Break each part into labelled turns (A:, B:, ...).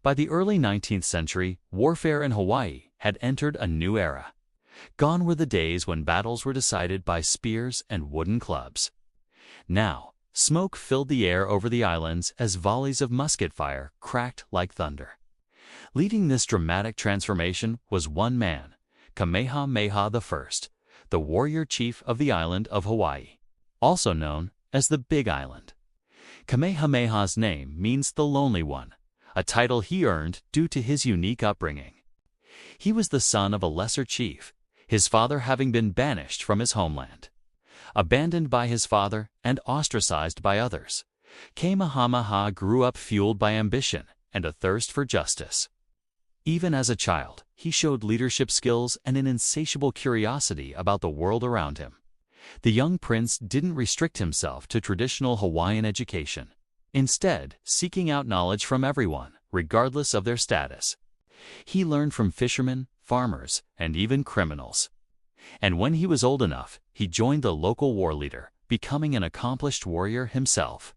A: By the early 19th century, warfare in Hawaii had entered a new era. Gone were the days when battles were decided by spears and wooden clubs. Now, smoke filled the air over the islands as volleys of musket fire cracked like thunder. Leading this dramatic transformation was one man, Kamehameha I, the warrior chief of the island of Hawaii, also known as the Big Island. Kamehameha's name means the Lonely One, a title he earned due to his unique upbringing. He was the son of a lesser chief, his father having been banished from his homeland. Abandoned by his father and ostracized by others, Kamehameha grew up fueled by ambition and a thirst for justice. Even as a child, he showed leadership skills and an insatiable curiosity about the world around him. The young prince didn't restrict himself to traditional Hawaiian education, instead seeking out knowledge from everyone, regardless of their status. He learned from fishermen, farmers, and even criminals. And when he was old enough, he joined the local war leader, becoming an accomplished warrior himself.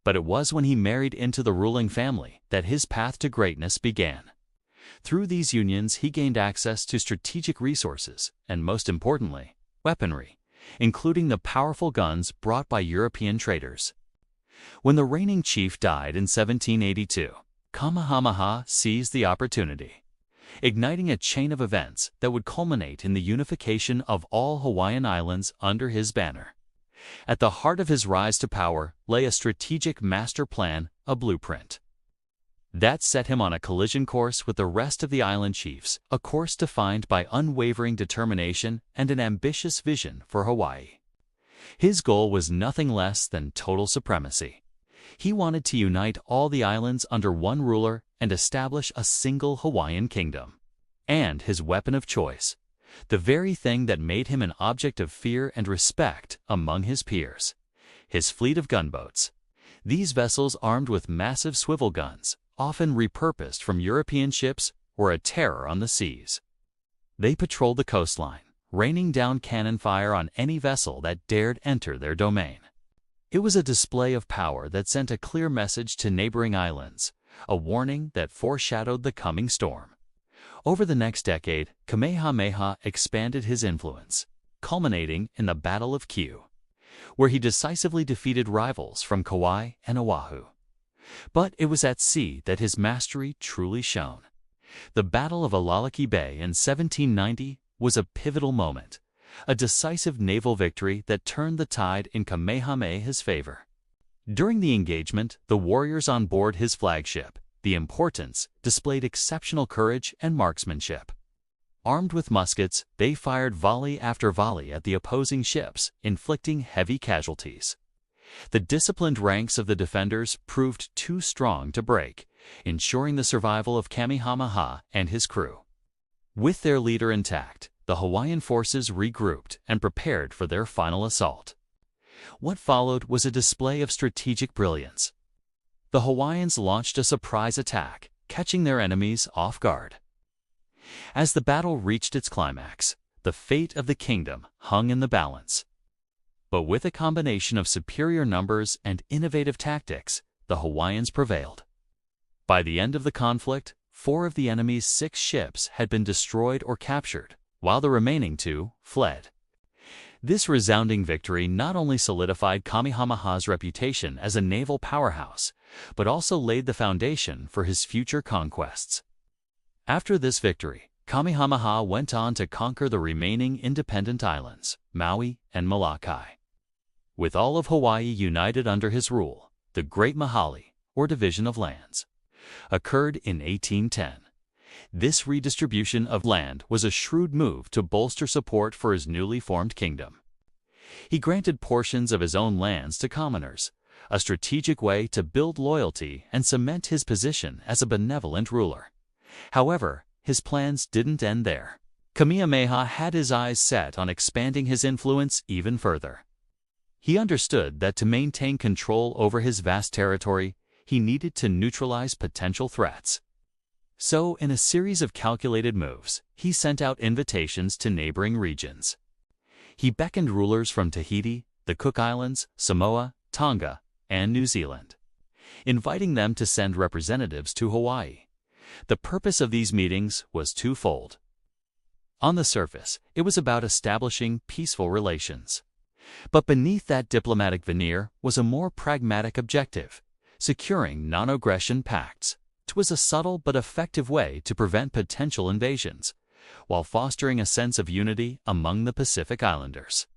A: But it was when he married into the ruling family that his path to greatness began. Through these unions, he gained access to strategic resources and, most importantly, weaponry, including the powerful guns brought by European traders. When the reigning chief died in 1782, Kamehameha seized the opportunity, igniting a chain of events that would culminate in the unification of all Hawaiian Islands under his banner. At the heart of his rise to power lay a strategic master plan, a blueprint. That set him on a collision course with the rest of the island chiefs, a course defined by unwavering determination and an ambitious vision for Hawaii. His goal was nothing less than total supremacy. He wanted to unite all the islands under one ruler and establish a single Hawaiian kingdom. And his weapon of choice, the very thing that made him an object of fear and respect among his peers, his fleet of gunboats. These vessels, armed with massive swivel guns, often repurposed from European ships, were a terror on the seas. They patrolled the coastline, raining down cannon fire on any vessel that dared enter their domain. It was a display of power that sent a clear message to neighboring islands, a warning that foreshadowed the coming storm. Over the next decade, Kamehameha expanded his influence, culminating in the Battle of Nuʻuanu, where he decisively defeated rivals from Kauai and Oahu. But it was at sea that his mastery truly shone. The Battle of Alalaki Bay in 1790 was a pivotal moment, a decisive naval victory that turned the tide in Kamehameha's favor. During the engagement, the warriors on board his flagship, the Importance, displayed exceptional courage and marksmanship. Armed with muskets, they fired volley after volley at the opposing ships, inflicting heavy casualties. The disciplined ranks of the defenders proved too strong to break, ensuring the survival of Kamehameha and his crew. With their leader intact, the Hawaiian forces regrouped and prepared for their final assault. What followed was a display of strategic brilliance. The Hawaiians launched a surprise attack, catching their enemies off guard. As the battle reached its climax, the fate of the kingdom hung in the balance. But with a combination of superior numbers and innovative tactics, the Hawaiians prevailed. By the end of the conflict, 4 of the enemy's 6 ships had been destroyed or captured, while the remaining 2 fled. This resounding victory not only solidified Kamehameha's reputation as a naval powerhouse, but also laid the foundation for his future conquests. After this victory, Kamehameha went on to conquer the remaining independent islands, Maui and Molokai. With all of Hawaii united under his rule, the Great Mahali, or Division of Lands, occurred in 1810. This redistribution of land was a shrewd move to bolster support for his newly formed kingdom. He granted portions of his own lands to commoners, a strategic way to build loyalty and cement his position as a benevolent ruler. However, his plans didn't end there. Kamehameha had his eyes set on expanding his influence even further. He understood that to maintain control over his vast territory, he needed to neutralize potential threats. So, in a series of calculated moves, he sent out invitations to neighboring regions. He beckoned rulers from Tahiti, the Cook Islands, Samoa, Tonga, and New Zealand, inviting them to send representatives to Hawaii. The purpose of these meetings was twofold. On the surface, it was about establishing peaceful relations. But beneath that diplomatic veneer was a more pragmatic objective: securing non-aggression pacts. It was a subtle but effective way to prevent potential invasions, while fostering a sense of unity among the Pacific Islanders.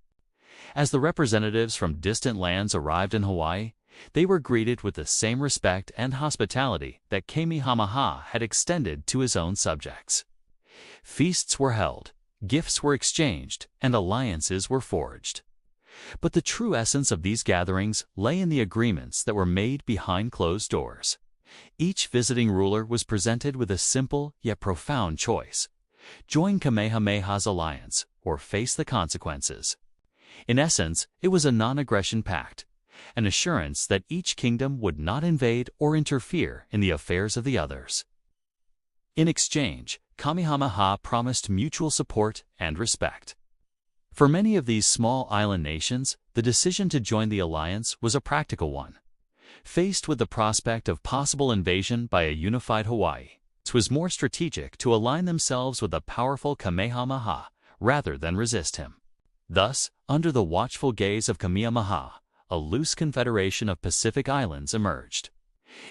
A: As the representatives from distant lands arrived in Hawaii, they were greeted with the same respect and hospitality that Kamehameha had extended to his own subjects. Feasts were held, gifts were exchanged, and alliances were forged. But the true essence of these gatherings lay in the agreements that were made behind closed doors. Each visiting ruler was presented with a simple yet profound choice: join Kamehameha's alliance or face the consequences. In essence, it was a non-aggression pact, an assurance that each kingdom would not invade or interfere in the affairs of the others. In exchange, Kamehameha promised mutual support and respect. For many of these small island nations, the decision to join the alliance was a practical one. Faced with the prospect of possible invasion by a unified Hawaii, it was more strategic to align themselves with the powerful Kamehameha rather than resist him. Thus, under the watchful gaze of Kamehameha, a loose confederation of Pacific Islands emerged.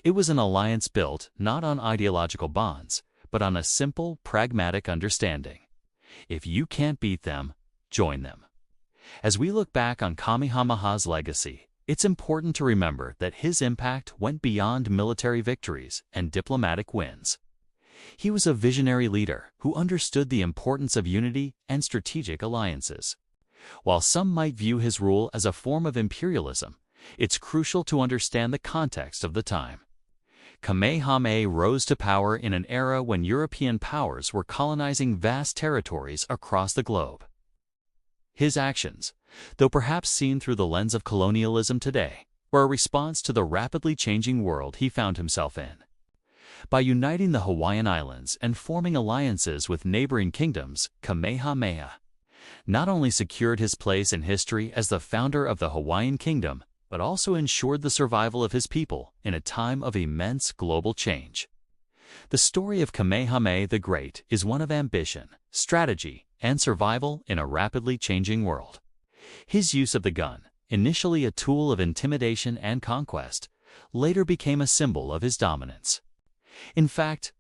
A: It was an alliance built not on ideological bonds, but on a simple, pragmatic understanding: if you can't beat them, join them. As we look back on Kamehameha's legacy, it's important to remember that his impact went beyond military victories and diplomatic wins. He was a visionary leader who understood the importance of unity and strategic alliances. While some might view his rule as a form of imperialism, it's crucial to understand the context of the time. Kamehameha rose to power in an era when European powers were colonizing vast territories across the globe. His actions, though perhaps seen through the lens of colonialism today, were a response to the rapidly changing world he found himself in. By uniting the Hawaiian Islands and forming alliances with neighboring kingdoms, Kamehameha not only secured his place in history as the founder of the Hawaiian Kingdom, but also ensured the survival of his people in a time of immense global change. The story of Kamehameha the Great is one of ambition, strategy, and survival in a rapidly changing world. His use of the gun, initially a tool of intimidation and conquest, later became a symbol of his dominance. In fact,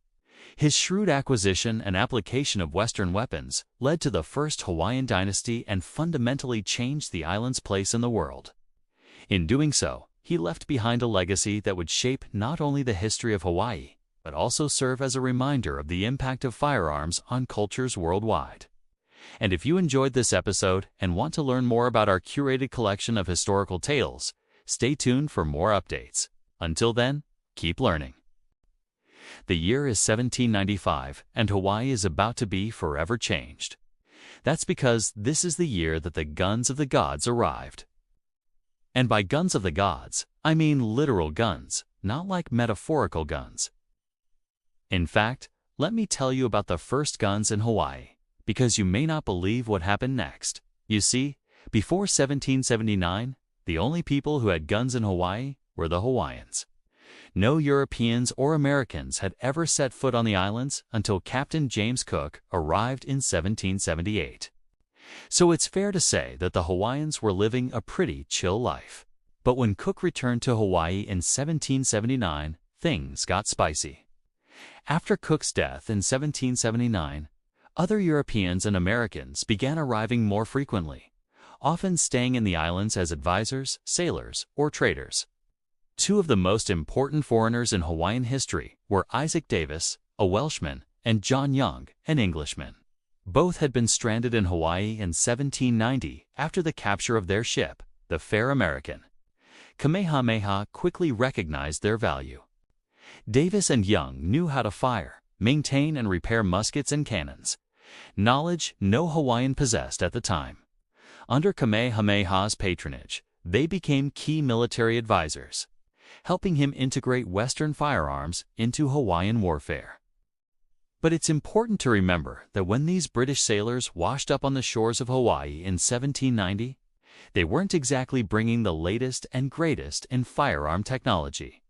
A: his shrewd acquisition and application of Western weapons led to the first Hawaiian dynasty and fundamentally changed the island's place in the world. In doing so, he left behind a legacy that would shape not only the history of Hawaii, but also serve as a reminder of the impact of firearms on cultures worldwide. And if you enjoyed this episode and want to learn more about our curated collection of historical tales, stay tuned for more updates. Until then, keep learning. The year is 1795, and Hawaii is about to be forever changed. That's because this is the year that the guns of the gods arrived. And by guns of the gods, I mean literal guns, not like metaphorical guns. In fact, let me tell you about the first guns in Hawaii, because you may not believe what happened next. You see, before 1779, the only people who had guns in Hawaii were the Hawaiians. No Europeans or Americans had ever set foot on the islands until Captain James Cook arrived in 1778. So it's fair to say that the Hawaiians were living a pretty chill life. But when Cook returned to Hawaii in 1779, things got spicy. After Cook's death in 1779, other Europeans and Americans began arriving more frequently, often staying in the islands as advisors, sailors, or traders. Two of the most important foreigners in Hawaiian history were Isaac Davis, a Welshman, and John Young, an Englishman. Both had been stranded in Hawaii in 1790 after the capture of their ship, the Fair American. Kamehameha quickly recognized their value. Davis and Young knew how to fire, maintain, and repair muskets and cannons, knowledge no Hawaiian possessed at the time. Under Kamehameha's patronage, they became key military advisors, helping him integrate Western firearms into Hawaiian warfare. But it's important to remember that when these British sailors washed up on the shores of Hawaii in 1790, they weren't exactly bringing the latest and greatest in firearm technology.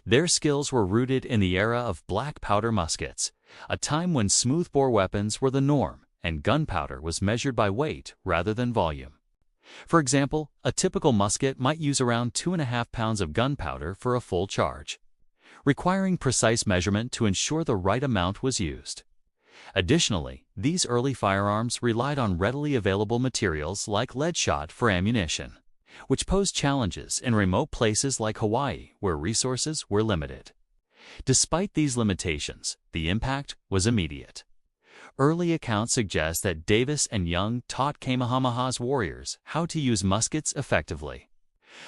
A: Their skills were rooted in the era of black powder muskets, a time when smoothbore weapons were the norm and gunpowder was measured by weight rather than volume. For example, a typical musket might use around 2.5 pounds of gunpowder for a full charge, requiring precise measurement to ensure the right amount was used. Additionally, these early firearms relied on readily available materials like lead shot for ammunition, which posed challenges in remote places like Hawaii where resources were limited. Despite these limitations, the impact was immediate. Early accounts suggest that Davis and Young taught Kamehameha's warriors how to use muskets effectively.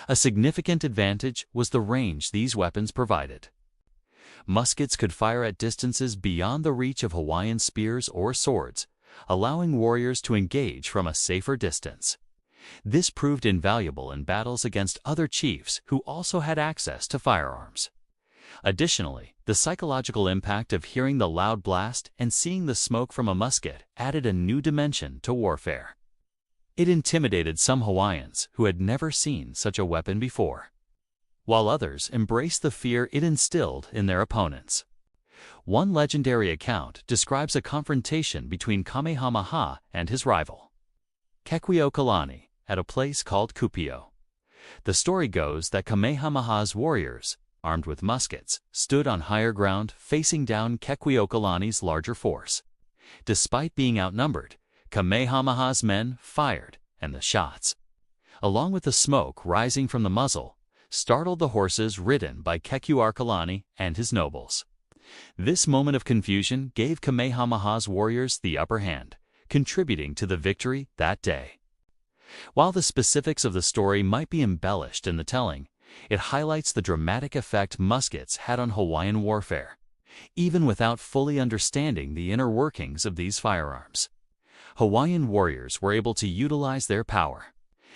A: A significant advantage was the range these weapons provided. Muskets could fire at distances beyond the reach of Hawaiian spears or swords, allowing warriors to engage from a safer distance. This proved invaluable in battles against other chiefs who also had access to firearms. Additionally, the psychological impact of hearing the loud blast and seeing the smoke from a musket added a new dimension to warfare. It intimidated some Hawaiians who had never seen such a weapon before, while others embraced the fear it instilled in their opponents. One legendary account describes a confrontation between Kamehameha and his rival, Kekuiokalani, at a place called Kupio. The story goes that Kamehameha's warriors, armed with muskets, stood on higher ground facing down Kekuiokalani's larger force. Despite being outnumbered, Kamehameha's men fired, and the shots, along with the smoke rising from the muzzle, startled the horses ridden by Kekuiokalani and his nobles. This moment of confusion gave Kamehameha's warriors the upper hand, contributing to the victory that day. While the specifics of the story might be embellished in the telling, it highlights the dramatic effect muskets had on Hawaiian warfare, even without fully understanding the inner workings of these firearms. Hawaiian warriors were able to utilize their power,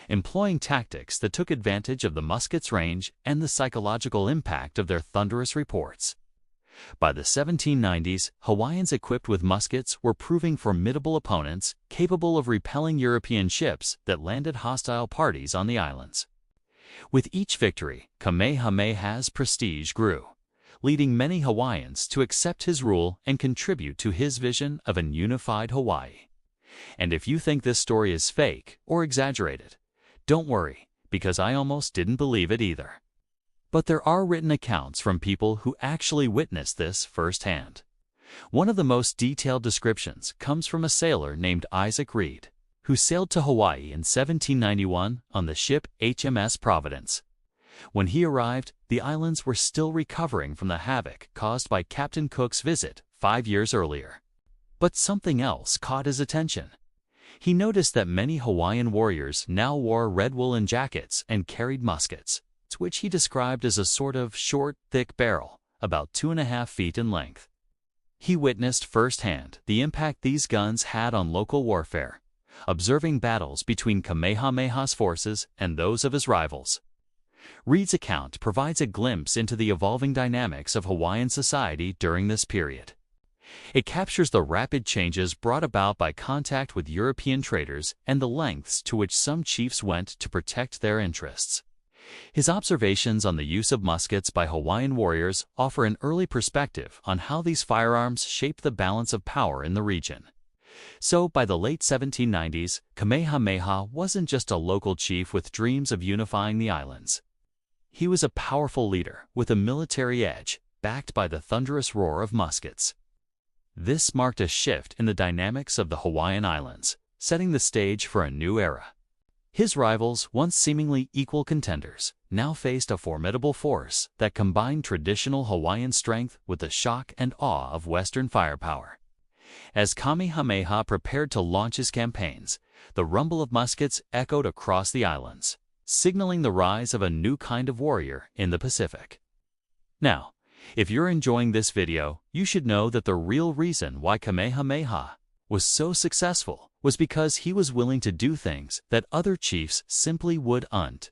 A: employing tactics that took advantage of the musket's range and the psychological impact of their thunderous reports. By the 1790s, Hawaiians equipped with muskets were proving formidable opponents capable of repelling European ships that landed hostile parties on the islands. With each victory, Kamehameha's prestige grew, leading many Hawaiians to accept his rule and contribute to his vision of an unified Hawaii. And if you think this story is fake or exaggerated, don't worry, because I almost didn't believe it either. But there are written accounts from people who actually witnessed this firsthand. One of the most detailed descriptions comes from a sailor named Isaac Reed, who sailed to Hawaii in 1791 on the ship HMS Providence. When he arrived, the islands were still recovering from the havoc caused by Captain Cook's visit 5 years earlier. But something else caught his attention. He noticed that many Hawaiian warriors now wore red woolen jackets and carried muskets, which he described as a sort of short, thick barrel, about 2.5 feet in length. He witnessed firsthand the impact these guns had on local warfare, observing battles between Kamehameha's forces and those of his rivals. Reed's account provides a glimpse into the evolving dynamics of Hawaiian society during this period. It captures the rapid changes brought about by contact with European traders and the lengths to which some chiefs went to protect their interests. His observations on the use of muskets by Hawaiian warriors offer an early perspective on how these firearms shaped the balance of power in the region. So, by the late 1790s, Kamehameha wasn't just a local chief with dreams of unifying the islands. He was a powerful leader with a military edge, backed by the thunderous roar of muskets. This marked a shift in the dynamics of the Hawaiian Islands, setting the stage for a new era. His rivals, once seemingly equal contenders, now faced a formidable force that combined traditional Hawaiian strength with the shock and awe of Western firepower. As Kamehameha prepared to launch his campaigns, the rumble of muskets echoed across the islands, signaling the rise of a new kind of warrior in the Pacific. Now, if you're enjoying this video, you should know that the real reason why Kamehameha was so successful was because he was willing to do things that other chiefs simply wouldn't.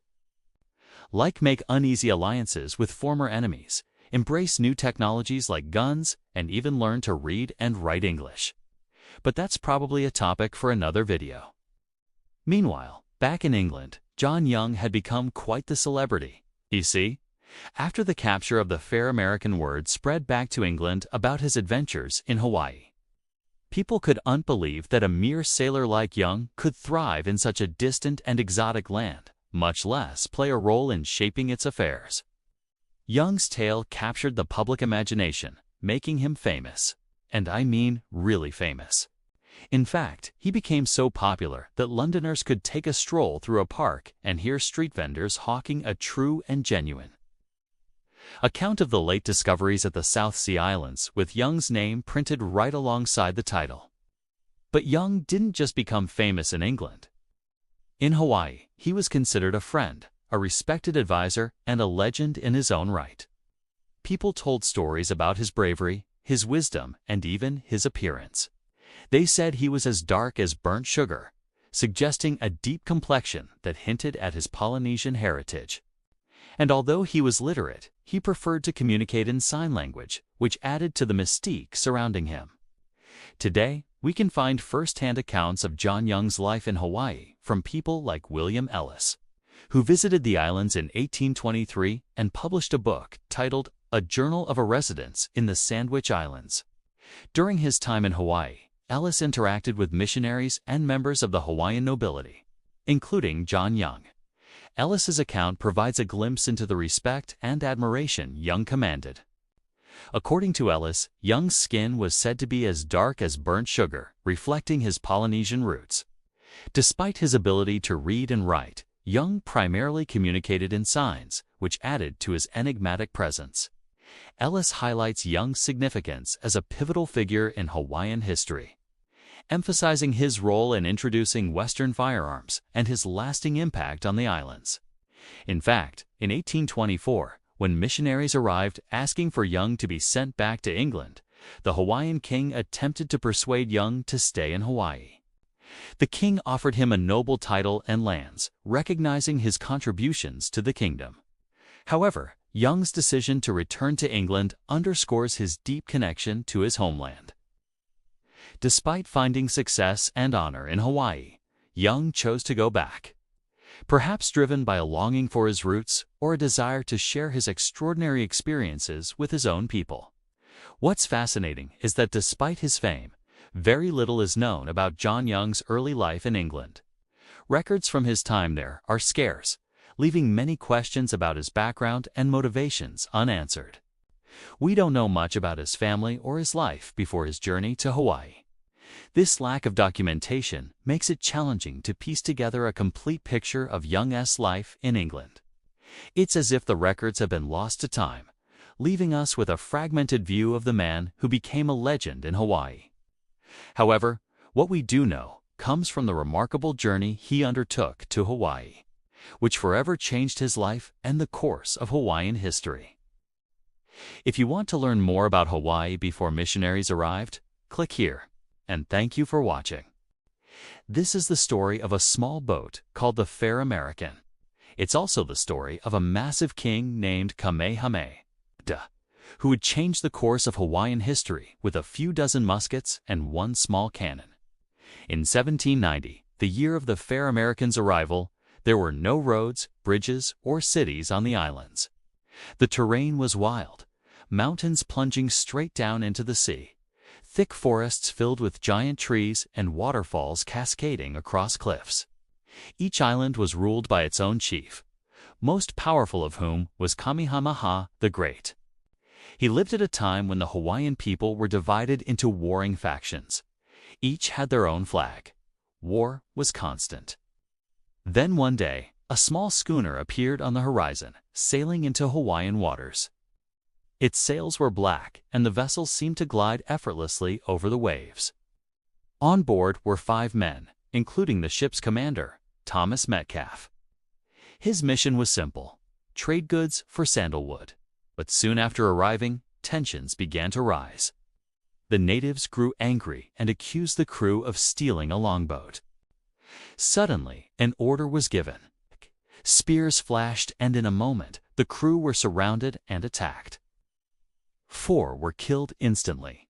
A: Like make uneasy alliances with former enemies, embrace new technologies like guns, and even learn to read and write English. But that's probably a topic for another video. Meanwhile, back in England, John Young had become quite the celebrity. You see, After the capture of the fair American, word spread back to England about his adventures in Hawaii. People could not believe that a mere sailor like Young could thrive in such a distant and exotic land, much less play a role in shaping its affairs. Young's tale captured the public imagination, making him famous. And I mean really famous. In fact, he became so popular that Londoners could take a stroll through a park and hear street vendors hawking a true and genuine account of the late discoveries at the South Sea Islands, with Young's name printed right alongside the title. But Young didn't just become famous in England. In Hawaii, he was considered a friend, a respected advisor, and a legend in his own right. People told stories about his bravery, his wisdom, and even his appearance. They said he was as dark as burnt sugar, suggesting a deep complexion that hinted at his Polynesian heritage. And although he was literate, he preferred to communicate in sign language, which added to the mystique surrounding him. Today, we can find first-hand accounts of John Young's life in Hawaii from people like William Ellis, who visited the islands in 1823 and published a book titled A Journal of a Residence in the Sandwich Islands. During his time in Hawaii, Ellis interacted with missionaries and members of the Hawaiian nobility, including John Young. Ellis's account provides a glimpse into the respect and admiration Young commanded. According to Ellis, Young's skin was said to be as dark as burnt sugar, reflecting his Polynesian roots. Despite his ability to read and write, Young primarily communicated in signs, which added to his enigmatic presence. Ellis highlights Young's significance as a pivotal figure in Hawaiian history, emphasizing his role in introducing Western firearms and his lasting impact on the islands. In fact, in 1824, when missionaries arrived asking for Young to be sent back to England, the Hawaiian king attempted to persuade Young to stay in Hawaii. The king offered him a noble title and lands, recognizing his contributions to the kingdom. However, Young's decision to return to England underscores his deep connection to his homeland. Despite finding success and honor in Hawaii, Young chose to go back. Perhaps driven by a longing for his roots or a desire to share his extraordinary experiences with his own people. What's fascinating is that despite his fame, very little is known about John Young's early life in England. Records from his time there are scarce, leaving many questions about his background and motivations unanswered. We don't know much about his family or his life before his journey to Hawaii. This lack of documentation makes it challenging to piece together a complete picture of Young's life in England. It's as if the records have been lost to time, leaving us with a fragmented view of the man who became a legend in Hawaii. However, what we do know comes from the remarkable journey he undertook to Hawaii, which forever changed his life and the course of Hawaiian history. If you want to learn more about Hawaii before missionaries arrived, click here, and thank you for watching. This is the story of a small boat called the Fair American. It's also the story of a massive king named Kamehameha I, who would change the course of Hawaiian history with a few dozen muskets and one small cannon. In 1790, the year of the Fair American's arrival, there were no roads, bridges, or cities on the islands. The terrain was wild, mountains plunging straight down into the sea, thick forests filled with giant trees, and waterfalls cascading across cliffs. Each island was ruled by its own chief, most powerful of whom was Kamehameha the Great. He lived at a time when the Hawaiian people were divided into warring factions. Each had their own flag. War was constant. Then one day, a small schooner appeared on the horizon, sailing into Hawaiian waters. Its sails were black, and the vessel seemed to glide effortlessly over the waves. On board were 5 men, including the ship's commander, Thomas Metcalfe. His mission was simple: trade goods for sandalwood. But soon after arriving, tensions began to rise. The natives grew angry and accused the crew of stealing a longboat. Suddenly, an order was given. Spears flashed, and in a moment, the crew were surrounded and attacked. 4 were killed instantly.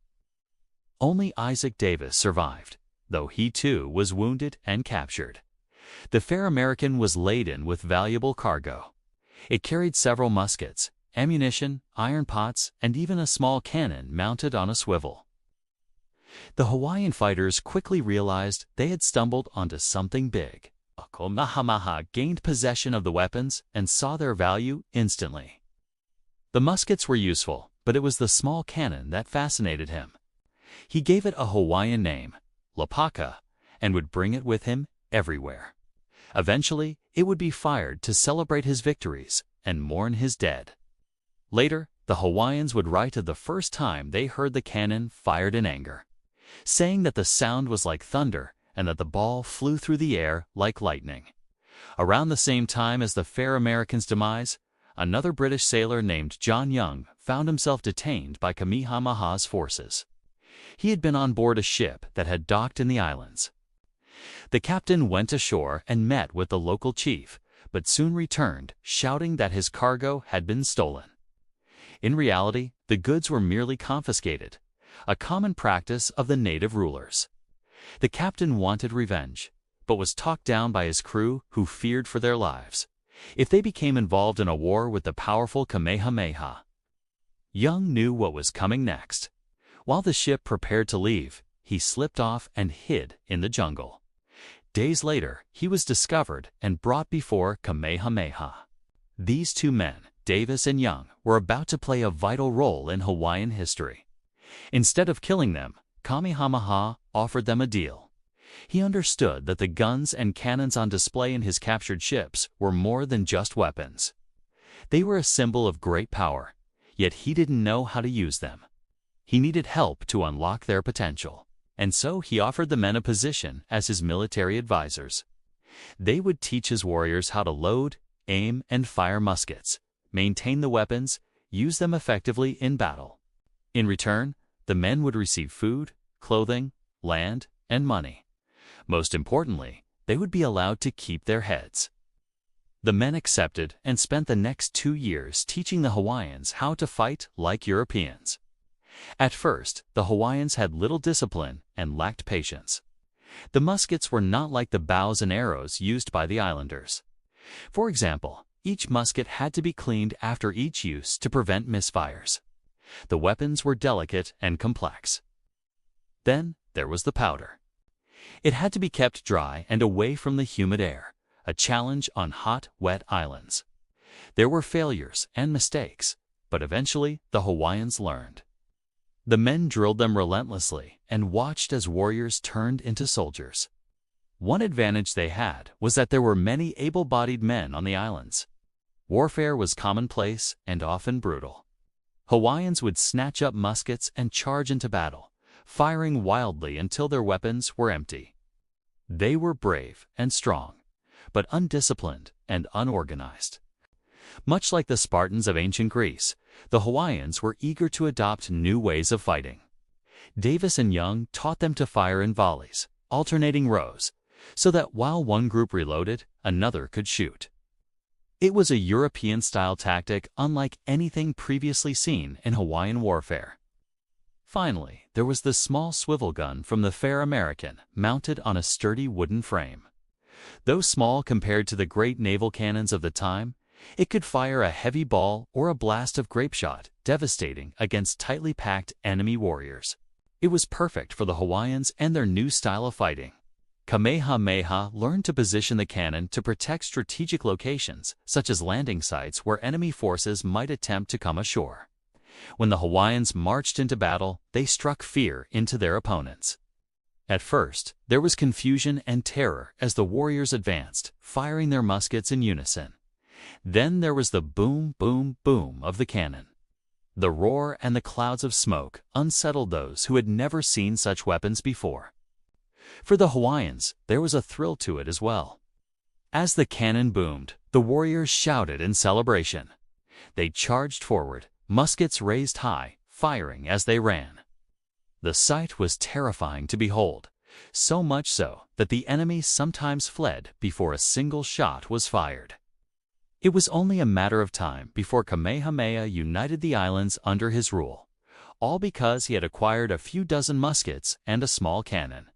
A: Only Isaac Davis survived, though he too was wounded and captured. The Fair American was laden with valuable cargo. It carried several muskets, ammunition, iron pots, and even a small cannon mounted on a swivel. The Hawaiian fighters quickly realized they had stumbled onto something big. Kamehameha gained possession of the weapons and saw their value instantly. The muskets were useful, but it was the small cannon that fascinated him. He gave it a Hawaiian name, Lapaka, and would bring it with him everywhere. Eventually, it would be fired to celebrate his victories and mourn his dead. Later, the Hawaiians would write of the first time they heard the cannon fired in anger, saying that the sound was like thunder and that the ball flew through the air like lightning. Around the same time as the fair American's demise, another British sailor named John Young found himself detained by Kamehameha's forces. He had been on board a ship that had docked in the islands. The captain went ashore and met with the local chief, but soon returned, shouting that his cargo had been stolen. In reality, the goods were merely confiscated, a common practice of the native rulers. The captain wanted revenge, but was talked down by his crew who feared for their lives if they became involved in a war with the powerful Kamehameha. Young knew what was coming next. While the ship prepared to leave, he slipped off and hid in the jungle. Days later, he was discovered and brought before Kamehameha. These two men, Davis and Young, were about to play a vital role in Hawaiian history. Instead of killing them, Kamehameha offered them a deal. He understood that the guns and cannons on display in his captured ships were more than just weapons. They were a symbol of great power, yet he didn't know how to use them. He needed help to unlock their potential, and so he offered the men a position as his military advisors. They would teach his warriors how to load, aim, and fire muskets, maintain the weapons, use them effectively in battle. In return, the men would receive food, clothing, land, and money. Most importantly, they would be allowed to keep their heads. The men accepted and spent the next 2 years teaching the Hawaiians how to fight like Europeans. At first, the Hawaiians had little discipline and lacked patience. The muskets were not like the bows and arrows used by the islanders. For example, each musket had to be cleaned after each use to prevent misfires. The weapons were delicate and complex. Then there was the powder. It had to be kept dry and away from the humid air, a challenge on hot, wet islands. There were failures and mistakes, but eventually the Hawaiians learned. The men drilled them relentlessly and watched as warriors turned into soldiers. One advantage they had was that there were many able-bodied men on the islands. Warfare was commonplace and often brutal. Hawaiians would snatch up muskets and charge into battle, firing wildly until their weapons were empty. They were brave and strong, but undisciplined and unorganized. Much like the Spartans of ancient Greece, the Hawaiians were eager to adopt new ways of fighting. Davis and Young taught them to fire in volleys, alternating rows, so that while one group reloaded, another could shoot. It was a European-style tactic unlike anything previously seen in Hawaiian warfare. Finally, there was the small swivel gun from the fair American, mounted on a sturdy wooden frame. Though small compared to the great naval cannons of the time, it could fire a heavy ball or a blast of grapeshot, devastating against tightly packed enemy warriors. It was perfect for the Hawaiians and their new style of fighting. Kamehameha learned to position the cannon to protect strategic locations, such as landing sites where enemy forces might attempt to come ashore. When the Hawaiians marched into battle, they struck fear into their opponents. At first, there was confusion and terror as the warriors advanced, firing their muskets in unison. Then there was the boom, boom, boom of the cannon. The roar and the clouds of smoke unsettled those who had never seen such weapons before. For the Hawaiians, there was a thrill to it as well. As the cannon boomed, the warriors shouted in celebration. They charged forward, muskets raised high, firing as they ran. The sight was terrifying to behold, so much so that the enemy sometimes fled before a single shot was fired. It was only a matter of time before Kamehameha united the islands under his rule, all because he had acquired a few dozen muskets and a small cannon.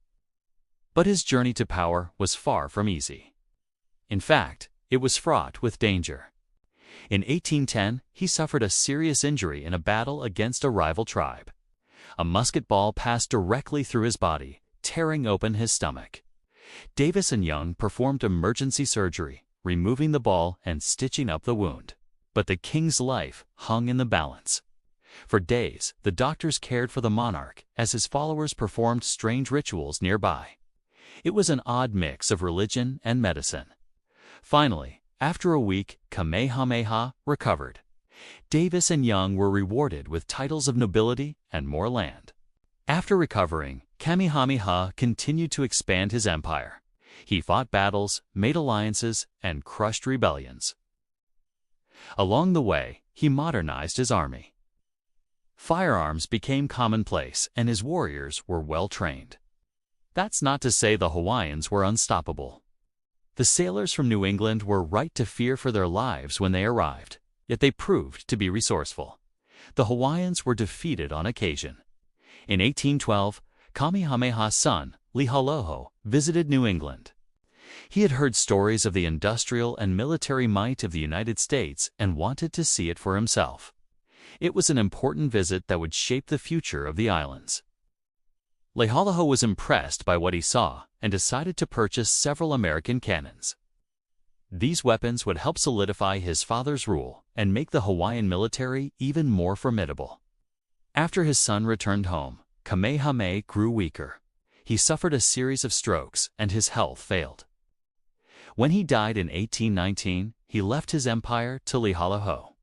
A: But his journey to power was far from easy. In fact, it was fraught with danger. In 1810, he suffered a serious injury in a battle against a rival tribe. A musket ball passed directly through his body, tearing open his stomach. Davis and Young performed emergency surgery, removing the ball and stitching up the wound. But the king's life hung in the balance. For days, the doctors cared for the monarch as his followers performed strange rituals nearby. It was an odd mix of religion and medicine. Finally, after a week, Kamehameha recovered. Davis and Young were rewarded with titles of nobility and more land. After recovering, Kamehameha continued to expand his empire. He fought battles, made alliances, and crushed rebellions. Along the way, he modernized his army. Firearms became commonplace, and his warriors were well trained. That's not to say the Hawaiians were unstoppable. The sailors from New England were right to fear for their lives when they arrived, yet they proved to be resourceful. The Hawaiians were defeated on occasion. In 1812, Kamehameha's son, Lihaloho, visited New England. He had heard stories of the industrial and military might of the United States and wanted to see it for himself. It was an important visit that would shape the future of the islands. Lihaloho was impressed by what he saw and decided to purchase several American cannons. These weapons would help solidify his father's rule and make the Hawaiian military even more formidable. After his son returned home, Kamehameha grew weaker. He suffered a series of strokes and his health failed. When he died in 1819, he left his empire to Lihaloho.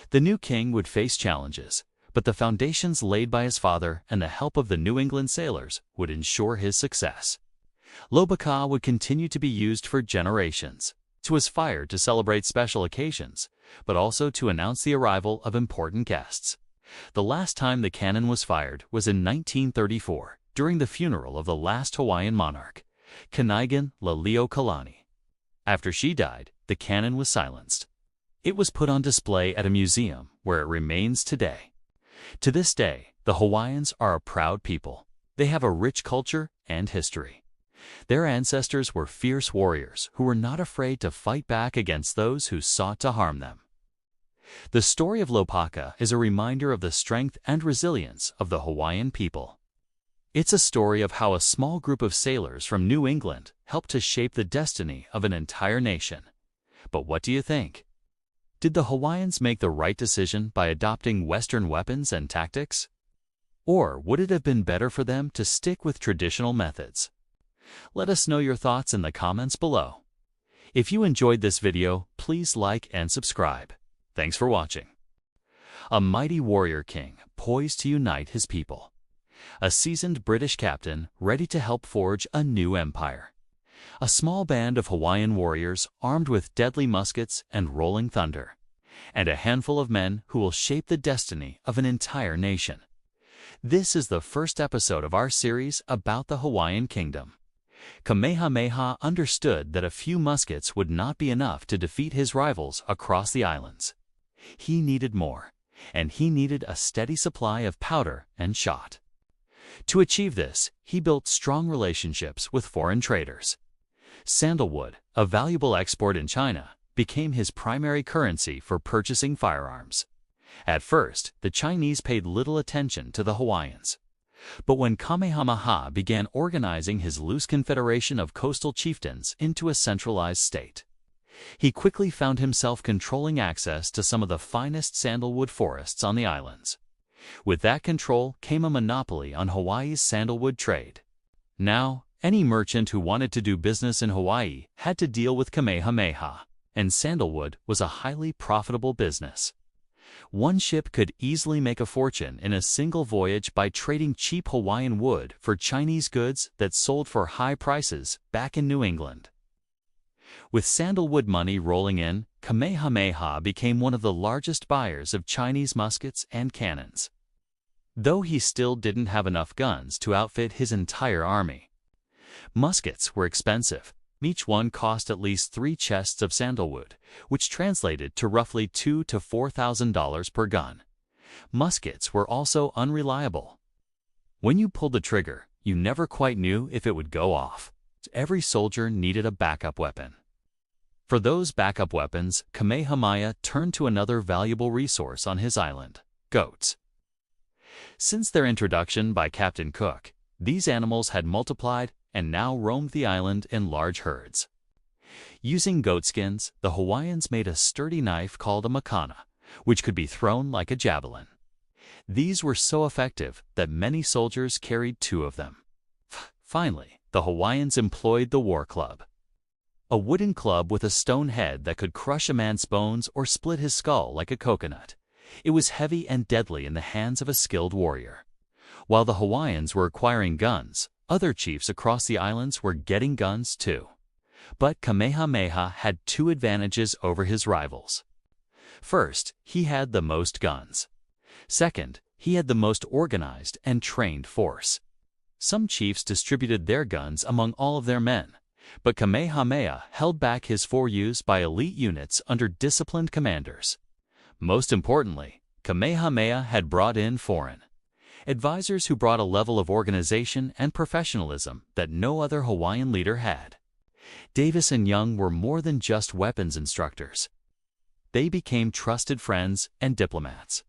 A: The new king would face challenges, but the foundations laid by his father and the help of the New England sailors would ensure his success. Lobaka would continue to be used for generations. It was fired to celebrate special occasions, but also to announce the arrival of important guests. The last time the cannon was fired was in 1934, during the funeral of the last Hawaiian monarch, Kanigan Liliuokalani. After she died, the cannon was silenced. It was put on display at a museum where it remains today. To this day, the Hawaiians are a proud people. They have a rich culture and history. Their ancestors were fierce warriors who were not afraid to fight back against those who sought to harm them. The story of Lopaka is a reminder of the strength and resilience of the Hawaiian people. It's a story of how a small group of sailors from New England helped to shape the destiny of an entire nation. But what do you think? Did the Hawaiians make the right decision by adopting Western weapons and tactics? Or would it have been better for them to stick with traditional methods? Let us know your thoughts in the comments below. If you enjoyed this video, please like and subscribe. Thanks for watching. A mighty warrior king poised to unite his people. A seasoned British captain ready to help forge a new empire. A small band of Hawaiian warriors armed with deadly muskets and rolling thunder. And a handful of men who will shape the destiny of an entire nation. This is the first episode of our series about the Hawaiian kingdom. Kamehameha understood that a few muskets would not be enough to defeat his rivals across the islands. He needed more, and he needed a steady supply of powder and shot. To achieve this, he built strong relationships with foreign traders. Sandalwood, a valuable export in China, became his primary currency for purchasing firearms. At first, the Chinese paid little attention to the Hawaiians. But when Kamehameha began organizing his loose confederation of coastal chieftains into a centralized state, he quickly found himself controlling access to some of the finest sandalwood forests on the islands. With that control came a monopoly on Hawaii's sandalwood trade. Now, any merchant who wanted to do business in Hawaii had to deal with Kamehameha, and sandalwood was a highly profitable business. One ship could easily make a fortune in a single voyage by trading cheap Hawaiian wood for Chinese goods that sold for high prices back in New England. With sandalwood money rolling in, Kamehameha became one of the largest buyers of Chinese muskets and cannons. Though he still didn't have enough guns to outfit his entire army. Muskets were expensive. Each one cost at least 3 chests of sandalwood, which translated to roughly $2,000 to $4,000 per gun. Muskets were also unreliable. When you pulled the trigger, you never quite knew if it would go off. Every soldier needed a backup weapon. For those backup weapons, Kamehameha turned to another valuable resource on his island: goats. Since their introduction by Captain Cook, these animals had multiplied and now roamed the island in large herds. Using goatskins, the Hawaiians made a sturdy knife called a makana, which could be thrown like a javelin. These were so effective that many soldiers carried 2 of them. Finally, the Hawaiians employed the war club, a wooden club with a stone head that could crush a man's bones or split his skull like a coconut. It was heavy and deadly in the hands of a skilled warrior. While the Hawaiians were acquiring guns, other chiefs across the islands were getting guns too. But Kamehameha had 2 advantages over his rivals. First, he had the most guns. Second, he had the most organized and trained force. Some chiefs distributed their guns among all of their men, but Kamehameha held back his for use by elite units under disciplined commanders. Most importantly, Kamehameha had brought in foreign advisors who brought a level of organization and professionalism that no other Hawaiian leader had. Davis and Young were more than just weapons instructors. They became trusted friends and diplomats,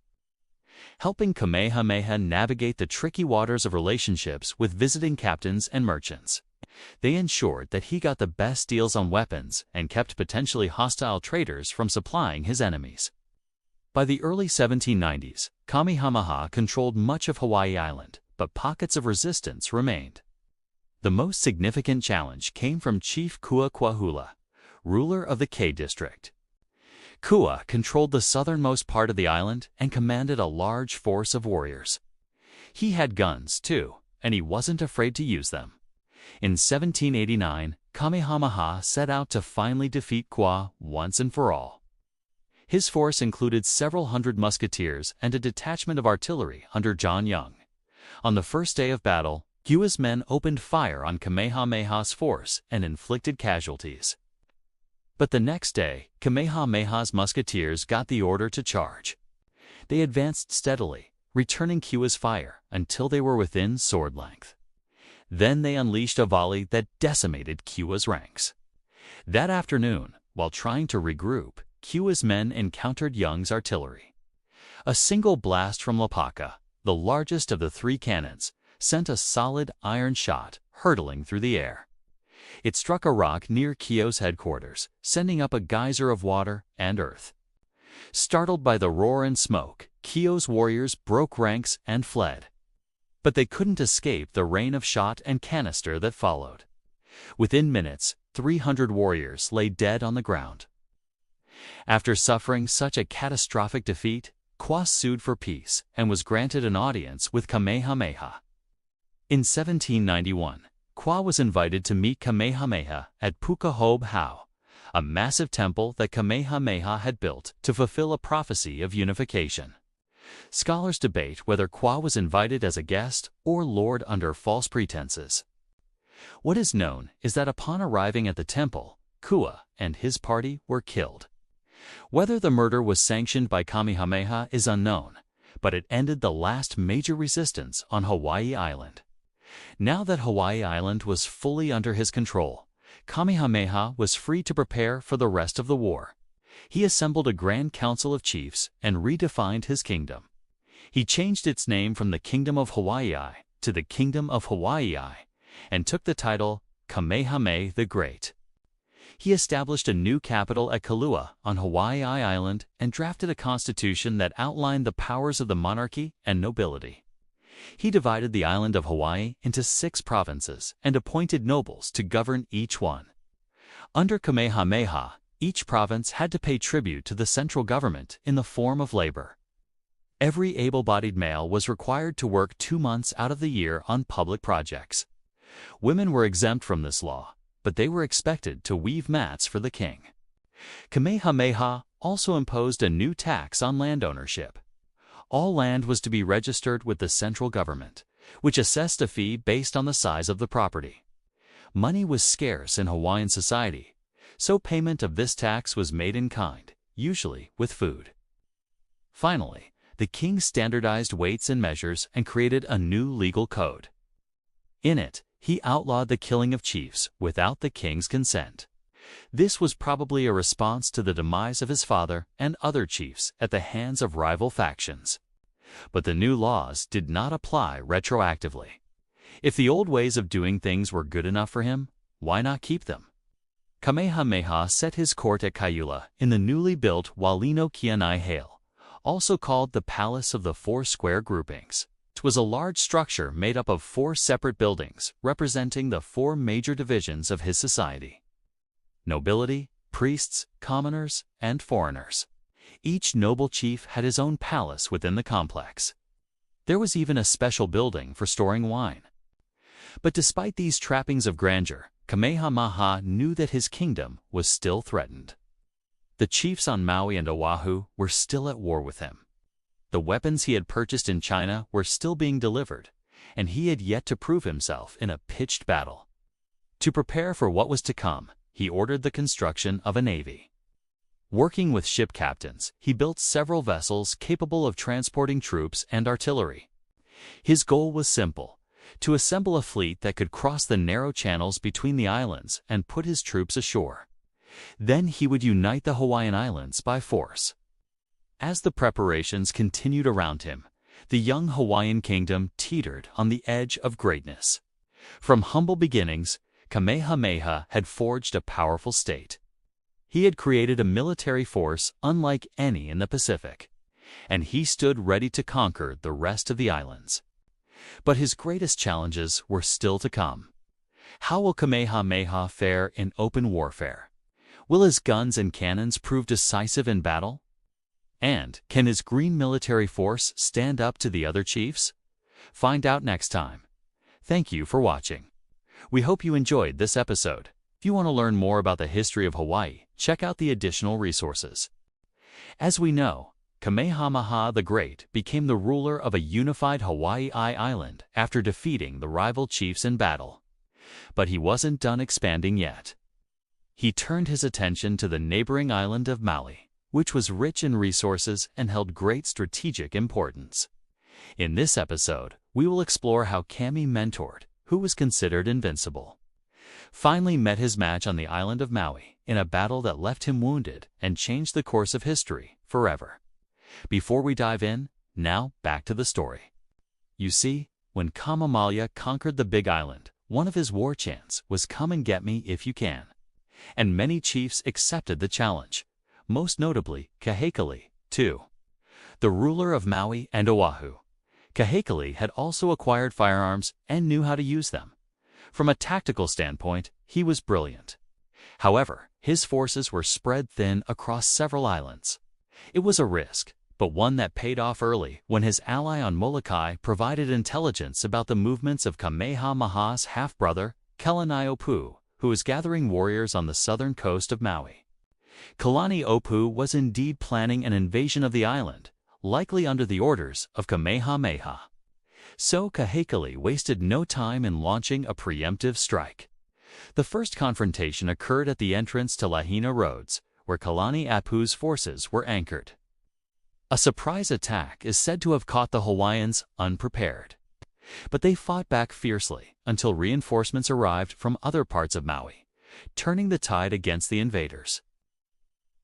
A: helping Kamehameha navigate the tricky waters of relationships with visiting captains and merchants. They ensured that he got the best deals on weapons and kept potentially hostile traders from supplying his enemies. By the early 1790s, Kamehameha controlled much of Hawaii Island, but pockets of resistance remained. The most significant challenge came from Chief Kuakuahula, ruler of the K District. Kua controlled the southernmost part of the island and commanded a large force of warriors. He had guns, too, and he wasn't afraid to use them. In 1789, Kamehameha set out to finally defeat Kua once and for all. His force included several hundred musketeers and a detachment of artillery under John Young. On the first day of battle, Kua's men opened fire on Kamehameha's force and inflicted casualties. But the next day, Kamehameha's musketeers got the order to charge. They advanced steadily, returning Kua's fire until they were within sword length. Then they unleashed a volley that decimated Kua's ranks. That afternoon, while trying to regroup, Kua's men encountered Young's artillery. A single blast from Lapaka, the largest of the 3 cannons, sent a solid iron shot hurtling through the air. It struck a rock near Kua's headquarters, sending up a geyser of water and earth. Startled by the roar and smoke, Kua's warriors broke ranks and fled. But they couldn't escape the rain of shot and canister that followed. Within minutes, 300 warriors lay dead on the ground. After suffering such a catastrophic defeat, Kua sued for peace and was granted an audience with Kamehameha. In 1791, Kua was invited to meet Kamehameha at Pukaho'obhau, a massive temple that Kamehameha had built to fulfill a prophecy of unification. Scholars debate whether Kua was invited as a guest or lured under false pretenses. What is known is that upon arriving at the temple, Kua and his party were killed. Whether the murder was sanctioned by Kamehameha is unknown, but it ended the last major resistance on Hawaii Island. Now that Hawaii Island was fully under his control, Kamehameha was free to prepare for the rest of the war. He assembled a grand council of chiefs and redefined his kingdom. He changed its name from the Kingdom of Hawaii to the Kingdom of Hawaii and took the title Kamehameha the Great. He established a new capital at Kailua on Hawaii Island and drafted a constitution that outlined the powers of the monarchy and nobility. He divided the island of Hawaii into 6 provinces and appointed nobles to govern each one. Under Kamehameha, each province had to pay tribute to the central government in the form of labor. Every able-bodied male was required to work 2 months out of the year on public projects. Women were exempt from this law, but they were expected to weave mats for the king. Kamehameha also imposed a new tax on land ownership. All land was to be registered with the central government, which assessed a fee based on the size of the property. Money was scarce in Hawaiian society, so payment of this tax was made in kind, usually with food. Finally, the king standardized weights and measures and created a new legal code. In it, he outlawed the killing of chiefs without the king's consent. This was probably a response to the demise of his father and other chiefs at the hands of rival factions. But the new laws did not apply retroactively. If the old ways of doing things were good enough for him, why not keep them? Kamehameha set his court at Kaiula in the newly built Walino Kianai Hale, also called the Palace of the Four Square Groupings. It was a large structure made up of 4 separate buildings representing the 4 major divisions of his society: nobility, priests, commoners, and foreigners. Each noble chief had his own palace within the complex. There was even a special building for storing wine. But despite these trappings of grandeur, Kamehameha knew that his kingdom was still threatened. The chiefs on Maui and Oahu were still at war with him. The weapons he had purchased in China were still being delivered, and he had yet to prove himself in a pitched battle. To prepare for what was to come, he ordered the construction of a navy. Working with ship captains, he built several vessels capable of transporting troops and artillery. His goal was simple: to assemble a fleet that could cross the narrow channels between the islands and put his troops ashore. Then he would unite the Hawaiian Islands by force. As the preparations continued around him, the young Hawaiian kingdom teetered on the edge of greatness. From humble beginnings, Kamehameha had forged a powerful state. He had created a military force unlike any in the Pacific, and he stood ready to conquer the rest of the islands. But his greatest challenges were still to come. How will Kamehameha fare in open warfare? Will his guns and cannons prove decisive in battle? And can his green military force stand up to the other chiefs? Find out next time. Thank you for watching. We hope you enjoyed this episode. If you want to learn more about the history of Hawaii, check out the additional resources. As we know, Kamehameha the Great became the ruler of a unified Hawaii island after defeating the rival chiefs in battle. But he wasn't done expanding yet. He turned his attention to the neighboring island of Maui, which was rich in resources and held great strategic importance. In this episode, we will explore how Kami mentored, who was considered invincible, finally met his match on the island of Maui in a battle that left him wounded and changed the course of history forever. Before we dive in, now back to the story. You see, when Kamehameha conquered the Big Island, one of his war chants was "Come and get me if you can." And many chiefs accepted the challenge, most notably Kahekili, too. The ruler of Maui and Oahu. Kahekili had also acquired firearms and knew how to use them. From a tactical standpoint, he was brilliant. However, his forces were spread thin across several islands. It was a risk, but one that paid off early when his ally on Molokai provided intelligence about the movements of Kamehameha's half-brother, Kalaniʻopuʻu, who was gathering warriors on the southern coast of Maui. Kalaniʻopuʻu was indeed planning an invasion of the island, likely under the orders of Kamehameha. So Kahekili wasted no time in launching a preemptive strike. The first confrontation occurred at the entrance to Lahaina Roads, where Kalaniʻopuʻu's forces were anchored. A surprise attack is said to have caught the Hawaiians unprepared. But they fought back fiercely until reinforcements arrived from other parts of Maui, turning the tide against the invaders.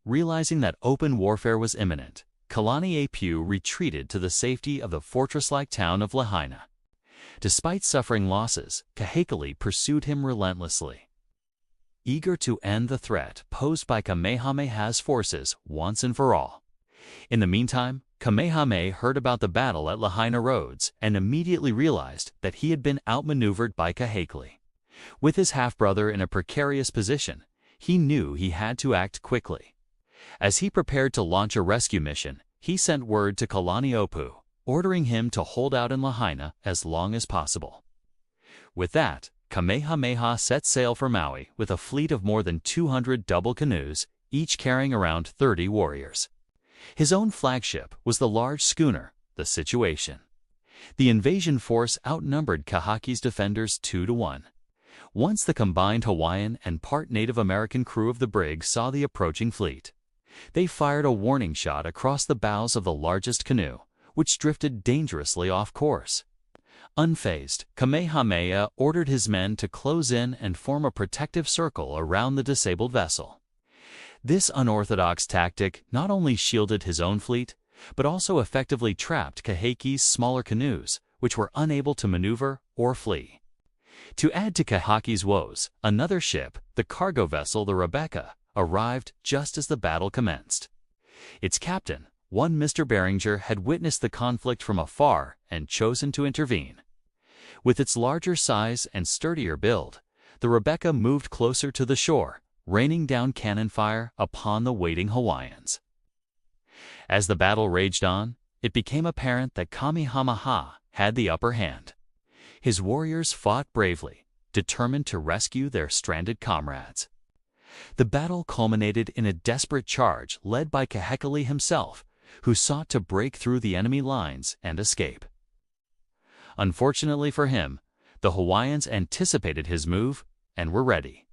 A: Realizing that open warfare was imminent, Kalaniʻopuʻu retreated to the safety of the fortress-like town of Lahaina. Despite suffering losses, Kahekili pursued him relentlessly. Eager to end the threat posed by Kamehameha's forces once and for all. In the meantime, Kamehameha heard about the battle at Lahaina Roads and immediately realized that he had been outmaneuvered by Kahekili. With his half-brother in a precarious position, he knew he had to act quickly. As he prepared to launch a rescue mission, he sent word to Kalaniʻopuʻu, ordering him to hold out in Lahaina as long as possible. With that, Kamehameha set sail for Maui with a fleet of more than 200 double canoes, each carrying around 30 warriors. His own flagship was the large schooner, the Situation. The invasion force outnumbered Kahaki's defenders 2-1. Once the combined Hawaiian and part Native American crew of the brig saw the approaching fleet, they fired a warning shot across the bows of the largest canoe, which drifted dangerously off course. Unfazed, Kamehameha ordered his men to close in and form a protective circle around the disabled vessel. This unorthodox tactic not only shielded his own fleet, but also effectively trapped Kaheki's smaller canoes, which were unable to maneuver or flee. To add to Kaheki's woes, another ship, the cargo vessel the Rebecca, arrived just as the battle commenced. Its captain, one Mr. Beringer, had witnessed the conflict from afar and chosen to intervene. With its larger size and sturdier build, the Rebecca moved closer to the shore, raining down cannon fire upon the waiting Hawaiians. As the battle raged on, it became apparent that Kamehameha had the upper hand. His warriors fought bravely, determined to rescue their stranded comrades. The battle culminated in a desperate charge led by Kahekili himself, who sought to break through the enemy lines and escape. Unfortunately for him, the Hawaiians anticipated his move and were ready.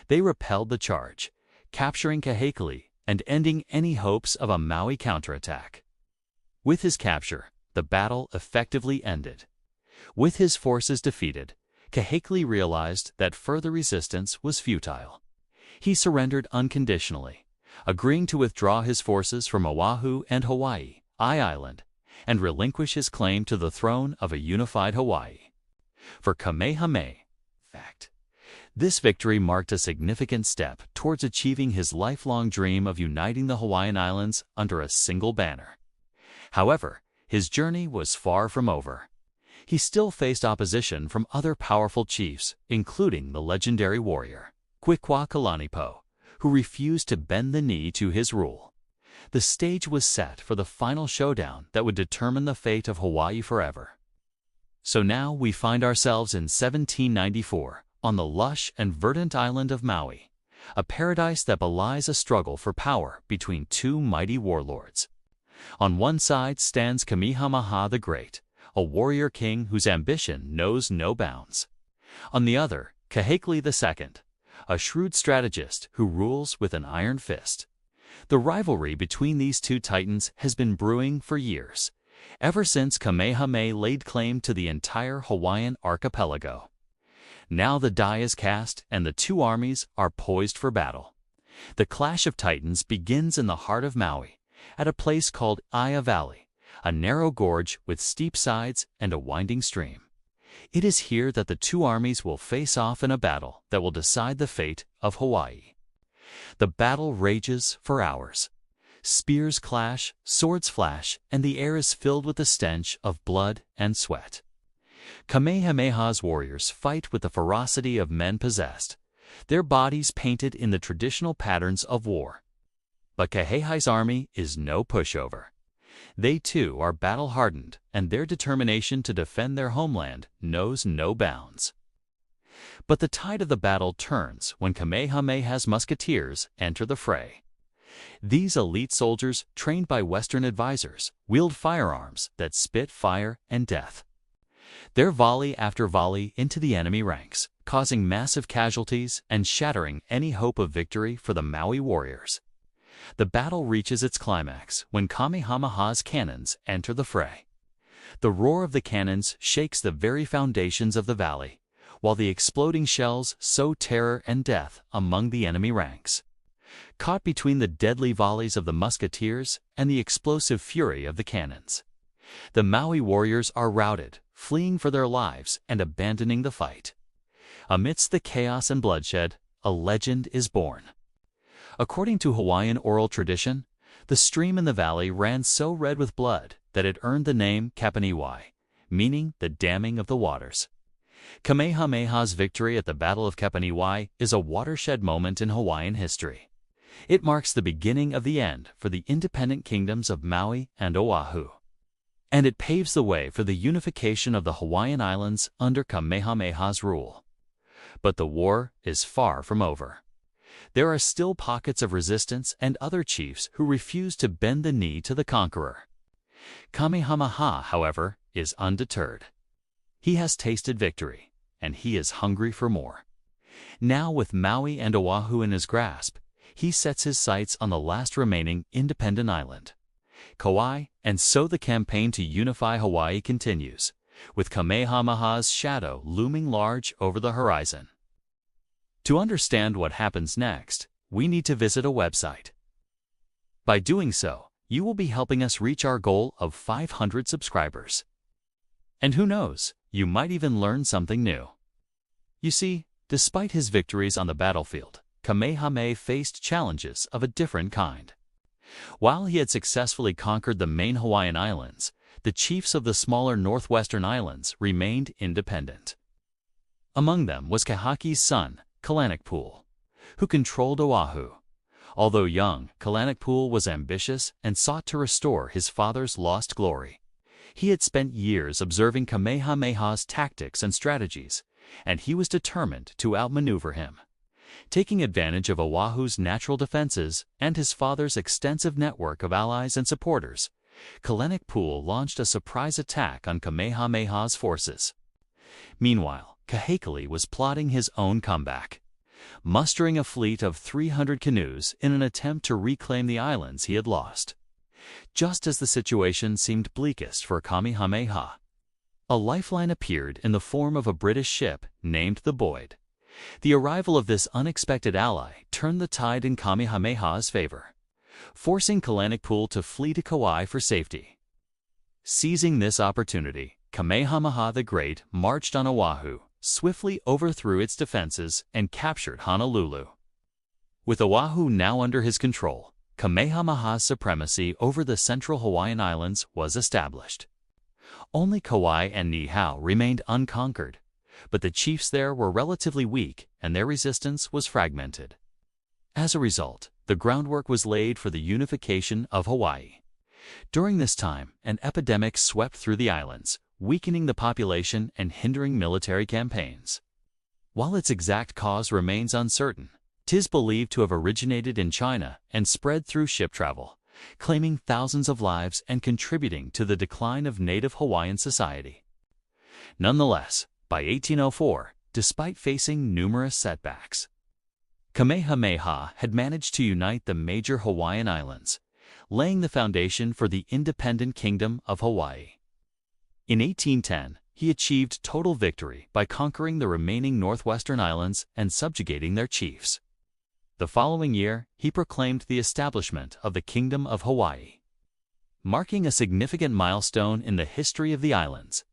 A: They repelled the charge, capturing Kahekili and ending any hopes of a Maui counterattack. With his capture, the battle effectively ended. With his forces defeated, Kahekili realized that further resistance was futile. He surrendered unconditionally, agreeing to withdraw his forces from Oahu and Hawaii, Island, and relinquish his claim to the throne of a unified Hawaii. For Kamehameha, this victory marked a significant step towards achieving his lifelong dream of uniting the Hawaiian Islands under a single banner. However, his journey was far from over. He still faced opposition from other powerful chiefs, including the legendary warrior, Kalanipo, who refused to bend the knee to his rule. The stage was set for the final showdown that would determine the fate of Hawaii forever. So now we find ourselves in 1794 on the lush and verdant island of Maui, a paradise that belies a struggle for power between two mighty warlords. On one side stands Kamehameha the Great, a warrior king whose ambition knows no bounds. On the other, Kahekili II, a shrewd strategist who rules with an iron fist. The rivalry between these two titans has been brewing for years, ever since Kamehameha laid claim to the entire Hawaiian archipelago. Now the die is cast and the two armies are poised for battle. The clash of titans begins in the heart of Maui, at a place called Ia Valley, a narrow gorge with steep sides and a winding stream. It is here that the two armies will face off in a battle that will decide the fate of Hawaii. The battle rages for hours. Spears clash, swords flash, and the air is filled with the stench of blood and sweat. Kamehameha's warriors fight with the ferocity of men possessed, their bodies painted in the traditional patterns of war. But Kaheki's army is no pushover. They too are battle-hardened, and their determination to defend their homeland knows no bounds. But the tide of the battle turns when Kamehameha's musketeers enter the fray. These elite soldiers, trained by Western advisors, wield firearms that spit fire and death. Their volley after volley into the enemy ranks, causing massive casualties and shattering any hope of victory for the Maui warriors. The battle reaches its climax when Kamehameha's cannons enter the fray. The roar of the cannons shakes the very foundations of the valley, while the exploding shells sow terror and death among the enemy ranks. Caught between the deadly volleys of the musketeers and the explosive fury of the cannons, the Maui warriors are routed, fleeing for their lives and abandoning the fight. Amidst the chaos and bloodshed, a legend is born. According to Hawaiian oral tradition, the stream in the valley ran so red with blood that it earned the name Kamehameha I, meaning the damming of the waters. Kamehameha's victory at the Battle of Kamehameha I is a watershed moment in Hawaiian history. It marks the beginning of the end for the independent kingdoms of Maui and Oahu. And it paves the way for the unification of the Hawaiian Islands under Kamehameha's rule. But the war is far from over. There are still pockets of resistance and other chiefs who refuse to bend the knee to the conqueror. Kamehameha, however, is undeterred. He has tasted victory, and he is hungry for more. Now, with Maui and Oahu in his grasp, he sets his sights on the last remaining independent island, Kauai, and so the campaign to unify Hawaii continues, with Kamehameha's shadow looming large over the horizon. To understand what happens next, we need to visit a website. By doing so, you will be helping us reach our goal of 500 subscribers. And who knows, you might even learn something new. You see, despite his victories on the battlefield, Kamehameha faced challenges of a different kind. While he had successfully conquered the main Hawaiian Islands, the chiefs of the smaller northwestern islands remained independent. Among them was Kahaki's son, Kalanakpool, who controlled Oahu. Although young, Kalanakpool was ambitious and sought to restore his father's lost glory. He had spent years observing Kamehameha's tactics and strategies, and he was determined to outmaneuver him. Taking advantage of Oahu's natural defenses and his father's extensive network of allies and supporters, Kalanakpool launched a surprise attack on Kamehameha's forces. Meanwhile, Kahekili was plotting his own comeback, mustering a fleet of 300 canoes in an attempt to reclaim the islands he had lost. Just as the situation seemed bleakest for Kamehameha, a lifeline appeared in the form of a British ship named the Boyd. The arrival of this unexpected ally turned the tide in Kamehameha's favor, forcing Kalanakpool to flee to Kauai for safety. Seizing this opportunity, Kamehameha the Great marched on Oahu, swiftly overthrew its defenses, and captured Honolulu. With Oahu now under his control, Kamehameha's supremacy over the central Hawaiian Islands was established. Only Kauai and Niihau remained unconquered, but the chiefs there were relatively weak and their resistance was fragmented. As a result, the groundwork was laid for the unification of Hawaii. During this time, an epidemic swept through the islands, weakening the population and hindering military campaigns. While its exact cause remains uncertain, 'tis believed to have originated in China and spread through ship travel, claiming thousands of lives and contributing to the decline of native Hawaiian society. Nonetheless, by 1804, despite facing numerous setbacks, Kamehameha had managed to unite the major Hawaiian islands, laying the foundation for the independent Kingdom of Hawaii. In 1810, he achieved total victory by conquering the remaining northwestern islands and subjugating their chiefs. The following year, he proclaimed the establishment of the Kingdom of Hawaii, marking a significant milestone in the history of the islands.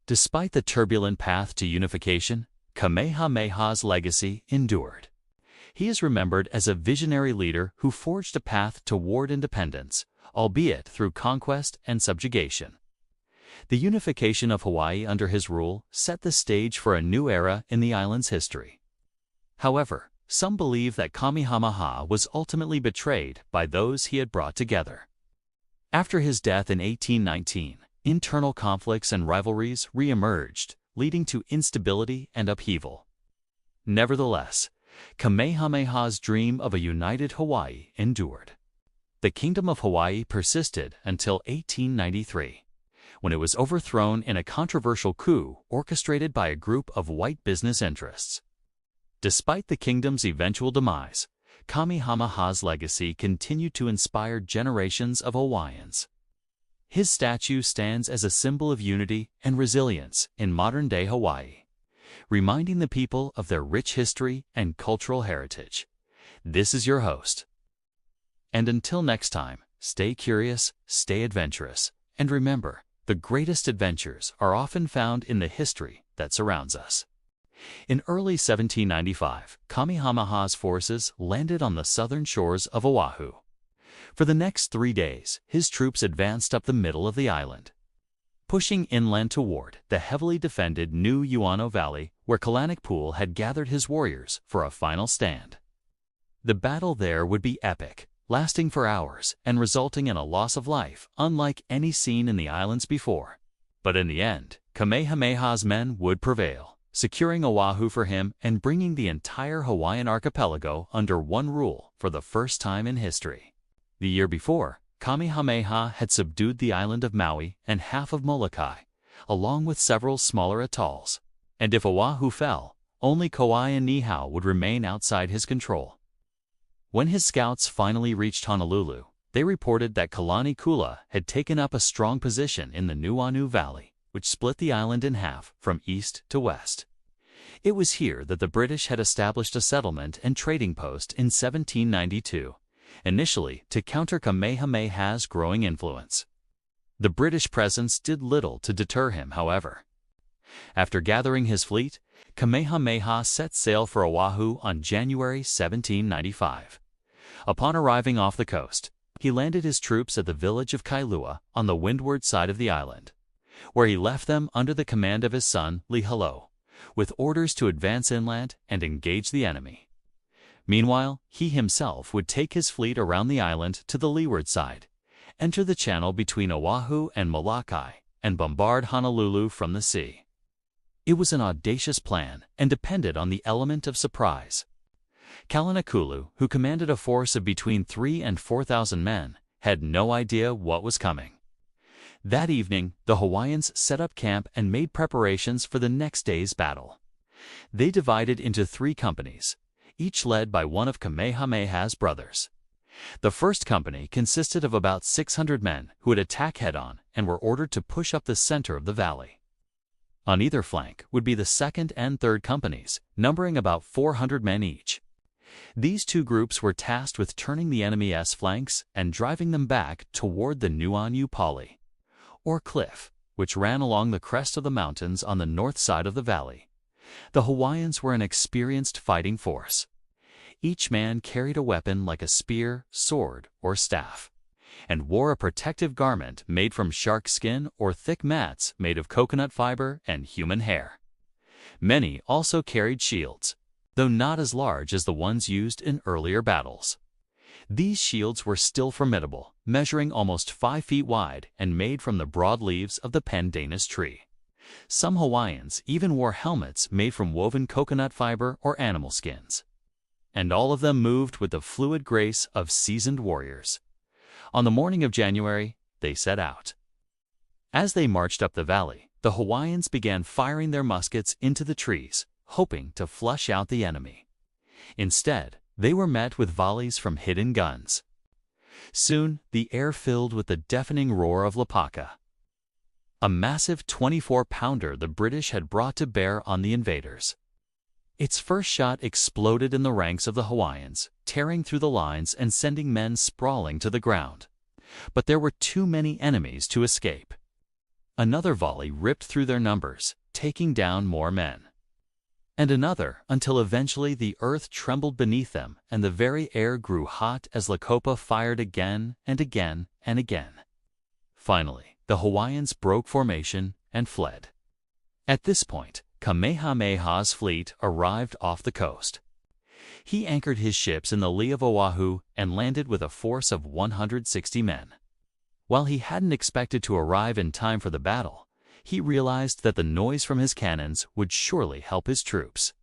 A: Despite the turbulent path to unification, Kamehameha's legacy endured. He is remembered as a visionary leader who forged a path toward independence, albeit through conquest and subjugation. The unification of Hawaii under his rule set the stage for a new era in the island's history. However, some believe that Kamehameha was ultimately betrayed by those he had brought together. After his death in 1819, internal conflicts and rivalries re-emerged, leading to instability and upheaval. Nevertheless, Kamehameha's dream of a united Hawaii endured. The Kingdom of Hawaii persisted until 1893, when it was overthrown in a controversial coup orchestrated by a group of white business interests. Despite the kingdom's eventual demise, Kamehameha's legacy continued to inspire generations of Hawaiians. His statue stands as a symbol of unity and resilience in modern-day Hawaii, reminding the people of their rich history and cultural heritage. This is your host. And until next time, stay curious, stay adventurous, and remember, the greatest adventures are often found in the history that surrounds us. In early 1795, Kamehameha's forces landed on the southern shores of Oahu. For the next 3 days, his troops advanced up the middle of the island, pushing inland toward the heavily defended Nuʻuanu Valley, where Kalanakpool had gathered his warriors for a final stand. The battle there would be epic, lasting for hours and resulting in a loss of life unlike any seen in the islands before. But in the end, Kamehameha's men would prevail, securing Oahu for him and bringing the entire Hawaiian archipelago under one rule for the first time in history. The year before, Kamehameha had subdued the island of Maui and half of Molokai, along with several smaller atolls. And if Oahu fell, only Kauai and Niihau would remain outside his control. When his scouts finally reached Honolulu, they reported that Kalani Kula had taken up a strong position in the Nuʻuanu Valley, which split the island in half from east to west. It was here that the British had established a settlement and trading post in 1792, initially to counter Kamehameha's growing influence. The British presence did little to deter him, however. After gathering his fleet, Kamehameha set sail for Oahu on January 1795. Upon arriving off the coast, he landed his troops at the village of Kailua on the windward side of the island, where he left them under the command of his son Lihalo, with orders to advance inland and engage the enemy. Meanwhile, he himself would take his fleet around the island to the leeward side, enter the channel between Oahu and Molokai, and bombard Honolulu from the sea. It was an audacious plan and depended on the element of surprise. Kalanakulu, who commanded a force of between 3,000 and 4,000 men, had no idea what was coming. That evening, the Hawaiians set up camp and made preparations for the next day's battle. They divided into 3 companies, each led by one of Kamehameha's brothers. The first company consisted of about 600 men who would attack head-on and were ordered to push up the center of the valley. On either flank would be the second and third companies, numbering about 400 men each. These 2 groups were tasked with turning the enemy's flanks and driving them back toward the Nuʻuanu Pali, or cliff, which ran along the crest of the mountains on the north side of the valley. The Hawaiians were an experienced fighting force. Each man carried a weapon like a spear, sword, or staff, and wore a protective garment made from shark skin or thick mats made of coconut fiber and human hair. Many also carried shields, though not as large as the ones used in earlier battles. These shields were still formidable, measuring almost 5 feet wide and made from the broad leaves of the pandanus tree. Some Hawaiians even wore helmets made from woven coconut fiber or animal skins. And all of them moved with the fluid grace of seasoned warriors. On the morning of January, they set out. As they marched up the valley, the Hawaiians began firing their muskets into the trees, hoping to flush out the enemy. Instead, they were met with volleys from hidden guns. Soon, the air filled with the deafening roar of Lapaka, a massive 24-pounder the British had brought to bear on the invaders. Its first shot exploded in the ranks of the Hawaiians, tearing through the lines and sending men sprawling to the ground. But there were too many enemies to escape. Another volley ripped through their numbers, taking down more men. And another, until eventually the earth trembled beneath them and the very air grew hot as Lakopa fired again and again and again. Finally, the Hawaiians broke formation and fled. At this point, Kamehameha's fleet arrived off the coast. He anchored his ships in the lee of Oahu and landed with a force of 160 men. While he hadn't expected to arrive in time for the battle, he realized that the noise from his cannons would surely help his troops.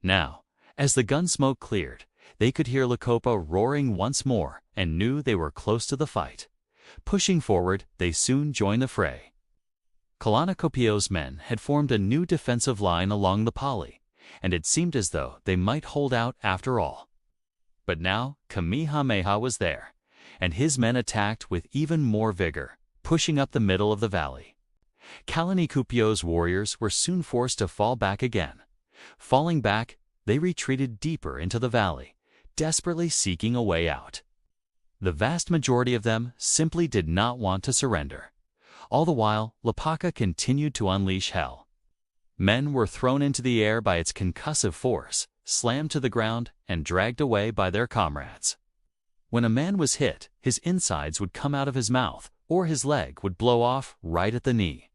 A: Now, as the gun smoke cleared, they could hear Lakopa roaring once more and knew they were close to the fight. Pushing forward, they soon joined the fray. Kalanakopio's men had formed a new defensive line along the Pali, and it seemed as though they might hold out after all. But now Kamehameha was there, and his men attacked with even more vigor, pushing up the middle of the valley. Kalanakopio's warriors were soon forced to fall back again. Falling back, they retreated deeper into the valley, desperately seeking a way out. The vast majority of them simply did not want to surrender. All the while, Lapaka continued to unleash hell. Men were thrown into the air by its concussive force, slammed to the ground, and dragged away by their comrades. When a man was hit, his insides would come out of his mouth, or his leg would blow off right at the knee.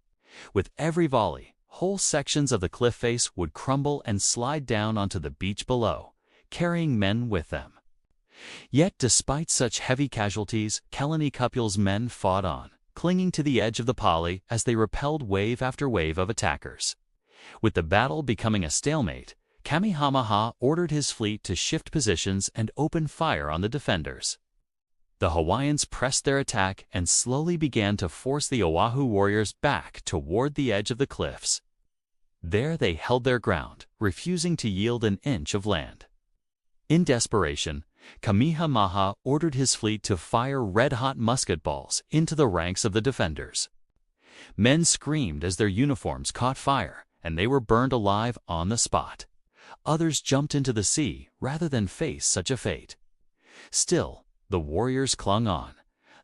A: With every volley, whole sections of the cliff face would crumble and slide down onto the beach below, carrying men with them. Yet despite such heavy casualties, Kalanakopio's men fought on, clinging to the edge of the Pali as they repelled wave after wave of attackers. With the battle becoming a stalemate, Kamehameha ordered his fleet to shift positions and open fire on the defenders. The Hawaiians pressed their attack and slowly began to force the Oahu warriors back toward the edge of the cliffs. There they held their ground, refusing to yield an inch of land. In desperation, Kamehameha ordered his fleet to fire red-hot musket balls into the ranks of the defenders. Men screamed as their uniforms caught fire, and they were burned alive on the spot. Others jumped into the sea rather than face such a fate. Still, the warriors clung on,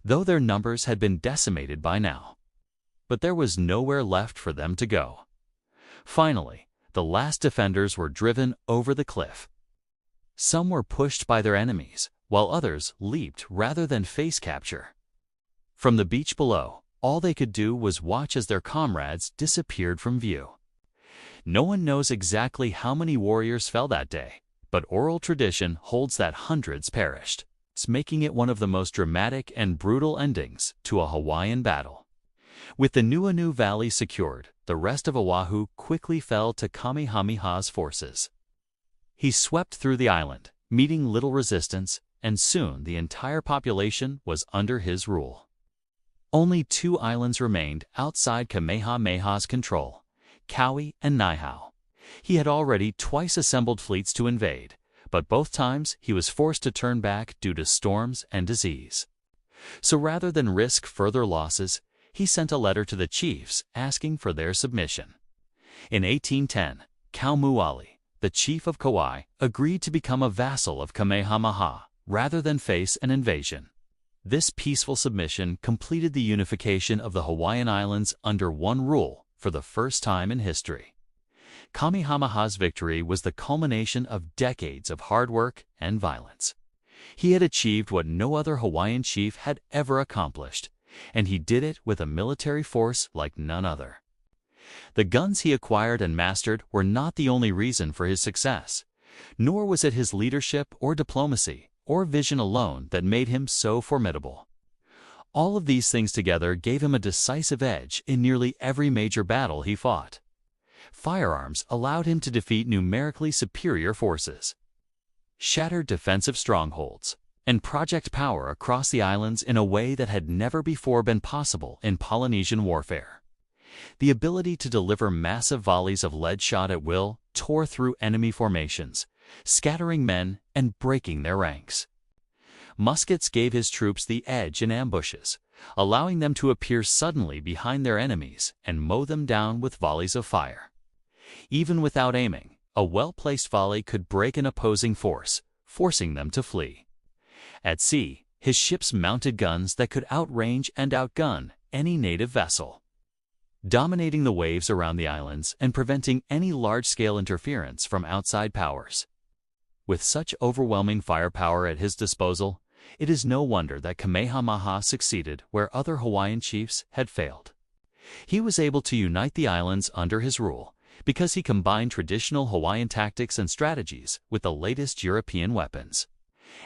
A: though their numbers had been decimated by now. But there was nowhere left for them to go. Finally, the last defenders were driven over the cliff. Some were pushed by their enemies, while others leaped rather than face capture. From the beach below, all they could do was watch as their comrades disappeared from view. No one knows exactly how many warriors fell that day, but oral tradition holds that hundreds perished, making it one of the most dramatic and brutal endings to a Hawaiian battle. With the Nuʻuanu Valley secured, the rest of Oahu quickly fell to Kamehameha's forces. He swept through the island, meeting little resistance, and soon the entire population was under his rule. Only 2 islands remained outside Kamehameha's control, Kauai and Niihau. He had already twice assembled fleets to invade, but both times he was forced to turn back due to storms and disease. So rather than risk further losses, he sent a letter to the chiefs asking for their submission. In 1810, Kauai, the chief of Kauai, agreed to become a vassal of Kamehameha rather than face an invasion. This peaceful submission completed the unification of the Hawaiian Islands under one rule for the first time in history. Kamehameha's victory was the culmination of decades of hard work and violence. He had achieved what no other Hawaiian chief had ever accomplished, and he did it with a military force like none other. The guns he acquired and mastered were not the only reason for his success, nor was it his leadership or diplomacy or vision alone that made him so formidable. All of these things together gave him a decisive edge in nearly every major battle he fought. Firearms allowed him to defeat numerically superior forces, shattered defensive strongholds, and project power across the islands in a way that had never before been possible in Polynesian warfare. The ability to deliver massive volleys of lead shot at will tore through enemy formations, scattering men and breaking their ranks. Muskets gave his troops the edge in ambushes, allowing them to appear suddenly behind their enemies and mow them down with volleys of fire. Even without aiming, a well-placed volley could break an opposing force, forcing them to flee. At sea, his ships mounted guns that could outrange and outgun any native vessel, dominating the waves around the islands and preventing any large-scale interference from outside powers. With such overwhelming firepower at his disposal, it is no wonder that Kamehameha succeeded where other Hawaiian chiefs had failed. He was able to unite the islands under his rule because he combined traditional Hawaiian tactics and strategies with the latest European weapons.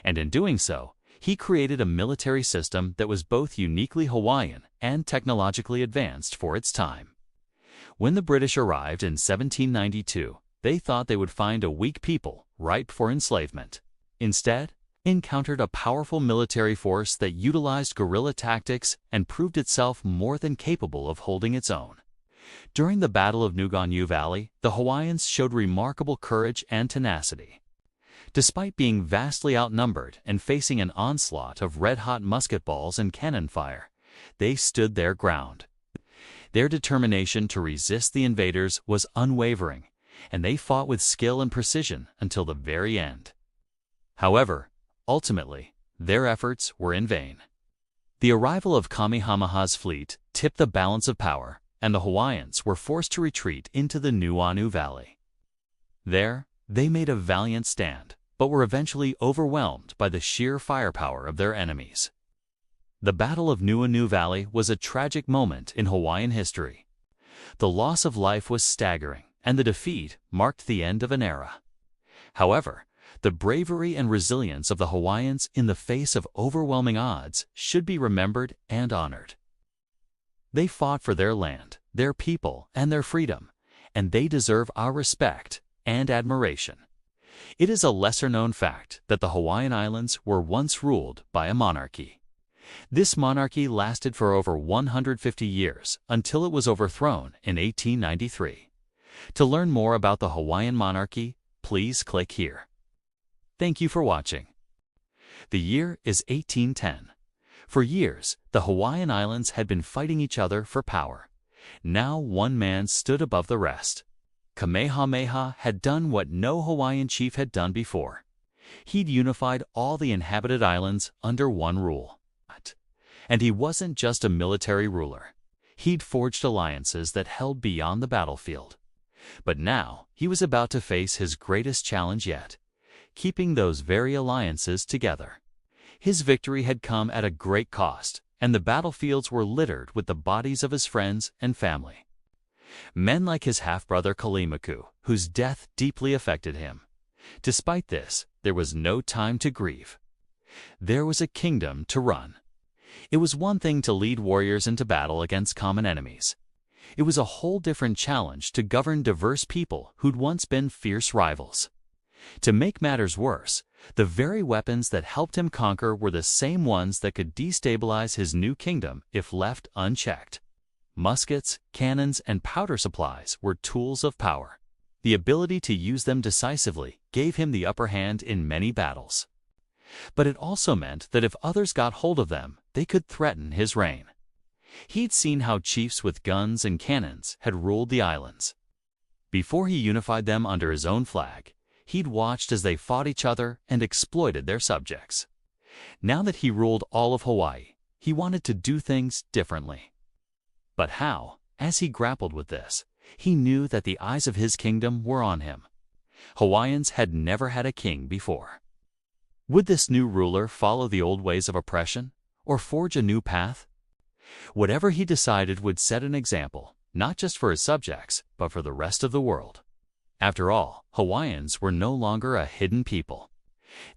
A: And in doing so, he created a military system that was both uniquely Hawaiian and technologically advanced for its time. When the British arrived in 1792, they thought they would find a weak people ripe for enslavement. Instead, encountered a powerful military force that utilized guerrilla tactics and proved itself more than capable of holding its own. During the Battle of Nuʻuanu Valley, the Hawaiians showed remarkable courage and tenacity. Despite being vastly outnumbered and facing an onslaught of red-hot musket balls and cannon fire, they stood their ground. Their determination to resist the invaders was unwavering, and they fought with skill and precision until the very end. However, ultimately, their efforts were in vain. The arrival of Kamehameha's fleet tipped the balance of power, and the Hawaiians were forced to retreat into the Nuʻuanu Valley. There, they made a valiant stand, but were eventually overwhelmed by the sheer firepower of their enemies. The Battle of Nuʻuanu Valley was a tragic moment in Hawaiian history. The loss of life was staggering, and the defeat marked the end of an era. However, the bravery and resilience of the Hawaiians in the face of overwhelming odds should be remembered and honored. They fought for their land, their people, and their freedom, and they deserve our respect and admiration. It is a lesser-known fact that the Hawaiian Islands were once ruled by a monarchy. This monarchy lasted for over 150 years until it was overthrown in 1893. To learn more about the Hawaiian monarchy, please click here. Thank you for watching. The year is 1810. For years, the Hawaiian Islands had been fighting each other for power, Now one man stood above the rest. Kamehameha had done what no Hawaiian chief had done before. He'd unified all the inhabited islands under one rule. And he wasn't just a military ruler. He'd forged alliances that held beyond the battlefield. But now he was about to face his greatest challenge yet, keeping those very alliances together. His victory had come at a great cost, and the battlefields were littered with the bodies of his friends and family. Men like his half-brother Kamehameha, whose death deeply affected him. Despite this, there was no time to grieve. There was a kingdom to run. It was one thing to lead warriors into battle against common enemies. It was a whole different challenge to govern diverse people who'd once been fierce rivals. To make matters worse, the very weapons that helped him conquer were the same ones that could destabilize his new kingdom if left unchecked. Muskets, cannons, and powder supplies were tools of power. The ability to use them decisively gave him the upper hand in many battles. But it also meant that if others got hold of them, they could threaten his reign. He'd seen how chiefs with guns and cannons had ruled the islands. Before he unified them under his own flag, he'd watched as they fought each other and exploited their subjects. Now that he ruled all of Hawaii, he wanted to do things differently. But how? As he grappled with this, he knew that the eyes of his kingdom were on him. Hawaiians had never had a king before. Would this new ruler follow the old ways of oppression, or forge a new path? Whatever he decided would set an example, not just for his subjects, but for the rest of the world. After all, Hawaiians were no longer a hidden people.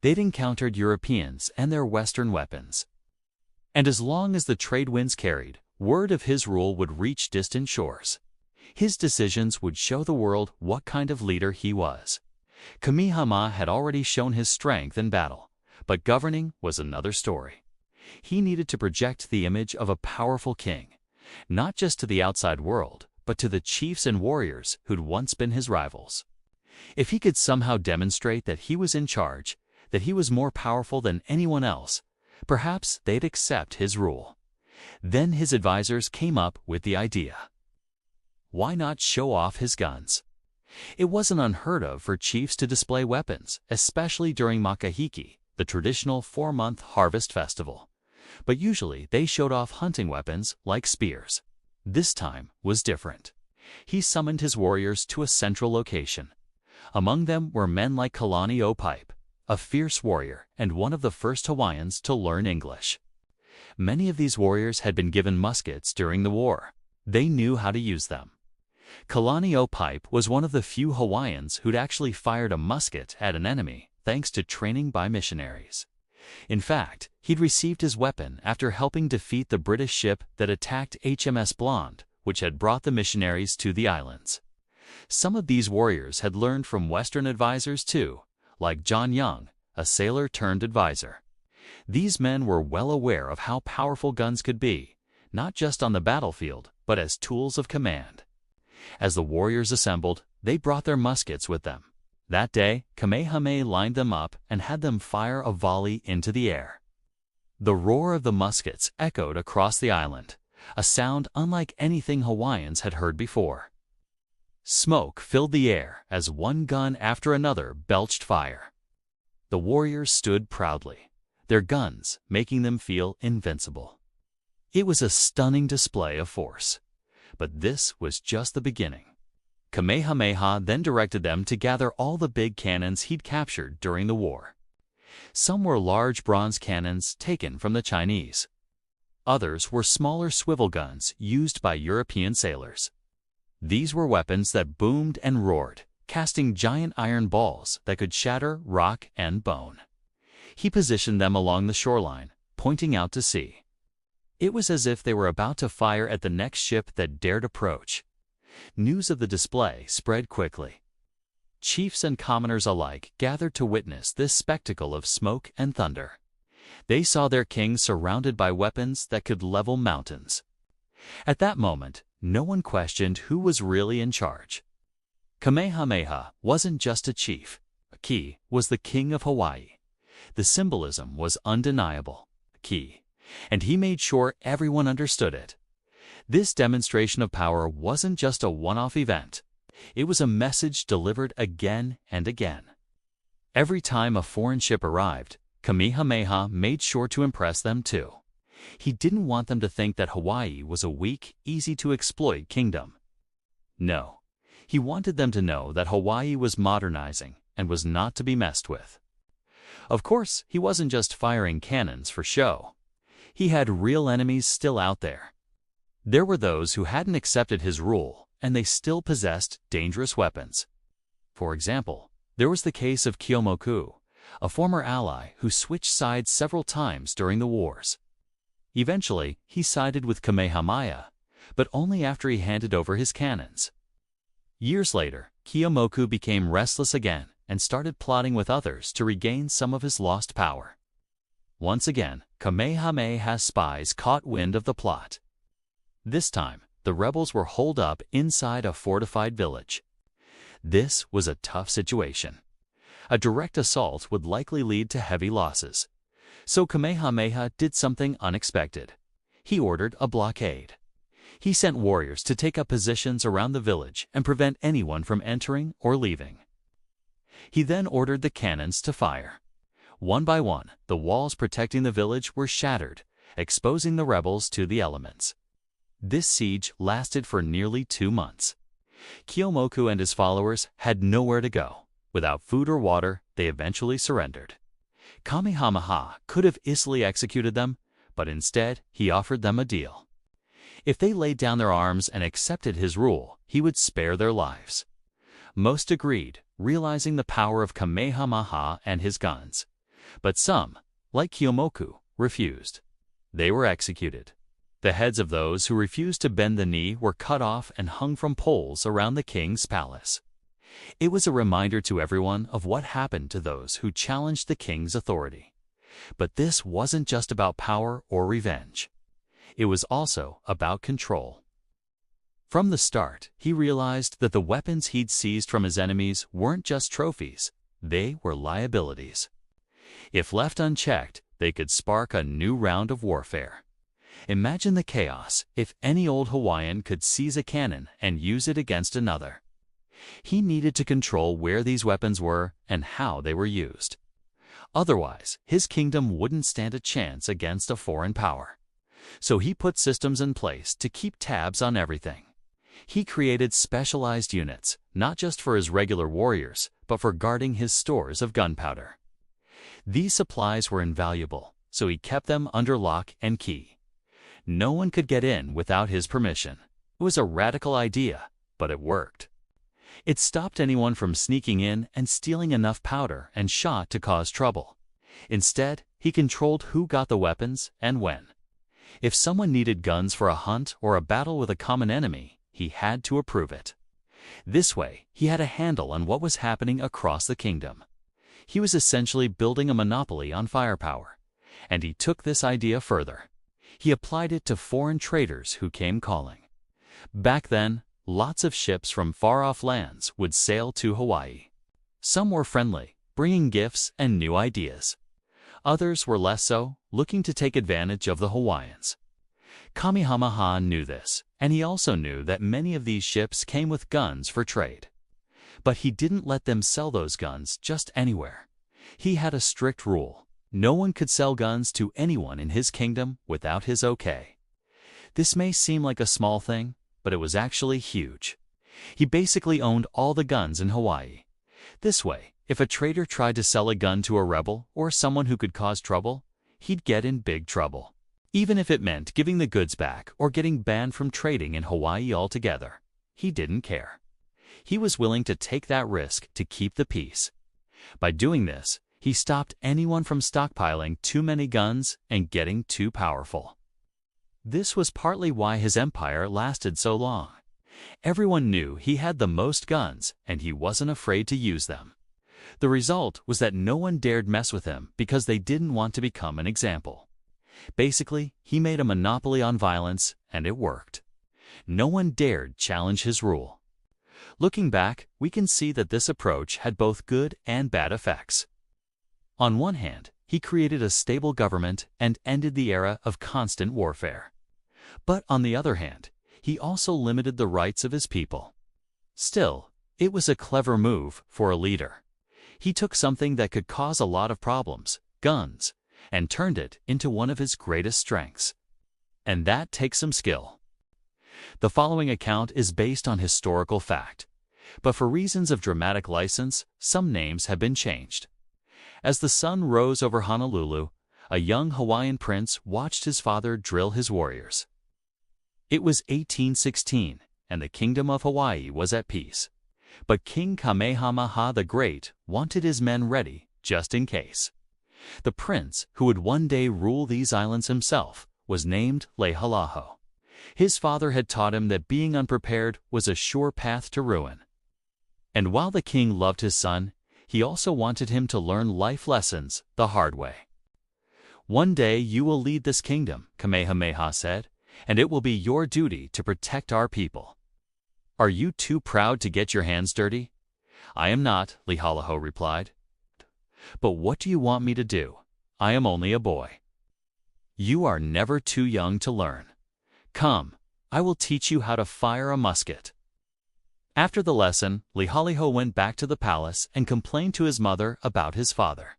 A: They'd encountered Europeans and their Western weapons. And as long as the trade winds carried, word of his rule would reach distant shores. His decisions would show the world what kind of leader he was. Kamehameha had already shown his strength in battle, but governing was another story. He needed to project the image of a powerful king, not just to the outside world, but to the chiefs and warriors who'd once been his rivals. If he could somehow demonstrate that he was in charge, that he was more powerful than anyone else, perhaps they'd accept his rule. Then his advisors came up with the idea. Why not show off his guns? It wasn't unheard of for chiefs to display weapons, especially during Makahiki, the traditional 4-month harvest festival. But usually they showed off hunting weapons like spears. This time was different. He summoned his warriors to a central location. Among them were men like Kamehameha I, a fierce warrior and one of the first Hawaiians to learn English. Many of these warriors had been given muskets during the war. They knew how to use them. Kamehameha I was one of the few Hawaiians who'd actually fired a musket at an enemy, thanks to training by missionaries. In fact, he'd received his weapon after helping defeat the British ship that attacked HMS Blonde, which had brought the missionaries to the islands. Some of these warriors had learned from Western advisors too, like John Young, a sailor turned advisor. These men were well aware of how powerful guns could be, not just on the battlefield, but as tools of command. As the warriors assembled, they brought their muskets with them. That day, Kamehameha lined them up and had them fire a volley into the air. The roar of the muskets echoed across the island, a sound unlike anything Hawaiians had heard before. Smoke filled the air as one gun after another belched fire. The warriors stood proudly, their guns making them feel invincible. It was a stunning display of force. But this was just the beginning. Kamehameha then directed them to gather all the big cannons he'd captured during the war. Some were large bronze cannons taken from the Chinese. Others were smaller swivel guns used by European sailors. These were weapons that boomed and roared, casting giant iron balls that could shatter rock and bone. He positioned them along the shoreline, pointing out to sea. It was as if they were about to fire at the next ship that dared approach. News of the display spread quickly. Chiefs and commoners alike gathered to witness this spectacle of smoke and thunder. They saw their king surrounded by weapons that could level mountains. At that moment, no one questioned who was really in charge. Kamehameha wasn't just a chief. He was the king of Hawaii. The symbolism was undeniable. And he made sure everyone understood it. This demonstration of power wasn't just a one-off event. It was a message delivered again and again. Every time a foreign ship arrived, Kamehameha made sure to impress them too. He didn't want them to think that Hawaii was a weak, easy-to-exploit kingdom. No, he wanted them to know that Hawaii was modernizing and was not to be messed with. Of course, he wasn't just firing cannons for show. He had real enemies still out there. There were those who hadn't accepted his rule, and they still possessed dangerous weapons. For example, there was the case of Keeaumoku, a former ally who switched sides several times during the wars. Eventually, he sided with Kamehameha, but only after he handed over his cannons. Years later, Keeaumoku became restless again and started plotting with others to regain some of his lost power. Once again, Kamehameha's spies caught wind of the plot. This time, the rebels were holed up inside a fortified village. This was a tough situation. A direct assault would likely lead to heavy losses. So Kamehameha did something unexpected. He ordered a blockade. He sent warriors to take up positions around the village and prevent anyone from entering or leaving. He then ordered the cannons to fire. One by one, the walls protecting the village were shattered, exposing the rebels to the elements. This siege lasted for nearly 2 months. Keeaumoku and his followers had nowhere to go. Without food or water, they eventually surrendered. Kamehameha could have easily executed them, but instead he offered them a deal. If they laid down their arms and accepted his rule, he would spare their lives. Most agreed, realizing the power of Kamehameha and his guns. But some, like Keeaumoku, refused. They were executed. The heads of those who refused to bend the knee were cut off and hung from poles around the king's palace. It was a reminder to everyone of what happened to those who challenged the king's authority. But this wasn't just about power or revenge. It was also about control. From the start, he realized that the weapons he'd seized from his enemies weren't just trophies, they were liabilities. If left unchecked, they could spark a new round of warfare. Imagine the chaos if any old Hawaiian could seize a cannon and use it against another. He needed to control where these weapons were and how they were used. Otherwise, his kingdom wouldn't stand a chance against a foreign power. So he put systems in place to keep tabs on everything. He created specialized units, not just for his regular warriors, but for guarding his stores of gunpowder. These supplies were invaluable, so he kept them under lock and key. No one could get in without his permission. It was a radical idea, but it worked. It stopped anyone from sneaking in and stealing enough powder and shot to cause trouble. Instead, he controlled who got the weapons and when. If someone needed guns for a hunt or a battle with a common enemy, he had to approve it. This way, he had a handle on what was happening across the kingdom. He was essentially building a monopoly on firepower, and he took this idea further. He applied it to foreign traders who came calling. Back then, lots of ships from far-off lands would sail to Hawaii. Some were friendly, bringing gifts and new ideas. Others were less so, looking to take advantage of the Hawaiians. Kamehameha knew this, and he also knew that many of these ships came with guns for trade. But he didn't let them sell those guns just anywhere. He had a strict rule. No one could sell guns to anyone in his kingdom without his okay. This may seem like a small thing, but it was actually huge. He basically owned all the guns in Hawaii. This way, if a trader tried to sell a gun to a rebel or someone who could cause trouble, he'd get in big trouble. Even if it meant giving the goods back or getting banned from trading in Hawaii altogether, he didn't care. He was willing to take that risk to keep the peace. By doing this, he stopped anyone from stockpiling too many guns and getting too powerful. This was partly why his empire lasted so long. Everyone knew he had the most guns, and he wasn't afraid to use them. The result was that no one dared mess with him because they didn't want to become an example. Basically, he made a monopoly on violence, and it worked. No one dared challenge his rule. Looking back, we can see that this approach had both good and bad effects. On one hand, he created a stable government and ended the era of constant warfare. But on the other hand, he also limited the rights of his people. Still, it was a clever move for a leader. He took something that could cause a lot of problems, guns, and turned it into one of his greatest strengths. And that takes some skill. The following account is based on historical fact, but for reasons of dramatic license, some names have been changed. As the sun rose over Honolulu, a young Hawaiian prince watched his father drill his warriors. It was 1816, and the Kingdom of Hawaii was at peace. But King Kamehameha the Great wanted his men ready just in case. The prince, who would one day rule these islands himself, was named Lehalāho. His father had taught him that being unprepared was a sure path to ruin. And while the king loved his son, he also wanted him to learn life lessons the hard way. "One day you will lead this kingdom," Kamehameha said, "and it will be your duty to protect our people." "Are you too proud to get your hands dirty?" "I am not," Lehalāho replied. "But what do you want me to do? I am only a boy." "You are never too young to learn. Come, I will teach you how to fire a musket." After the lesson, Lehalāho went back to the palace and complained to his mother about his father.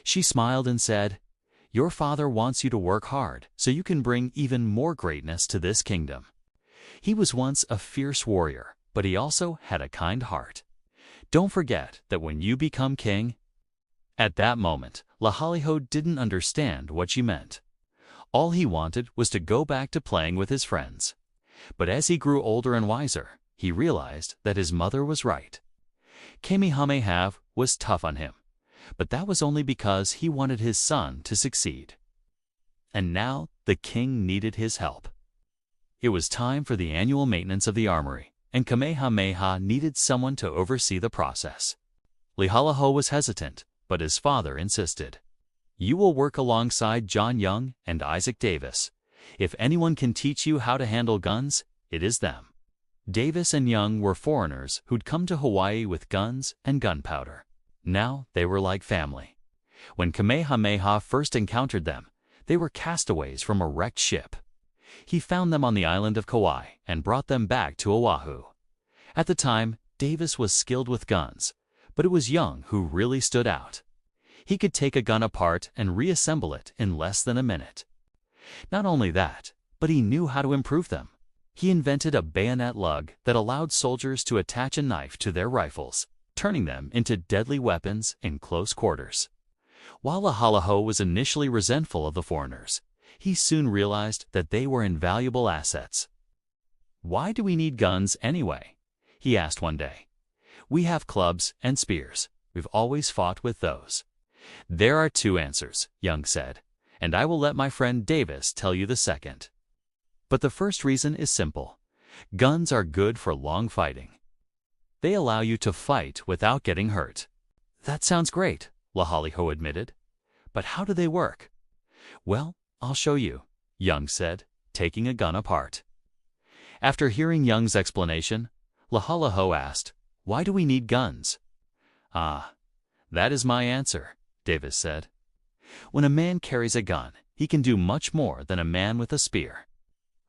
A: She smiled and said, "Your father wants you to work hard so you can bring even more greatness to this kingdom. He was once a fierce warrior, but he also had a kind heart. Don't forget that when you become king." At that moment, Lehalāho didn't understand what she meant. All he wanted was to go back to playing with his friends. But as he grew older and wiser, he realized that his mother was right. Kamehameha was tough on him, but that was only because he wanted his son to succeed. And now the king needed his help. It was time for the annual maintenance of the armory, and Kamehameha needed someone to oversee the process. Lehalāho was hesitant, but his father insisted. "You will work alongside John Young and Isaac Davis. If anyone can teach you how to handle guns, it is them." Davis and Young were foreigners who'd come to Hawaii with guns and gunpowder. Now they were like family. When Kamehameha first encountered them, they were castaways from a wrecked ship. He found them on the island of Kauai and brought them back to Oahu. At the time, Davis was skilled with guns, but it was Young who really stood out. He could take a gun apart and reassemble it in less than a minute. Not only that, but he knew how to improve them. He invented a bayonet lug that allowed soldiers to attach a knife to their rifles, turning them into deadly weapons in close quarters. While Lehalāho was initially resentful of the foreigners, he soon realized that they were invaluable assets. "Why do we need guns anyway?" he asked one day. "We have clubs and spears. We've always fought with those." "There are two answers," Young said, "and I will let my friend Davis tell you the second. But the first reason is simple. Guns are good for long fighting. They allow you to fight without getting hurt." "That sounds great," Lehalāho admitted. "But how do they work?" "Well, I'll show you," Young said, taking a gun apart. After hearing Young's explanation, Lehalāho asked, "Why do we need guns?" "Ah, that is my answer," Davis said. "When a man carries a gun, he can do much more than a man with a spear.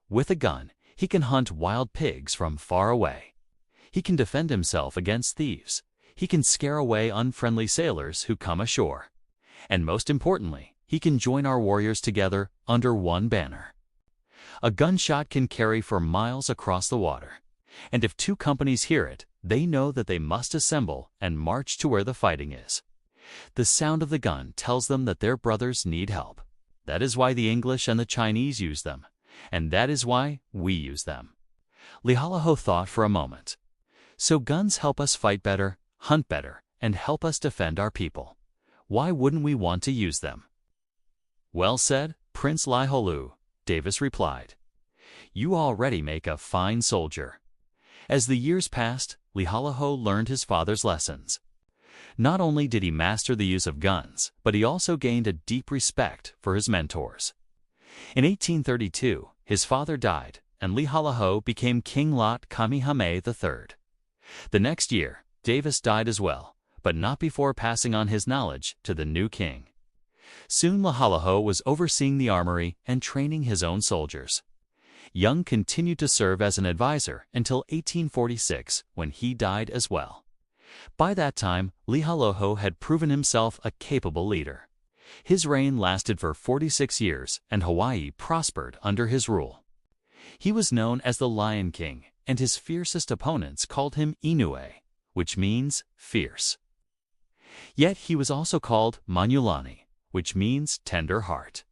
A: With a gun, he can hunt wild pigs from far away. He can defend himself against thieves. He can scare away unfriendly sailors who come ashore. And most importantly, he can join our warriors together under one banner. A gunshot can carry for miles across the water. And if two companies hear it, they know that they must assemble and march to where the fighting is. The sound of the gun tells them that their brothers need help. That is why the English and the Chinese use them. And that is why we use them." Lehalāho thought for a moment. "So guns help us fight better, hunt better, and help us defend our people. Why wouldn't we want to use them?" "Well said, Prince Lehalāho," Davis replied. "You already make a fine soldier." As the years passed, Lehalāho learned his father's lessons. Not only did he master the use of guns, but he also gained a deep respect for his mentors. In 1832, his father died, and Lehalāho became King Lot Kamehameha III. The next year, Davis died as well, but not before passing on his knowledge to the new king. Soon Lehalāho was overseeing the armory and training his own soldiers. Young continued to serve as an advisor until 1846, when he died as well. By that time, Lihaloho had proven himself a capable leader. His reign lasted for 46 years, and Hawaii prospered under his rule. He was known as the Lion King, and his fiercest opponents called him Inue, which means fierce. Yet he was also called Manulani, which means tender heart.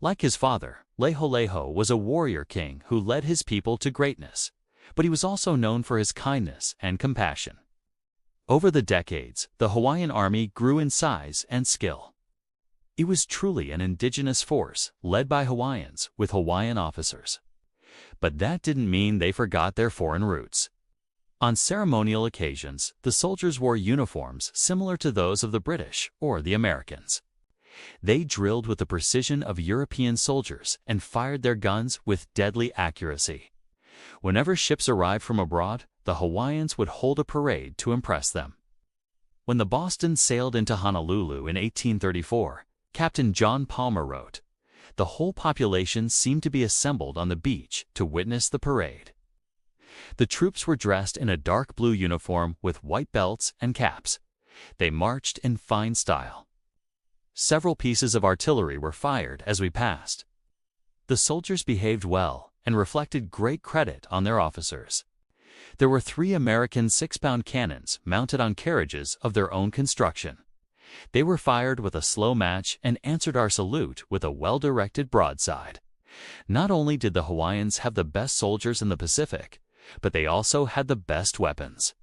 A: Like his father, Leholeho was a warrior king who led his people to greatness, but he was also known for his kindness and compassion. Over the decades, the Hawaiian army grew in size and skill. It was truly an indigenous force led by Hawaiians with Hawaiian officers. But that didn't mean they forgot their foreign roots. On ceremonial occasions, the soldiers wore uniforms similar to those of the British or the Americans. They drilled with the precision of European soldiers and fired their guns with deadly accuracy. Whenever ships arrived from abroad, the Hawaiians would hold a parade to impress them. When the Boston sailed into Honolulu in 1834, Captain John Palmer wrote, "The whole population seemed to be assembled on the beach to witness the parade." The troops were dressed in a dark blue uniform with white belts and caps. They marched in fine style. Several pieces of artillery were fired as we passed. The soldiers behaved well and reflected great credit on their officers. There were 3 American 6-pound cannons mounted on carriages of their own construction. They were fired with a slow match and answered our salute with a well-directed broadside. Not only did the Hawaiians have the best soldiers in the Pacific, but they also had the best weapons.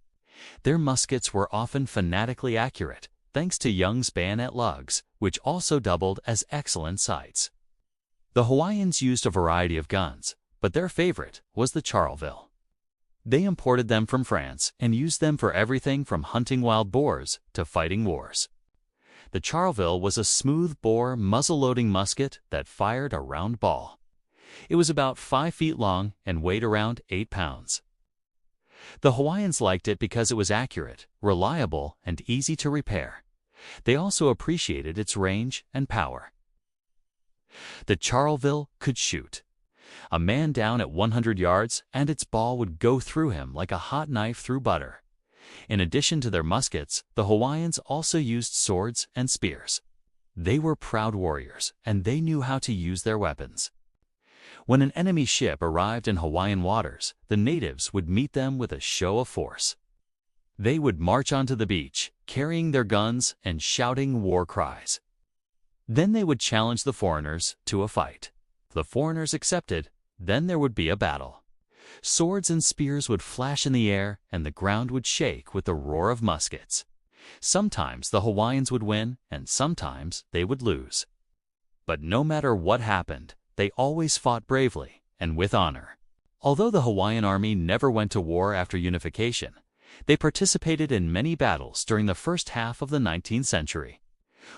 A: Their muskets were often fanatically accurate, thanks to Young's bayonet lugs, which also doubled as excellent sights. The Hawaiians used a variety of guns, but their favorite was the Charleville. They imported them from France and used them for everything from hunting wild boars to fighting wars. The Charleville was a smooth-bore, muzzle-loading musket that fired a round ball. It was about 5 feet long and weighed around 8 pounds. The Hawaiians liked it because it was accurate, reliable, and easy to repair. They also appreciated its range and power. The Charleville could shoot. A man down at 100 yards and its ball would go through him like a hot knife through butter. In addition to their muskets, the Hawaiians also used swords and spears. They were proud warriors, and they knew how to use their weapons. When an enemy ship arrived in Hawaiian waters, the natives would meet them with a show of force. They would march onto the beach, carrying their guns and shouting war cries. Then they would challenge the foreigners to a fight. If the foreigners accepted, then there would be a battle. Swords and spears would flash in the air, and the ground would shake with the roar of muskets. Sometimes the Hawaiians would win, and sometimes they would lose. But no matter what happened, they always fought bravely and with honor. Although the Hawaiian army never went to war after unification, they participated in many battles during the first half of the 19th century.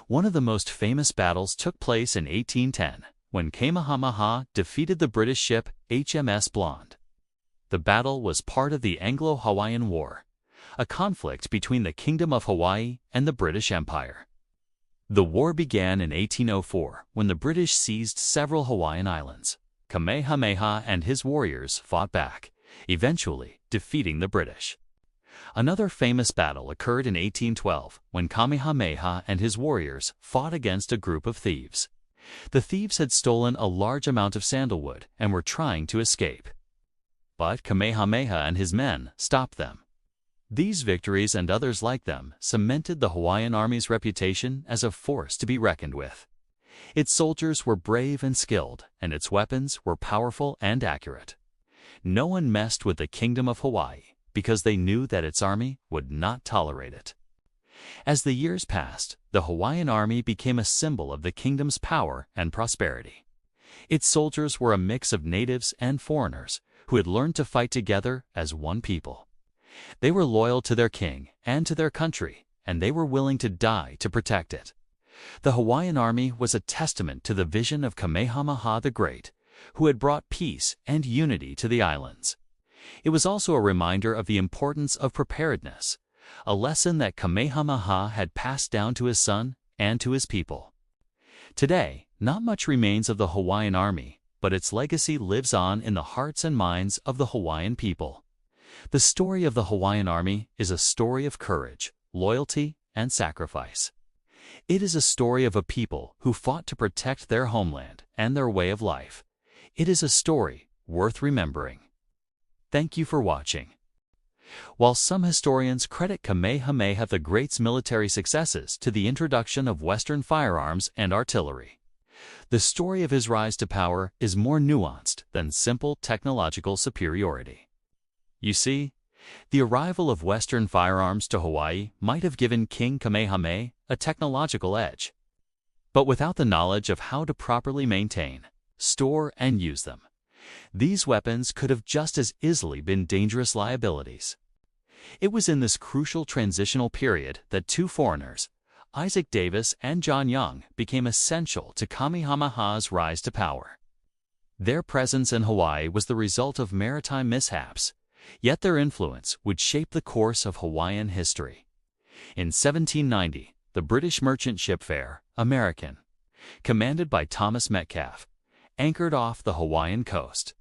A: One of the most famous battles took place in 1810, when Kamehameha defeated the British ship HMS Blonde. The battle was part of the Anglo-Hawaiian War, a conflict between the Kingdom of Hawaii and the British Empire. The war began in 1804 when the British seized several Hawaiian islands. Kamehameha and his warriors fought back, eventually defeating the British. Another famous battle occurred in 1812 when Kamehameha and his warriors fought against a group of thieves. The thieves had stolen a large amount of sandalwood and were trying to escape. But Kamehameha and his men stopped them. These victories and others like them cemented the Hawaiian army's reputation as a force to be reckoned with. Its soldiers were brave and skilled, and its weapons were powerful and accurate. No one messed with the Kingdom of Hawaii because they knew that its army would not tolerate it. As the years passed, the Hawaiian army became a symbol of the kingdom's power and prosperity. Its soldiers were a mix of natives and foreigners who had learned to fight together as one people. They were loyal to their king and to their country, and they were willing to die to protect it. The Hawaiian army was a testament to the vision of Kamehameha the Great, who had brought peace and unity to the islands. It was also a reminder of the importance of preparedness, a lesson that Kamehameha had passed down to his son and to his people. Today, not much remains of the Hawaiian army, but its legacy lives on in the hearts and minds of the Hawaiian people. The story of the Hawaiian Army is a story of courage, loyalty, and sacrifice. It is a story of a people who fought to protect their homeland and their way of life. It is a story worth remembering. Thank you for watching. While some historians credit Kamehameha the Great's military successes to the introduction of Western firearms and artillery, the story of his rise to power is more nuanced than simple technological superiority. You see, the arrival of Western firearms to Hawaii might have given King Kamehameha a technological edge. But without the knowledge of how to properly maintain, store, and use them, these weapons could have just as easily been dangerous liabilities. It was in this crucial transitional period that two foreigners, Isaac Davis and John Young, became essential to Kamehameha's rise to power. Their presence in Hawaii was the result of maritime mishaps, yet their influence would shape the course of Hawaiian history. In 1790, the British merchant ship American, commanded by Thomas Metcalfe, anchored off the Hawaiian coast.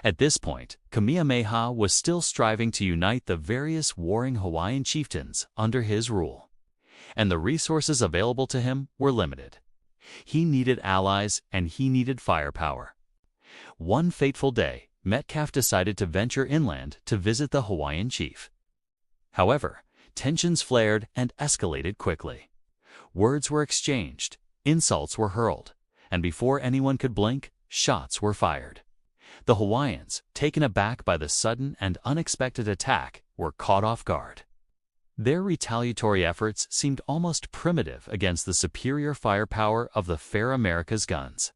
A: At this point, Kamehameha was still striving to unite the various warring Hawaiian chieftains under his rule, and the resources available to him were limited. He needed allies and he needed firepower. One fateful day, Metcalfe decided to venture inland to visit the Hawaiian chief. However, tensions flared and escalated quickly. Words were exchanged, insults were hurled, and before anyone could blink, shots were fired. The Hawaiians, taken aback by the sudden and unexpected attack, were caught off guard. Their retaliatory efforts seemed almost primitive against the superior firepower of the fair America's guns.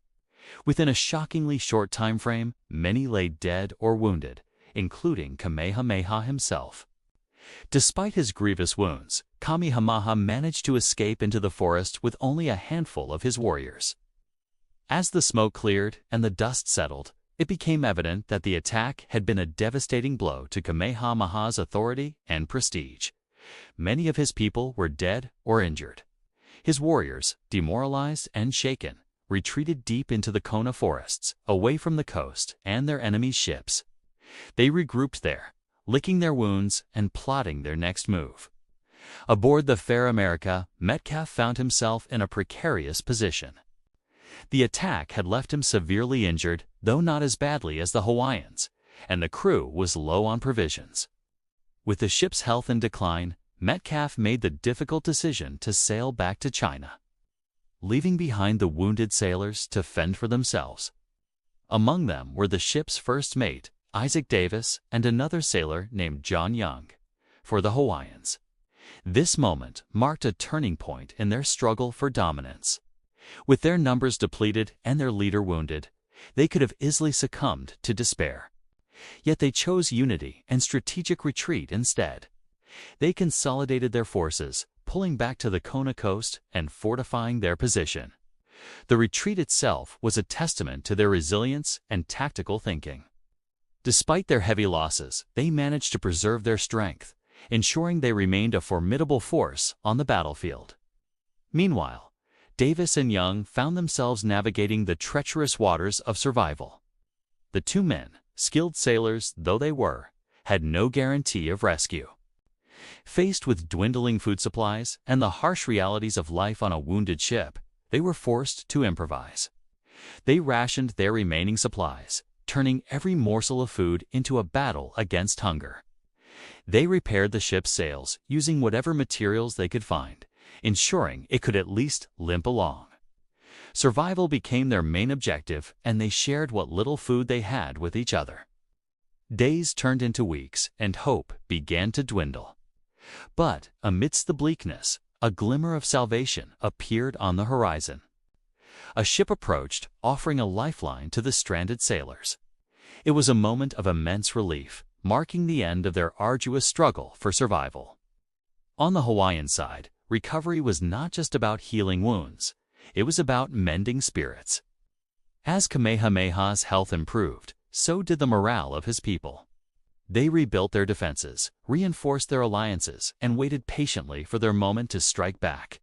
A: Within a shockingly short time frame, many lay dead or wounded, including Kamehameha himself. Despite his grievous wounds, Kamehameha managed to escape into the forest with only a handful of his warriors. As the smoke cleared and the dust settled, it became evident that the attack had been a devastating blow to Kamehameha's authority and prestige. Many of his people were dead or injured. His warriors, demoralized and shaken, retreated deep into the Kona forests, away from the coast and their enemies' ships. They regrouped there, licking their wounds and plotting their next move. Aboard the Fair America, Metcalfe found himself in a precarious position. The attack had left him severely injured, though not as badly as the Hawaiians, and the crew was low on provisions. With the ship's health in decline, Metcalfe made the difficult decision to sail back to China, leaving behind the wounded sailors to fend for themselves. Among them were the ship's first mate, Isaac Davis, and another sailor named John Young, for the Hawaiians. This moment marked a turning point in their struggle for dominance. With their numbers depleted and their leader wounded, they could have easily succumbed to despair. Yet they chose unity and strategic retreat instead. They consolidated their forces, pulling back to the Kona coast and fortifying their position. The retreat itself was a testament to their resilience and tactical thinking. Despite their heavy losses, they managed to preserve their strength, ensuring they remained a formidable force on the battlefield. Meanwhile, Davis and Young found themselves navigating the treacherous waters of survival. The two men, skilled sailors though they were, had no guarantee of rescue. Faced with dwindling food supplies and the harsh realities of life on a wounded ship, they were forced to improvise. They rationed their remaining supplies, turning every morsel of food into a battle against hunger. They repaired the ship's sails using whatever materials they could find, ensuring it could at least limp along. Survival became their main objective, and they shared what little food they had with each other. Days turned into weeks, and hope began to dwindle. But amidst the bleakness, a glimmer of salvation appeared on the horizon. A ship approached, offering a lifeline to the stranded sailors. It was a moment of immense relief, marking the end of their arduous struggle for survival. On the Hawaiian side, recovery was not just about healing wounds, it was about mending spirits. As Kamehameha's health improved, so did the morale of his people. They rebuilt their defenses, reinforced their alliances, and waited patiently for their moment to strike back.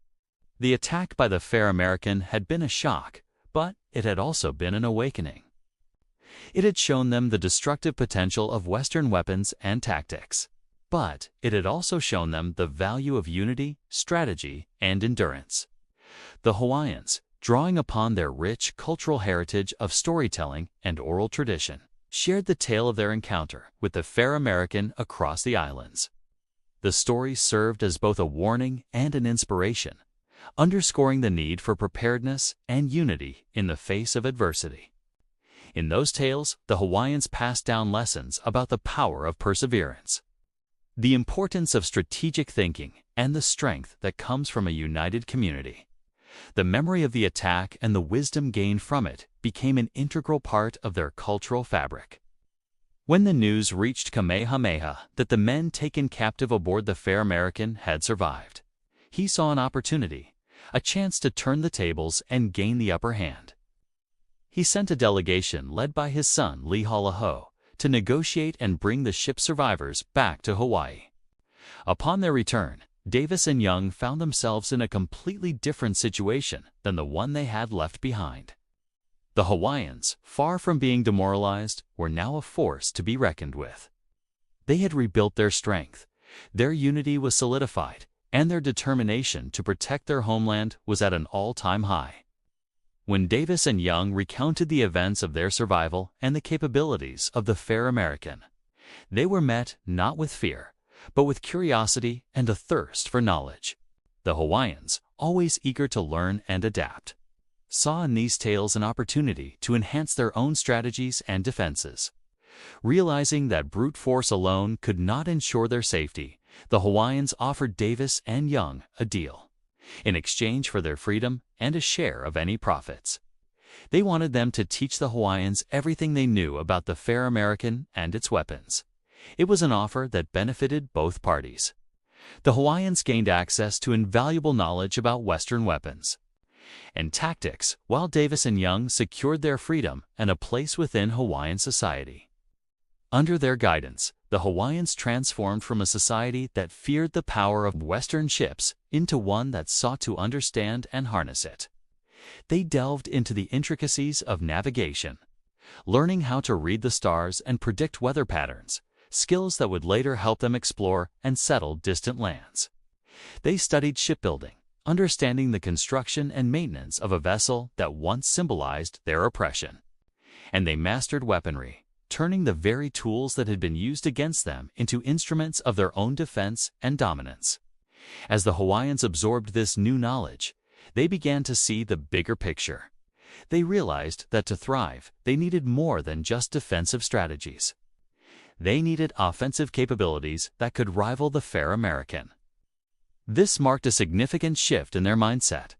A: The attack by the Fair American had been a shock, but it had also been an awakening. It had shown them the destructive potential of Western weapons and tactics. But it had also shown them the value of unity, strategy, and endurance. The Hawaiians, drawing upon their rich cultural heritage of storytelling and oral tradition, shared the tale of their encounter with the fair American across the islands. The story served as both a warning and an inspiration, underscoring the need for preparedness and unity in the face of adversity. In those tales, the Hawaiians passed down lessons about the power of perseverance, the importance of strategic thinking, and the strength that comes from a united community. The memory of the attack and the wisdom gained from it became an integral part of their cultural fabric. When the news reached Kamehameha that the men taken captive aboard the fair American had survived, he saw an opportunity, a chance to turn the tables and gain the upper hand. He sent a delegation led by his son Lihalaho to negotiate and bring the ship's survivors back to Hawaii. Upon their return, Davis and Young found themselves in a completely different situation than the one they had left behind. The Hawaiians, far from being demoralized, were now a force to be reckoned with. They had rebuilt their strength, their unity was solidified, and their determination to protect their homeland was at an all-time high. When Davis and Young recounted the events of their survival and the capabilities of the fair American, they were met not with fear, but with curiosity and a thirst for knowledge. The Hawaiians, always eager to learn and adapt, saw in these tales an opportunity to enhance their own strategies and defenses. Realizing that brute force alone could not ensure their safety, the Hawaiians offered Davis and Young a deal, in exchange for their freedom and a share of any profits. They wanted them to teach the Hawaiians everything they knew about the fair American and its weapons. It was an offer that benefited both parties. The Hawaiians gained access to invaluable knowledge about Western weapons and tactics, while Davis and Young secured their freedom and a place within Hawaiian society. Under their guidance, the Hawaiians transformed from a society that feared the power of Western ships into one that sought to understand and harness it. They delved into the intricacies of navigation, learning how to read the stars and predict weather patterns, skills that would later help them explore and settle distant lands. They studied shipbuilding, understanding the construction and maintenance of a vessel that once symbolized their oppression. And they mastered weaponry, turning the very tools that had been used against them into instruments of their own defense and dominance. As the Hawaiians absorbed this new knowledge, they began to see the bigger picture. They realized that to thrive, they needed more than just defensive strategies. They needed offensive capabilities that could rival the fair American. This marked a significant shift in their mindset,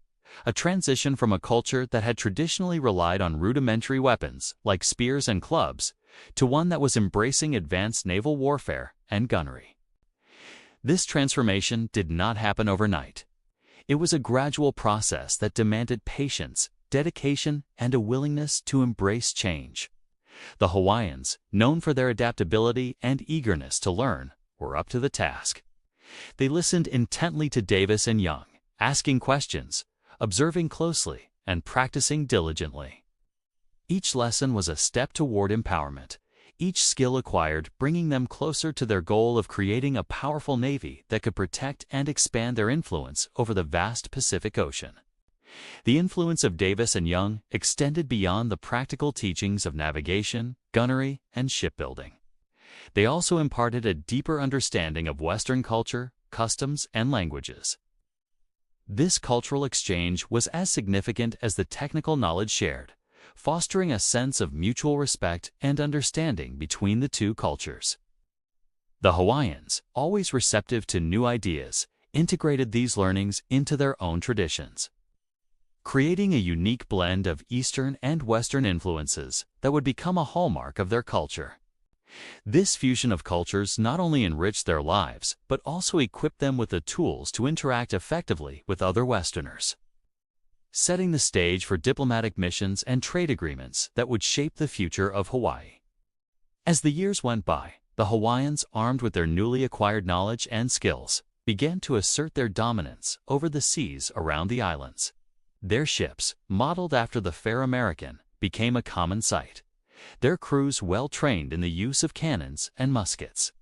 A: a transition from a culture that had traditionally relied on rudimentary weapons like spears and clubs to one that was embracing advanced naval warfare and gunnery. This transformation did not happen overnight. It was a gradual process that demanded patience, dedication, and a willingness to embrace change. The Hawaiians, known for their adaptability and eagerness to learn, were up to the task. They listened intently to Davis and Young, asking questions, observing closely, and practicing diligently. Each lesson was a step toward empowerment, each skill acquired bringing them closer to their goal of creating a powerful navy that could protect and expand their influence over the vast Pacific Ocean. The influence of Davis and Young extended beyond the practical teachings of navigation, gunnery, and shipbuilding. They also imparted a deeper understanding of Western culture, customs, and languages. This cultural exchange was as significant as the technical knowledge shared, fostering a sense of mutual respect and understanding between the two cultures. The Hawaiians, always receptive to new ideas, integrated these learnings into their own traditions, creating a unique blend of Eastern and Western influences that would become a hallmark of their culture. This fusion of cultures not only enriched their lives, but also equipped them with the tools to interact effectively with other Westerners, setting the stage for diplomatic missions and trade agreements that would shape the future of Hawaii. As the years went by, the Hawaiians, armed with their newly acquired knowledge and skills, began to assert their dominance over the seas around the islands. Their ships, modeled after the fair American, became a common sight, their crews well trained in the use of cannons and muskets.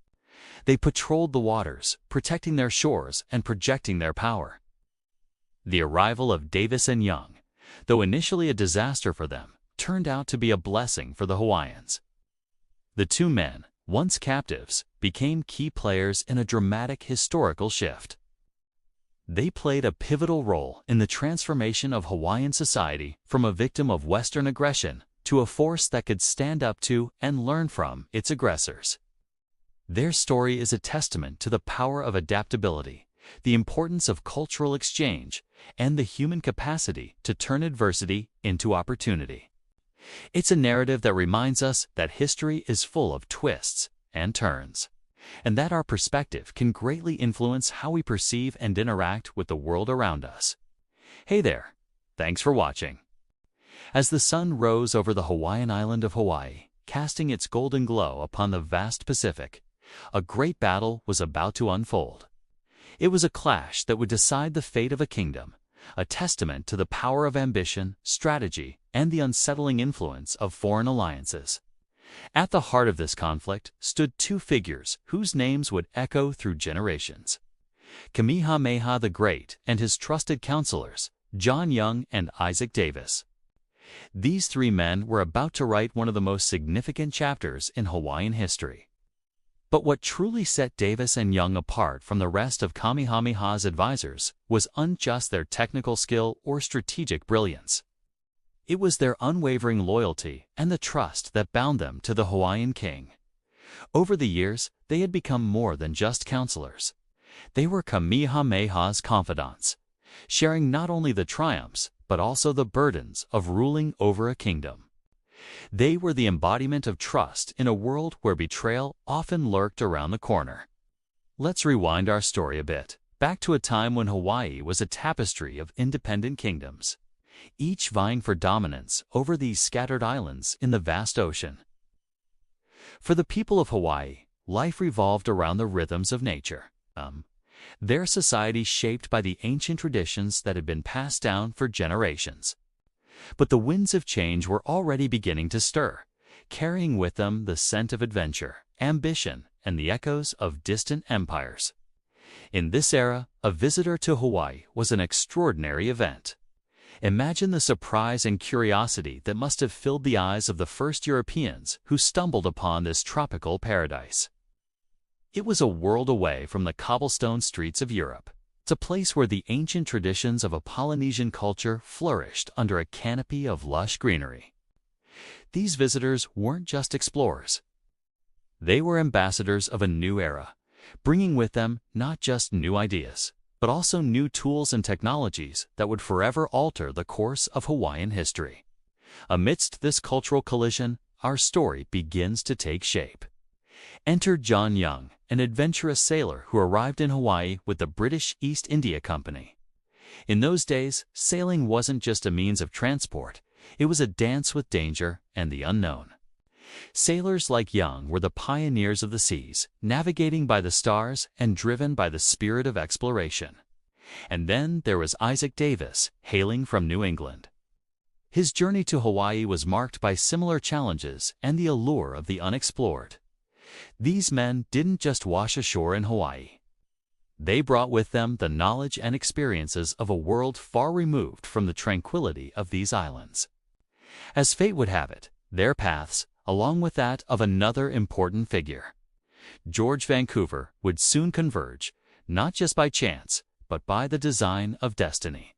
A: They patrolled the waters, protecting their shores and projecting their power. The arrival of Davis and Young, though initially a disaster for them, turned out to be a blessing for the Hawaiians. The two men, once captives, became key players in a dramatic historical shift. They played a pivotal role in the transformation of Hawaiian society from a victim of Western aggression to a force that could stand up to and learn from its aggressors. Their story is a testament to the power of adaptability, the importance of cultural exchange, and the human capacity to turn adversity into opportunity. It's a narrative that reminds us that history is full of twists and turns, and that our perspective can greatly influence how we perceive and interact with the world around us. Hey there, thanks for watching. As the sun rose over the Hawaiian island of Hawaii, casting its golden glow upon the vast Pacific, a great battle was about to unfold. It was a clash that would decide the fate of a kingdom, a testament to the power of ambition, strategy, and the unsettling influence of foreign alliances. At the heart of this conflict stood two figures whose names would echo through generations: Kamehameha the Great and his trusted counselors, John Young and Isaac Davis. These three men were about to write one of the most significant chapters in Hawaiian history. But what truly set Davis and Young apart from the rest of Kamehameha's advisors wasn't just their technical skill or strategic brilliance. It was their unwavering loyalty and the trust that bound them to the Hawaiian king. Over the years, they had become more than just counselors. They were Kamehameha's confidants, sharing not only the triumphs but also the burdens of ruling over a kingdom. They were the embodiment of trust in a world where betrayal often lurked around the corner. Let's rewind our story a bit, back to a time when Hawaii was a tapestry of independent kingdoms, each vying for dominance over these scattered islands in the vast ocean. For the people of Hawaii, life revolved around the rhythms of nature. Their society shaped by the ancient traditions that had been passed down for generations. But the winds of change were already beginning to stir, carrying with them the scent of adventure, ambition, and the echoes of distant empires. In this era, a visitor to Hawaii was an extraordinary event. Imagine the surprise and curiosity that must have filled the eyes of the first Europeans who stumbled upon this tropical paradise. It was a world away from the cobblestone streets of Europe. It's a place where the ancient traditions of a Polynesian culture flourished under a canopy of lush greenery. These visitors weren't just explorers. They were ambassadors of a new era, bringing with them not just new ideas, but also new tools and technologies that would forever alter the course of Hawaiian history. Amidst this cultural collision, our story begins to take shape. Enter John Young, an adventurous sailor who arrived in Hawaii with the British East India Company. In those days, sailing wasn't just a means of transport, it was a dance with danger and the unknown. Sailors like Young were the pioneers of the seas, navigating by the stars and driven by the spirit of exploration. And then there was Isaac Davis, hailing from New England. His journey to Hawaii was marked by similar challenges and the allure of the unexplored. These men didn't just wash ashore in Hawaii. They brought with them the knowledge and experiences of a world far removed from the tranquility of these islands. As fate would have it, their paths, along with that of another important figure, George Vancouver, would soon converge, not just by chance, but by the design of destiny.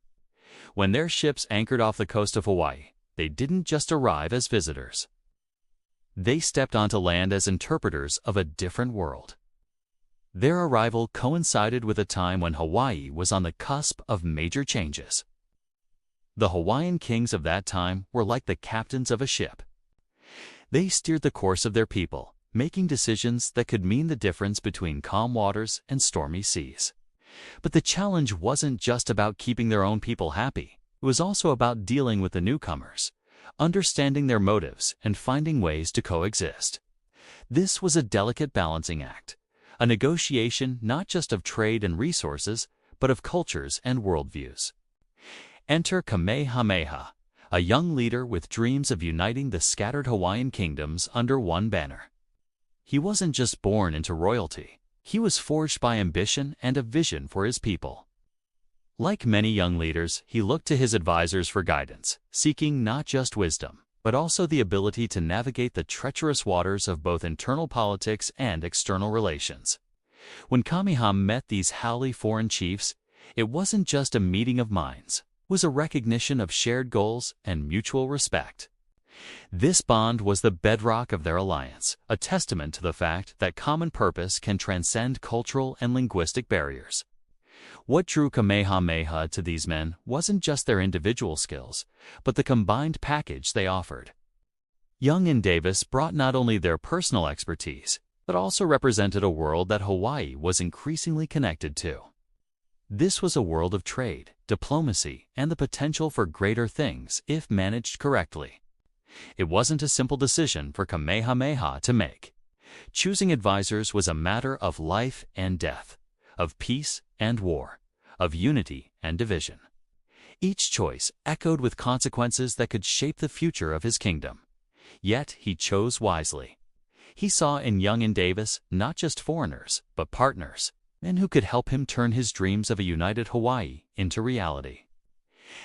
A: When their ships anchored off the coast of Hawaii, they didn't just arrive as visitors. They stepped onto land as interpreters of a different world. Their arrival coincided with a time when Hawaii was on the cusp of major changes. The Hawaiian kings of that time were like the captains of a ship. They steered the course of their people, making decisions that could mean the difference between calm waters and stormy seas. But the challenge wasn't just about keeping their own people happy. It was also about dealing with the newcomers, understanding their motives, and finding ways to coexist. This was a delicate balancing act, a negotiation not just of trade and resources, but of cultures and worldviews. Enter Kamehameha, a young leader with dreams of uniting the scattered Hawaiian kingdoms under one banner. He wasn't just born into royalty. He was forged by ambition and a vision for his people. Like many young leaders, he looked to his advisors for guidance, seeking not just wisdom, but also the ability to navigate the treacherous waters of both internal politics and external relations. When Kamehameha met these haole foreign chiefs, it wasn't just a meeting of minds. It was a recognition of shared goals and mutual respect. This bond was the bedrock of their alliance, a testament to the fact that common purpose can transcend cultural and linguistic barriers. What drew Kamehameha to these men wasn't just their individual skills, but the combined package they offered. Young and Davis brought not only their personal expertise, but also represented a world that Hawaii was increasingly connected to. This was a world of trade, diplomacy, and the potential for greater things if managed correctly. It wasn't a simple decision for Kamehameha to make. Choosing advisors was a matter of life and death, of peace and war, of unity and division. Each choice echoed with consequences that could shape the future of his kingdom. Yet he chose wisely. He saw in Young and Davis not just foreigners, but partners, men who could help him turn his dreams of a united Hawaii into reality.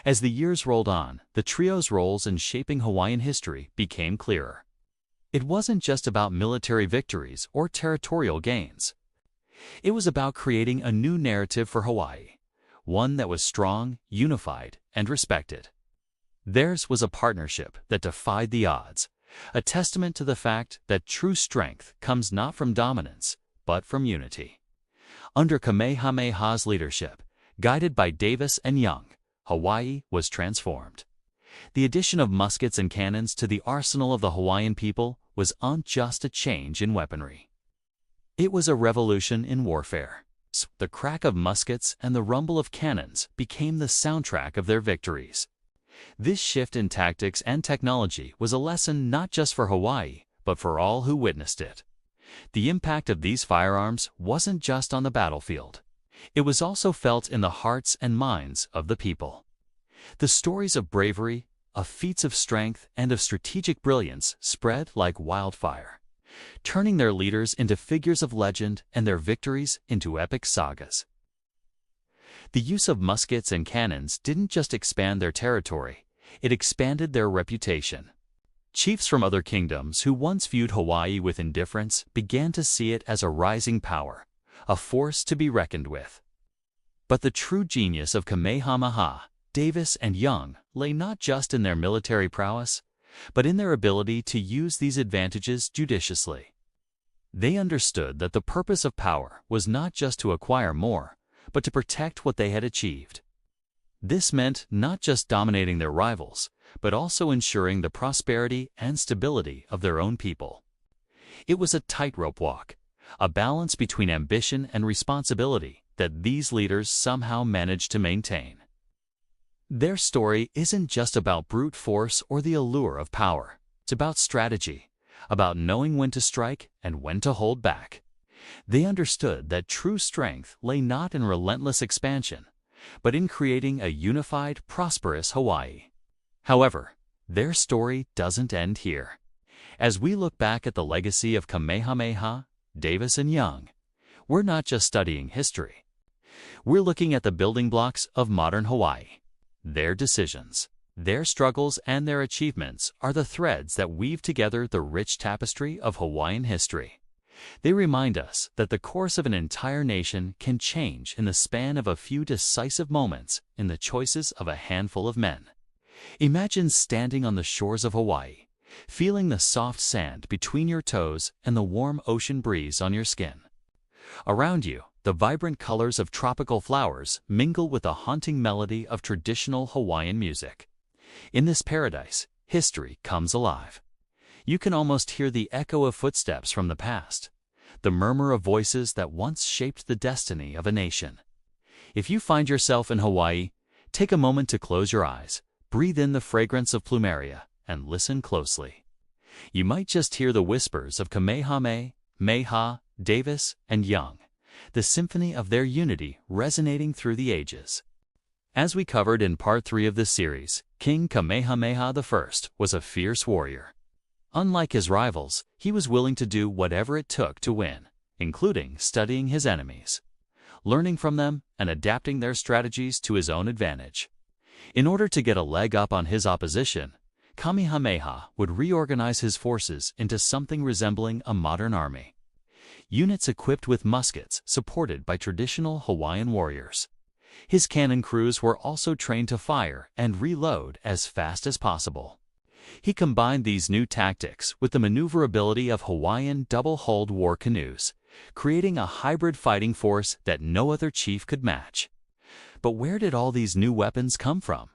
A: As the years rolled on, the trio's roles in shaping Hawaiian history became clearer. It wasn't just about military victories or territorial gains. It was about creating a new narrative for Hawaii, one that was strong, unified, and respected. Theirs was a partnership that defied the odds, a testament to the fact that true strength comes not from dominance, but from unity. Under Kamehameha's leadership, guided by Davis and Young, Hawaii was transformed. The addition of muskets and cannons to the arsenal of the Hawaiian people wasn't just a change in weaponry. It was a revolution in warfare. The crack of muskets and the rumble of cannons became the soundtrack of their victories. This shift in tactics and technology was a lesson not just for Hawaii, but for all who witnessed it. The impact of these firearms wasn't just on the battlefield. It was also felt in the hearts and minds of the people. The stories of bravery, of feats of strength, and of strategic brilliance spread like wildfire, turning their leaders into figures of legend and their victories into epic sagas. The use of muskets and cannons didn't just expand their territory, it expanded their reputation. Chiefs from other kingdoms who once viewed Hawaii with indifference began to see it as a rising power, a force to be reckoned with. But the true genius of Kamehameha, Davis, and Young lay not just in their military prowess, but in their ability to use these advantages judiciously. They understood that the purpose of power was not just to acquire more, but to protect what they had achieved. This meant not just dominating their rivals, but also ensuring the prosperity and stability of their own people. It was a tightrope walk, a balance between ambition and responsibility that these leaders somehow managed to maintain. Their story isn't just about brute force or the allure of power. It's about strategy, about knowing when to strike and when to hold back. They understood that true strength lay not in relentless expansion, but in creating a unified, prosperous Hawaii. However, their story doesn't end here. As we look back at the legacy of Kamehameha, Davis, and Young, we're not just studying history. We're looking at the building blocks of modern Hawaii. Their decisions, their struggles, and their achievements are the threads that weave together the rich tapestry of Hawaiian history. They remind us that the course of an entire nation can change in the span of a few decisive moments in the choices of a handful of men. Imagine standing on the shores of Hawaii, feeling the soft sand between your toes and the warm ocean breeze on your skin. Around you, the vibrant colors of tropical flowers mingle with the haunting melody of traditional Hawaiian music. In this paradise, history comes alive. You can almost hear the echo of footsteps from the past, the murmur of voices that once shaped the destiny of a nation. If you find yourself in Hawaii, take a moment to close your eyes, breathe in the fragrance of plumeria, and listen closely. You might just hear the whispers of Kamehameha, Davis, and Young, the symphony of their unity resonating through the ages. As we covered in Part 3 of this series, King Kamehameha I was a fierce warrior. Unlike his rivals, he was willing to do whatever it took to win, including studying his enemies, learning from them, and adapting their strategies to his own advantage. In order to get a leg up on his opposition, Kamehameha would reorganize his forces into something resembling a modern army. Units equipped with muskets supported by traditional Hawaiian warriors. His cannon crews were also trained to fire and reload as fast as possible. He combined these new tactics with the maneuverability of Hawaiian double-hulled war canoes, creating a hybrid fighting force that no other chief could match. But where did all these new weapons come from?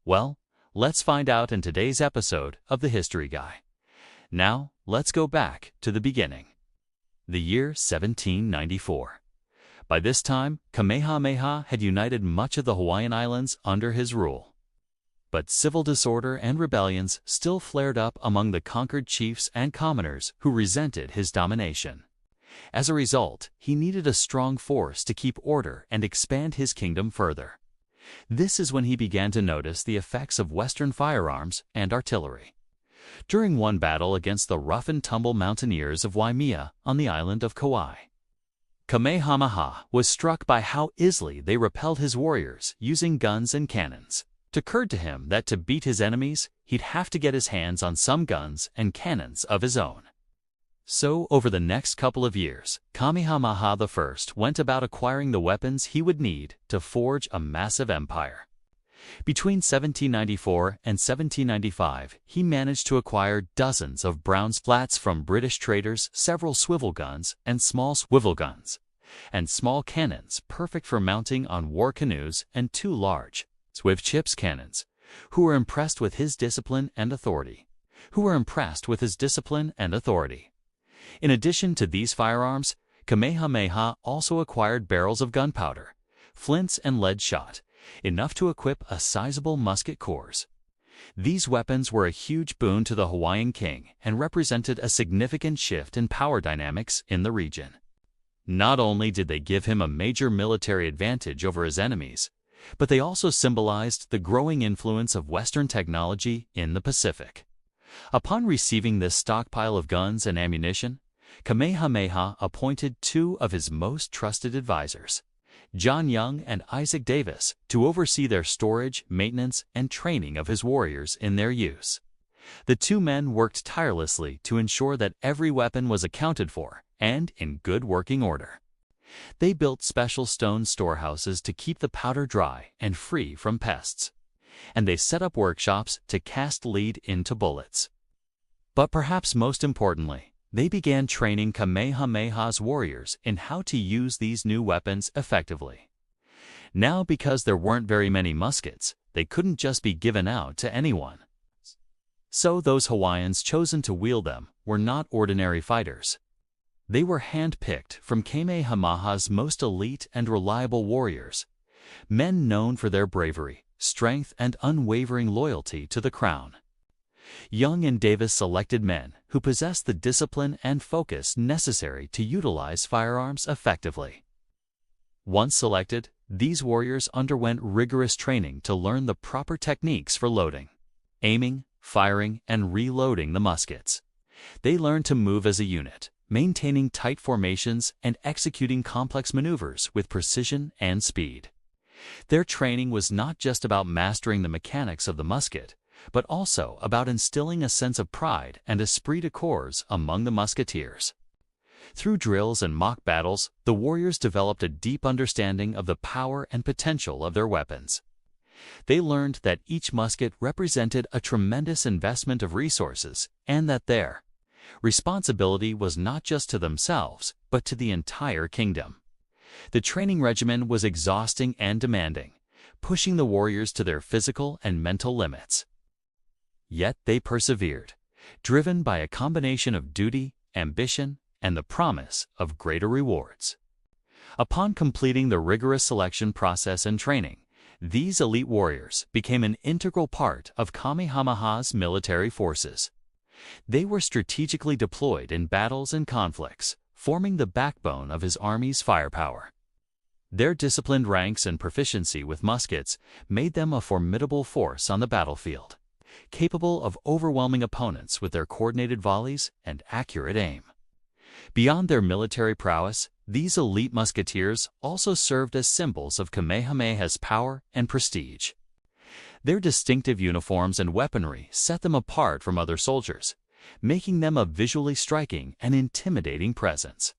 A: Well, let's find out in today's episode of The History Guy. Now, let's go back to the beginning. The year 1794. By this time, Kamehameha had united much of the Hawaiian Islands under his rule. But civil disorder and rebellions still flared up among the conquered chiefs and commoners who resented his domination. As a result, he needed a strong force to keep order and expand his kingdom further. This is when he began to notice the effects of Western firearms and artillery. During one battle against the rough-and-tumble mountaineers of Waimea on the island of Kauai, Kamehameha was struck by how easily they repelled his warriors using guns and cannons. It occurred to him that to beat his enemies, he'd have to get his hands on some guns and cannons of his own. So, over the next couple of years, Kamehameha I went about acquiring the weapons he would need to forge a massive empire. Between 1794 and 1795, he managed to acquire dozens of bronze flats from British traders, several swivel guns and small swivel guns, and small cannons perfect for mounting on war canoes, and 2 large swivel chips cannons, who were impressed with his discipline and authority. In addition to these firearms, Kamehameha also acquired barrels of gunpowder, flints and lead shot, enough to equip a sizable musket corps. These weapons were a huge boon to the Hawaiian king and represented a significant shift in power dynamics in the region. Not only did they give him a major military advantage over his enemies, but they also symbolized the growing influence of Western technology in the Pacific. Upon receiving this stockpile of guns and ammunition, Kamehameha appointed 2 of his most trusted advisors, John Young and Isaac Davis, to oversee their storage, maintenance, and training of his warriors in their use. The 2 men worked tirelessly to ensure that every weapon was accounted for and in good working order. They built special stone storehouses to keep the powder dry and free from pests, and they set up workshops to cast lead into bullets. But perhaps most importantly, they began training Kamehameha's warriors in how to use these new weapons effectively. Now, because there weren't very many muskets, they couldn't just be given out to anyone. So those Hawaiians chosen to wield them were not ordinary fighters. They were hand-picked from Kamehameha's most elite and reliable warriors, men known for their bravery, strength, and unwavering loyalty to the crown. Young and Davis selected men who possessed the discipline and focus necessary to utilize firearms effectively. Once selected, these warriors underwent rigorous training to learn the proper techniques for loading, aiming, firing, and reloading the muskets. They learned to move as a unit, maintaining tight formations and executing complex maneuvers with precision and speed. Their training was not just about mastering the mechanics of the musket, but also about instilling a sense of pride and esprit de corps among the musketeers. Through drills and mock battles, the warriors developed a deep understanding of the power and potential of their weapons. They learned that each musket represented a tremendous investment of resources and that their responsibility was not just to themselves, but to the entire kingdom. The training regimen was exhausting and demanding, pushing the warriors to their physical and mental limits. Yet they persevered, driven by a combination of duty, ambition, and the promise of greater rewards. Upon completing the rigorous selection process and training, these elite warriors became an integral part of Kamehameha's military forces. They were strategically deployed in battles and conflicts, forming the backbone of his army's firepower. Their disciplined ranks and proficiency with muskets made them a formidable force on the battlefield, capable of overwhelming opponents with their coordinated volleys and accurate aim. Beyond their military prowess, these elite musketeers also served as symbols of Kamehameha's power and prestige. Their distinctive uniforms and weaponry set them apart from other soldiers, making them a visually striking and intimidating presence.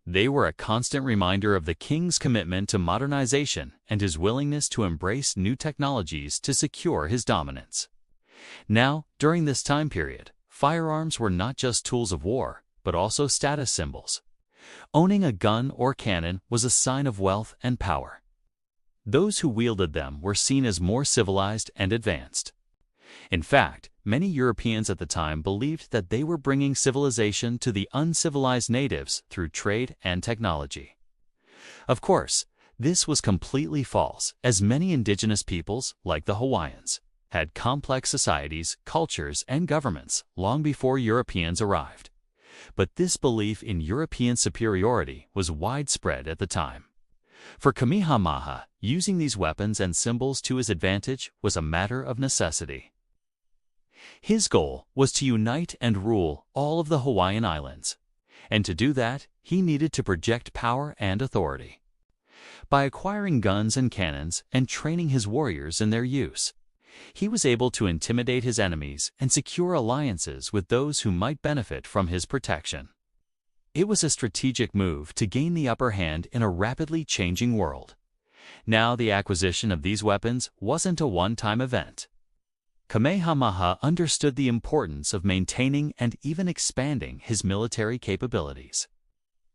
A: They were a constant reminder of the king's commitment to modernization and his willingness to embrace new technologies to secure his dominance. Now, during this time period, firearms were not just tools of war, but also status symbols. Owning a gun or cannon was a sign of wealth and power. Those who wielded them were seen as more civilized and advanced. In fact, many Europeans at the time believed that they were bringing civilization to the uncivilized natives through trade and technology. Of course, this was completely false, as many indigenous peoples, like the Hawaiians, had complex societies, cultures, and governments long before Europeans arrived. But this belief in European superiority was widespread at the time. For Kamehameha, using these weapons and symbols to his advantage was a matter of necessity. His goal was to unite and rule all of the Hawaiian Islands, and to do that, he needed to project power and authority. By acquiring guns and cannons and training his warriors in their use, he was able to intimidate his enemies and secure alliances with those who might benefit from his protection. It was a strategic move to gain the upper hand in a rapidly changing world. Now the acquisition of these weapons wasn't a one-time event. Kamehameha understood the importance of maintaining and even expanding his military capabilities.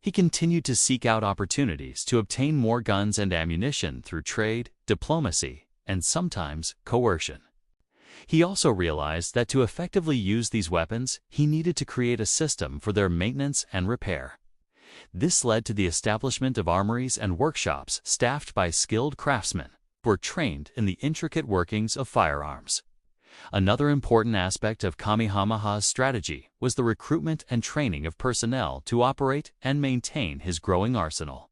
A: He continued to seek out opportunities to obtain more guns and ammunition through trade, diplomacy, and sometimes coercion. He also realized that to effectively use these weapons, he needed to create a system for their maintenance and repair. This led to the establishment of armories and workshops staffed by skilled craftsmen who were trained in the intricate workings of firearms. Another important aspect of Kamehameha's strategy was the recruitment and training of personnel to operate and maintain his growing arsenal.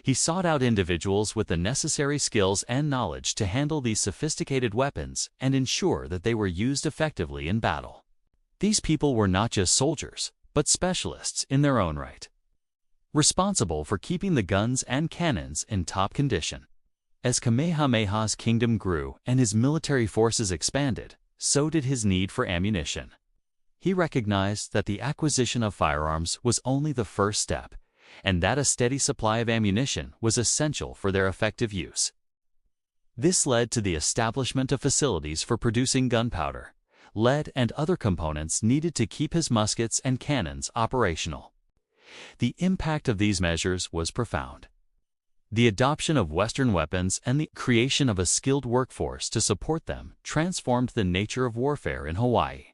A: He sought out individuals with the necessary skills and knowledge to handle these sophisticated weapons and ensure that they were used effectively in battle. These people were not just soldiers, but specialists in their own right, responsible for keeping the guns and cannons in top condition. As Kamehameha's kingdom grew and his military forces expanded, so did his need for ammunition. He recognized that the acquisition of firearms was only the first step, and that a steady supply of ammunition was essential for their effective use. This led to the establishment of facilities for producing gunpowder, lead, and other components needed to keep his muskets and cannons operational. The impact of these measures was profound. The adoption of Western weapons and the creation of a skilled workforce to support them transformed the nature of warfare in Hawaii.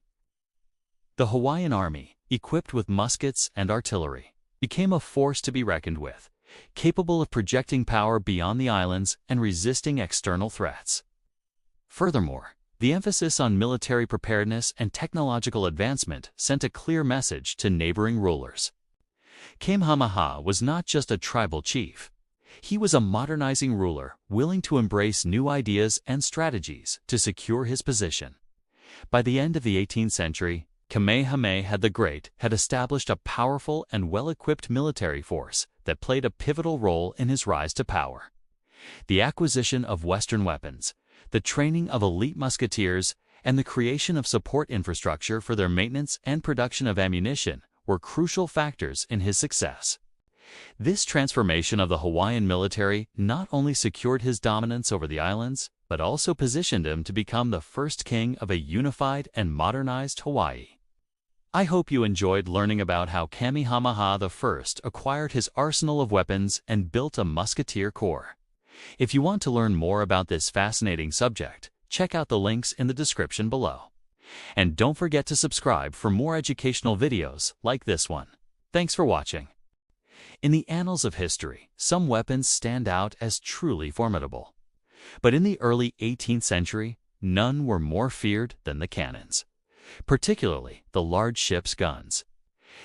A: The Hawaiian army, equipped with muskets and artillery, became a force to be reckoned with, capable of projecting power beyond the islands and resisting external threats. Furthermore, the emphasis on military preparedness and technological advancement sent a clear message to neighboring rulers. Kamehameha was not just a tribal chief. He was a modernizing ruler, willing to embrace new ideas and strategies to secure his position. By the end of the 18th century, Kamehameha the Great had established a powerful and well-equipped military force that played a pivotal role in his rise to power. The acquisition of Western weapons, the training of elite musketeers, and the creation of support infrastructure for their maintenance and production of ammunition were crucial factors in his success. This transformation of the Hawaiian military not only secured his dominance over the islands, but also positioned him to become the first king of a unified and modernized Hawaii. I hope you enjoyed learning about how Kamehameha I acquired his arsenal of weapons and built a musketeer corps. If you want to learn more about this fascinating subject, check out the links in the description below. And don't forget to subscribe for more educational videos like this one. Thanks for watching. In the annals of history, some weapons stand out as truly formidable. But in the early 18th century, none were more feared than the cannons, particularly the large ships' guns.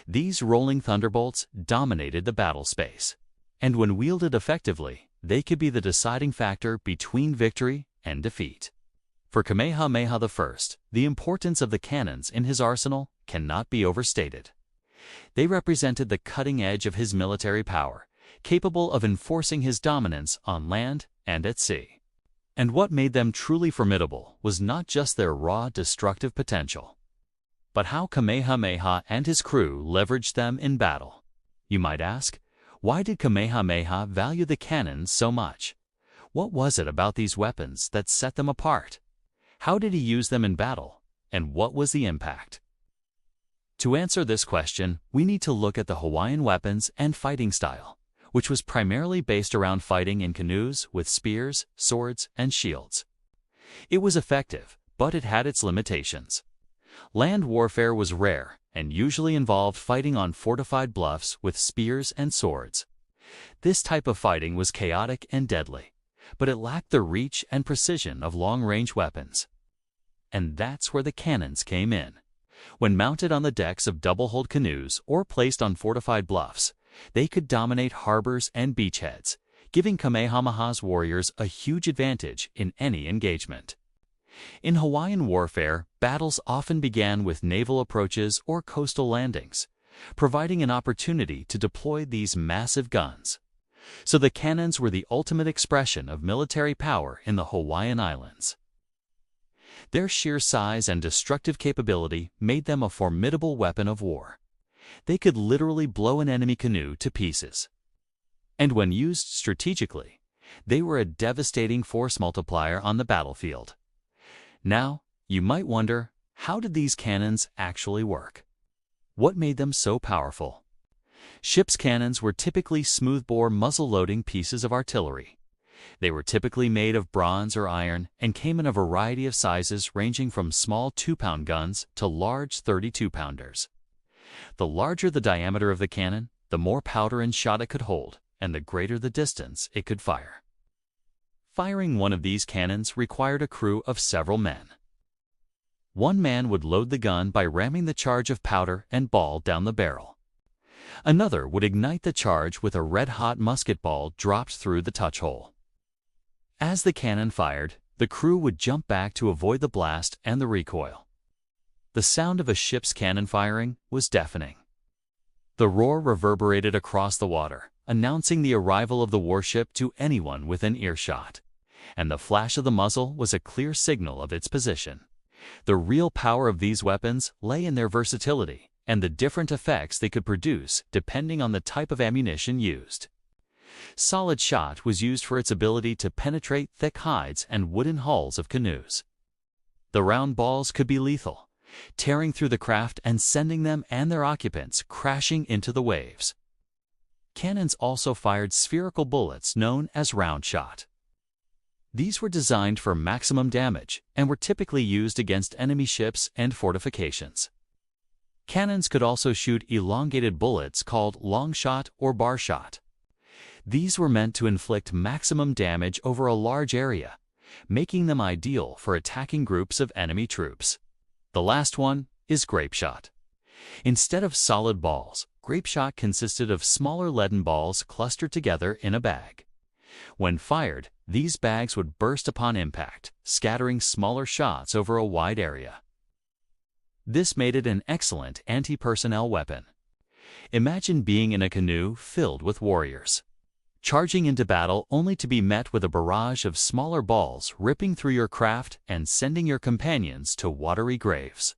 A: These rolling thunderbolts dominated the battle space, and when wielded effectively, they could be the deciding factor between victory and defeat. For Kamehameha I, the importance of the cannons in his arsenal cannot be overstated. They represented the cutting edge of his military power, capable of enforcing his dominance on land and at sea. And what made them truly formidable was not just their raw destructive potential, but how Kamehameha and his crew leveraged them in battle. You might ask, why did Kamehameha value the cannons so much? What was it about these weapons that set them apart? How did he use them in battle, and what was the impact? To answer this question, we need to look at the Hawaiian weapons and fighting style, which was primarily based around fighting in canoes with spears, swords, and shields. It was effective, but it had its limitations. Land warfare was rare and usually involved fighting on fortified bluffs with spears and swords. This type of fighting was chaotic and deadly, but it lacked the reach and precision of long-range weapons. And that's where the cannons came in. When mounted on the decks of double-hulled canoes or placed on fortified bluffs, they could dominate harbors and beachheads, giving Kamehameha's warriors a huge advantage in any engagement. In Hawaiian warfare, battles often began with naval approaches or coastal landings, providing an opportunity to deploy these massive guns. So the cannons were the ultimate expression of military power in the Hawaiian Islands. Their sheer size and destructive capability made them a formidable weapon of war. They could literally blow an enemy canoe to pieces. And when used strategically, they were a devastating force multiplier on the battlefield. Now, you might wonder, how did these cannons actually work? What made them so powerful? Ships' cannons were typically smoothbore muzzle-loading pieces of artillery. They were typically made of bronze or iron and came in a variety of sizes ranging from small 2-pound guns to large 32-pounders. The larger the diameter of the cannon, the more powder and shot it could hold, and the greater the distance it could fire. Firing one of these cannons required a crew of several men. One man would load the gun by ramming the charge of powder and ball down the barrel. Another would ignite the charge with a red-hot musket ball dropped through the touch hole. As the cannon fired, the crew would jump back to avoid the blast and the recoil. The sound of a ship's cannon firing was deafening. The roar reverberated across the water, announcing the arrival of the warship to anyone within earshot, and the flash of the muzzle was a clear signal of its position. The real power of these weapons lay in their versatility and the different effects they could produce depending on the type of ammunition used. Solid shot was used for its ability to penetrate thick hides and wooden hulls of canoes. The round balls could be lethal, tearing through the craft and sending them and their occupants crashing into the waves. Cannons also fired spherical bullets known as round shot. These were designed for maximum damage and were typically used against enemy ships and fortifications. Cannons could also shoot elongated bullets called long shot or bar shot. These were meant to inflict maximum damage over a large area, making them ideal for attacking groups of enemy troops. The last one is grape shot. Instead of solid balls, grape shot consisted of smaller leaden balls clustered together in a bag. When fired, these bags would burst upon impact, scattering smaller shots over a wide area. This made it an excellent anti-personnel weapon. Imagine being in a canoe filled with warriors, charging into battle only to be met with a barrage of smaller balls ripping through your craft and sending your companions to watery graves.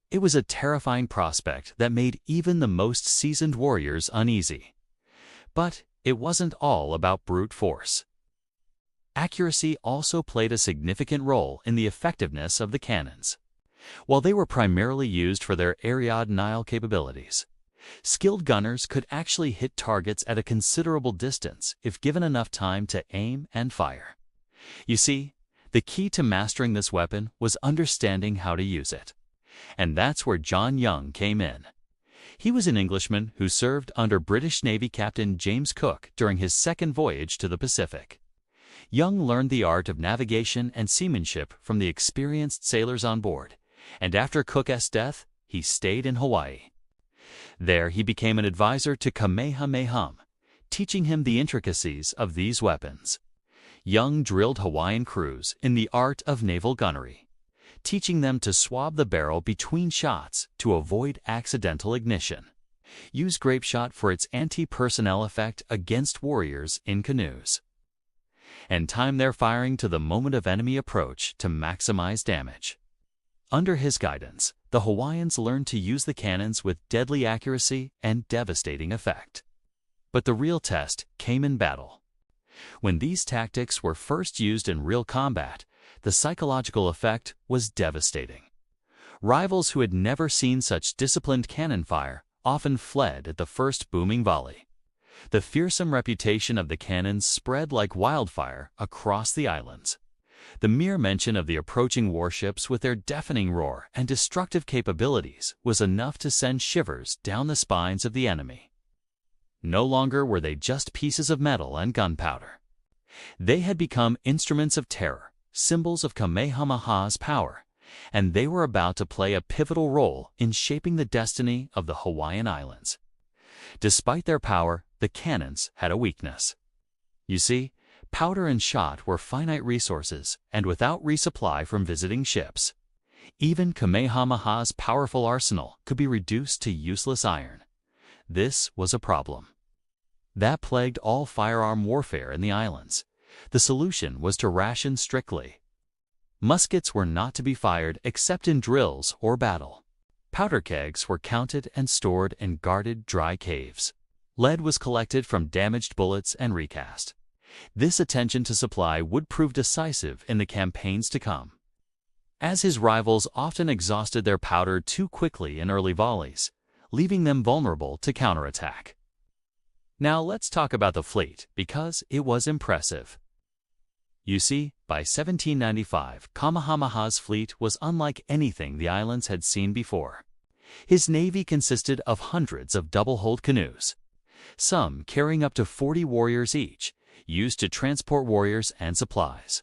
A: It was a terrifying prospect that made even the most seasoned warriors uneasy. But it wasn't all about brute force. Accuracy also played a significant role in the effectiveness of the cannons. While they were primarily used for their aerodynamic capabilities, skilled gunners could actually hit targets at a considerable distance if given enough time to aim and fire. You see, the key to mastering this weapon was understanding how to use it. And that's where John Young came in. He was an Englishman who served under British Navy Captain James Cook during his second voyage to the Pacific. Young learned the art of navigation and seamanship from the experienced sailors on board, and after Cook's death, he stayed in Hawaii. There he became an advisor to Kamehameha, teaching him the intricacies of these weapons. Young drilled Hawaiian crews in the art of naval gunnery, teaching them to swab the barrel between shots to avoid accidental ignition. Use grape shot for its anti-personnel effect against warriors in canoes, and time their firing to the moment of enemy approach to maximize damage. Under his guidance, the Hawaiians learned to use the cannons with deadly accuracy and devastating effect. But the real test came in battle. When these tactics were first used in real combat, the psychological effect was devastating. Rivals who had never seen such disciplined cannon fire often fled at the first booming volley. The fearsome reputation of the cannons spread like wildfire across the islands. The mere mention of the approaching warships with their deafening roar and destructive capabilities was enough to send shivers down the spines of the enemy. No longer were they just pieces of metal and gunpowder. They had become instruments of terror, symbols of Kamehameha's power, and they were about to play a pivotal role in shaping the destiny of the Hawaiian Islands. Despite their power, the cannons had a weakness. You see, powder and shot were finite resources and without resupply from visiting ships. Even Kamehameha's powerful arsenal could be reduced to useless iron. This was a problem that plagued all firearm warfare in the islands. The solution was to ration strictly. Muskets were not to be fired except in drills or battle. Powder kegs were counted and stored in guarded dry caves. Lead was collected from damaged bullets and recast. This attention to supply would prove decisive in the campaigns to come. As his rivals often exhausted their powder too quickly in early volleys, leaving them vulnerable to counterattack. Now let's talk about the fleet, because it was impressive. You see, by 1795, Kamehameha's fleet was unlike anything the islands had seen before. His navy consisted of hundreds of double-hulled canoes, some carrying up to 40 warriors each, used to transport warriors and supplies.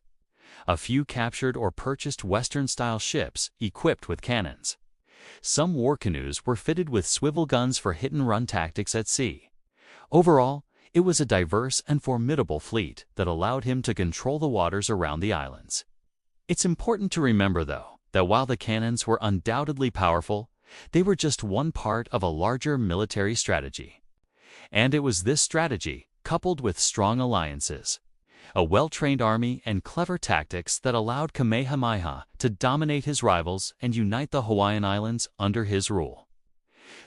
A: A few captured or purchased Western-style ships equipped with cannons. Some war canoes were fitted with swivel guns for hit-and-run tactics at sea. Overall, it was a diverse and formidable fleet that allowed him to control the waters around the islands. It's important to remember, though, that while the cannons were undoubtedly powerful, they were just one part of a larger military strategy. And it was this strategy, coupled with strong alliances, a well-trained army, and clever tactics that allowed Kamehameha to dominate his rivals and unite the Hawaiian Islands under his rule.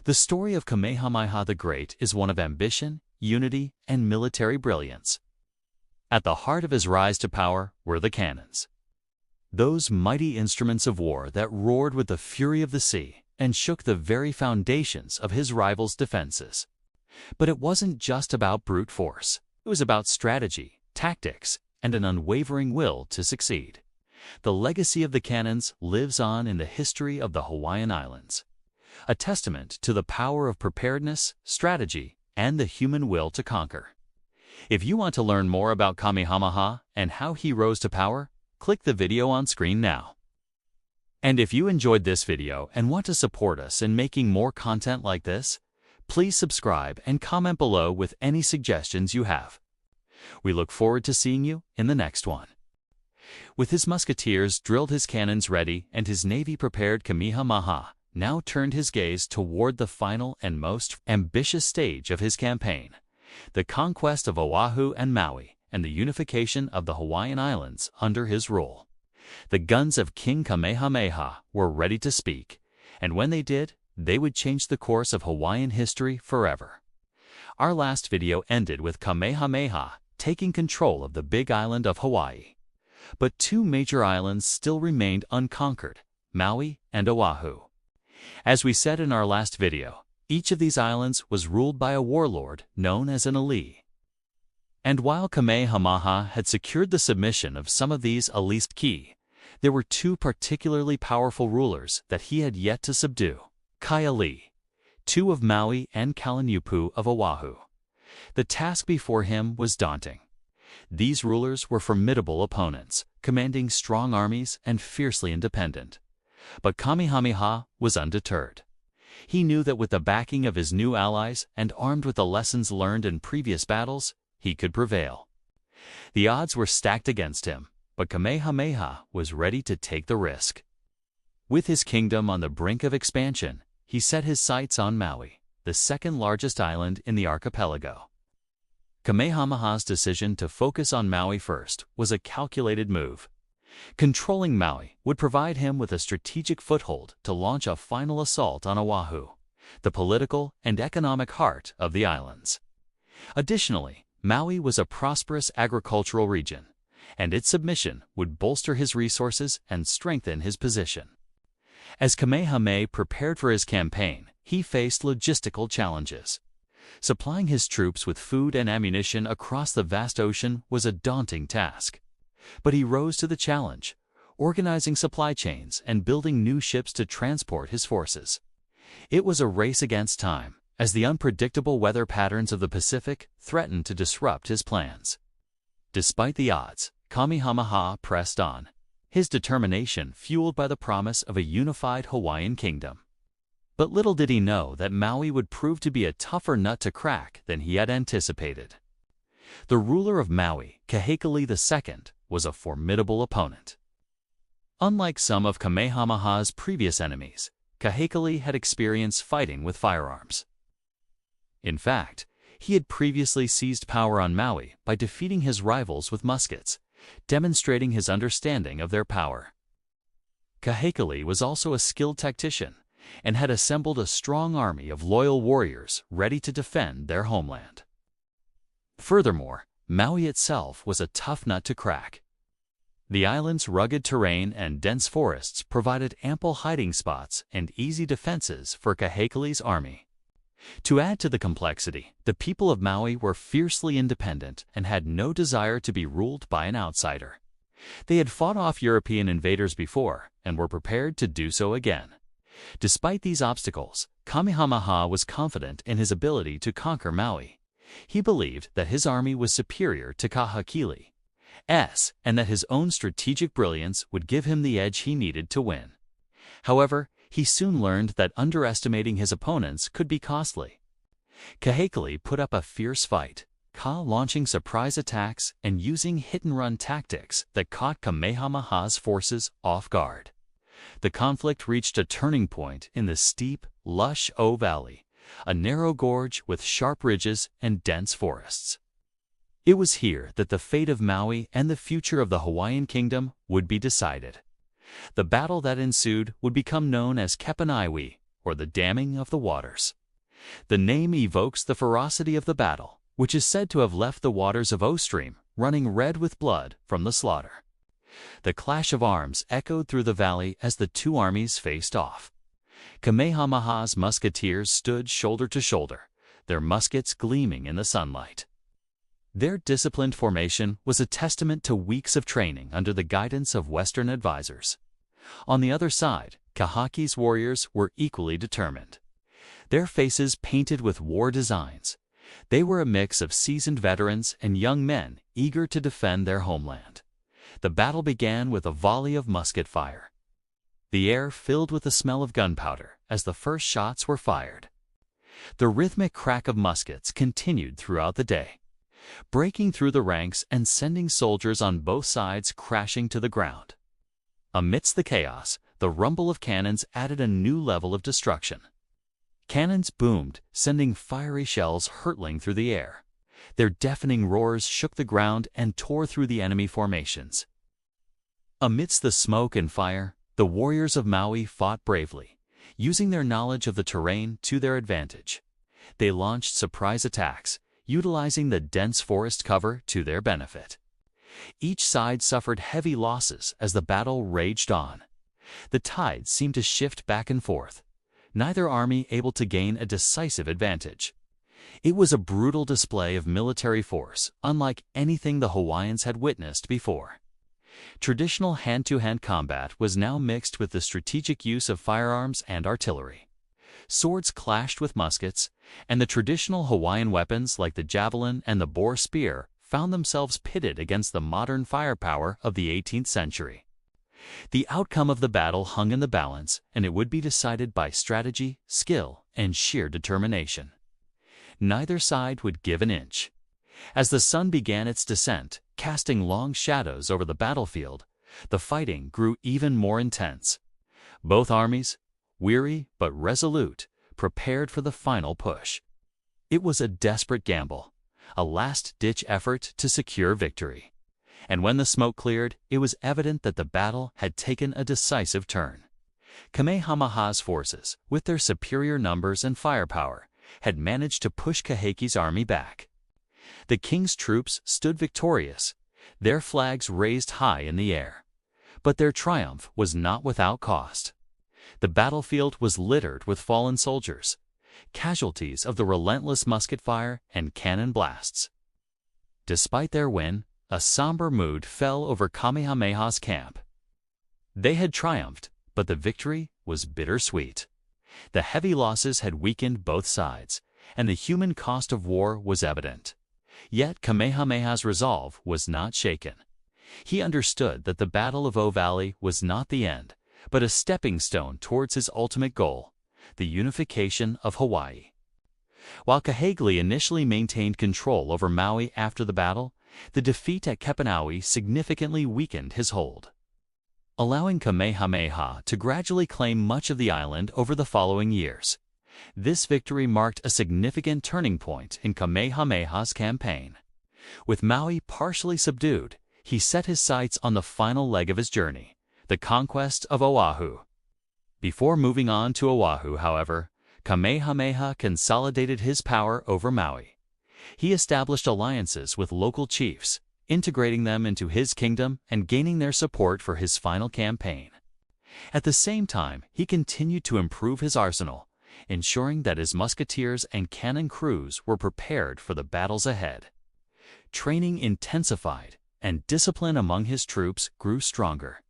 A: The story of Kamehameha the Great is one of ambition, unity, and military brilliance. At the heart of his rise to power were the cannons, those mighty instruments of war that roared with the fury of the sea and shook the very foundations of his rivals' defenses. But it wasn't just about brute force. It was about strategy, tactics, and an unwavering will to succeed. The legacy of the cannons lives on in the history of the Hawaiian Islands, a testament to the power of preparedness, strategy, and the human will to conquer. If you want to learn more about Kamehameha and how he rose to power, click the video on screen now. And if you enjoyed this video and want to support us in making more content like this, please subscribe and comment below with any suggestions you have. We look forward to seeing you in the next one. With his musketeers drilled, his cannons ready, and his navy prepared, Kamehameha now turned his gaze toward the final and most ambitious stage of his campaign, the conquest of Oahu and Maui and the unification of the Hawaiian Islands under his rule. The guns of King Kamehameha were ready to speak, and when they did, they would change the course of Hawaiian history forever. Our last video ended with Kamehameha taking control of the big island of Hawaii. But two major islands still remained unconquered, Maui and Oahu. As we said in our last video, each of these islands was ruled by a warlord known as an alii. And while Kamehameha had secured the submission of some of these alii ki, there were two particularly powerful rulers that he had yet to subdue: Kaili, two of Maui, and Kalaniupu of Oahu. The task before him was daunting. These rulers were formidable opponents, commanding strong armies and fiercely independent. But Kamehameha was undeterred. He knew that with the backing of his new allies and armed with the lessons learned in previous battles, he could prevail. The odds were stacked against him, but Kamehameha was ready to take the risk. With his kingdom on the brink of expansion, he set his sights on Maui, the second largest island in the archipelago. Kamehameha's decision to focus on Maui first was a calculated move. Controlling Maui would provide him with a strategic foothold to launch a final assault on Oahu, the political and economic heart of the islands. Additionally, Maui was a prosperous agricultural region, and its submission would bolster his resources and strengthen his position. As Kamehameha prepared for his campaign, he faced logistical challenges. Supplying his troops with food and ammunition across the vast ocean was a daunting task. But he rose to the challenge, organizing supply chains and building new ships to transport his forces. It was a race against time, as the unpredictable weather patterns of the Pacific threatened to disrupt his plans. Despite the odds, Kamehameha pressed on, his determination fueled by the promise of a unified Hawaiian kingdom. But little did he know that Maui would prove to be a tougher nut to crack than he had anticipated. The ruler of Maui, Kahekili II, was a formidable opponent. Unlike some of Kamehameha's previous enemies, Kahekili had experience fighting with firearms. In fact, he had previously seized power on Maui by defeating his rivals with muskets, demonstrating his understanding of their power. Kahekili was also a skilled tactician and had assembled a strong army of loyal warriors ready to defend their homeland. Furthermore, Maui itself was a tough nut to crack. The island's rugged terrain and dense forests provided ample hiding spots and easy defenses for Kahekili's army. To add to the complexity, the people of Maui were fiercely independent and had no desire to be ruled by an outsider. They had fought off European invaders before and were prepared to do so again. Despite these obstacles, Kamehameha was confident in his ability to conquer Maui. He believed that his army was superior to Kahekili's, and that his own strategic brilliance would give him the edge he needed to win. However, he soon learned that underestimating his opponents could be costly. Kahekili put up a fierce fight, launching surprise attacks and using hit-and-run tactics that caught Kamehameha's forces off guard. The conflict reached a turning point in the steep, lush O Valley, a narrow gorge with sharp ridges and dense forests. It was here that the fate of Maui and the future of the Hawaiian kingdom would be decided. The battle that ensued would become known as Kamehameha I, or the damming of the waters. The name evokes the ferocity of the battle, which is said to have left the waters of O Stream running red with blood from the slaughter. The clash of arms echoed through the valley as the two armies faced off. Kamehameha's musketeers stood shoulder to shoulder, their muskets gleaming in the sunlight. Their disciplined formation was a testament to weeks of training under the guidance of Western advisors. On the other side, Kahaki's warriors were equally determined. Their faces painted with war designs, they were a mix of seasoned veterans and young men eager to defend their homeland. The battle began with a volley of musket fire. The air filled with the smell of gunpowder as the first shots were fired. The rhythmic crack of muskets continued throughout the day, breaking through the ranks and sending soldiers on both sides crashing to the ground. Amidst the chaos, the rumble of cannons added a new level of destruction. Cannons boomed, sending fiery shells hurtling through the air. Their deafening roars shook the ground and tore through the enemy formations. Amidst the smoke and fire, the warriors of Maui fought bravely, using their knowledge of the terrain to their advantage. They launched surprise attacks, utilizing the dense forest cover to their benefit. Each side suffered heavy losses as the battle raged on. The tide seemed to shift back and forth, neither army able to gain a decisive advantage. It was a brutal display of military force, unlike anything the Hawaiians had witnessed before. Traditional hand-to-hand combat was now mixed with the strategic use of firearms and artillery. Swords clashed with muskets, and the traditional Hawaiian weapons like the javelin and the boar spear found themselves pitted against the modern firepower of the 18th century. The outcome of the battle hung in the balance, and it would be decided by strategy, skill, and sheer determination. Neither side would give an inch. As the sun began its descent, casting long shadows over the battlefield, the fighting grew even more intense. Both armies, weary but resolute, prepared for the final push. It was a desperate gamble, a last-ditch effort to secure victory. And when the smoke cleared, it was evident that the battle had taken a decisive turn. Kamehameha's forces, with their superior numbers and firepower, had managed to push Kaheki's army back. The king's troops stood victorious, their flags raised high in the air. But their triumph was not without cost. The battlefield was littered with fallen soldiers, casualties of the relentless musket fire and cannon blasts. Despite their win, a somber mood fell over Kamehameha's camp. They had triumphed, but the victory was bittersweet. The heavy losses had weakened both sides, and the human cost of war was evident. Yet Kamehameha's resolve was not shaken. He understood that the Battle of O Valley was not the end, but a stepping stone towards his ultimate goal, the unification of Hawaii. While Kahegli initially maintained control over Maui after the battle, the defeat at Kepenaui significantly weakened his hold, allowing Kamehameha to gradually claim much of the island over the following years. This victory marked a significant turning point in Kamehameha's campaign. With Maui partially subdued, he set his sights on the final leg of his journey, the conquest of Oahu. Before moving on to Oahu, however, Kamehameha consolidated his power over Maui. He established alliances with local chiefs, integrating them into his kingdom and gaining their support for his final campaign. At the same time, he continued to improve his arsenal, ensuring that his musketeers and cannon crews were prepared for the battles ahead. Training intensified, and discipline among his troops grew stronger.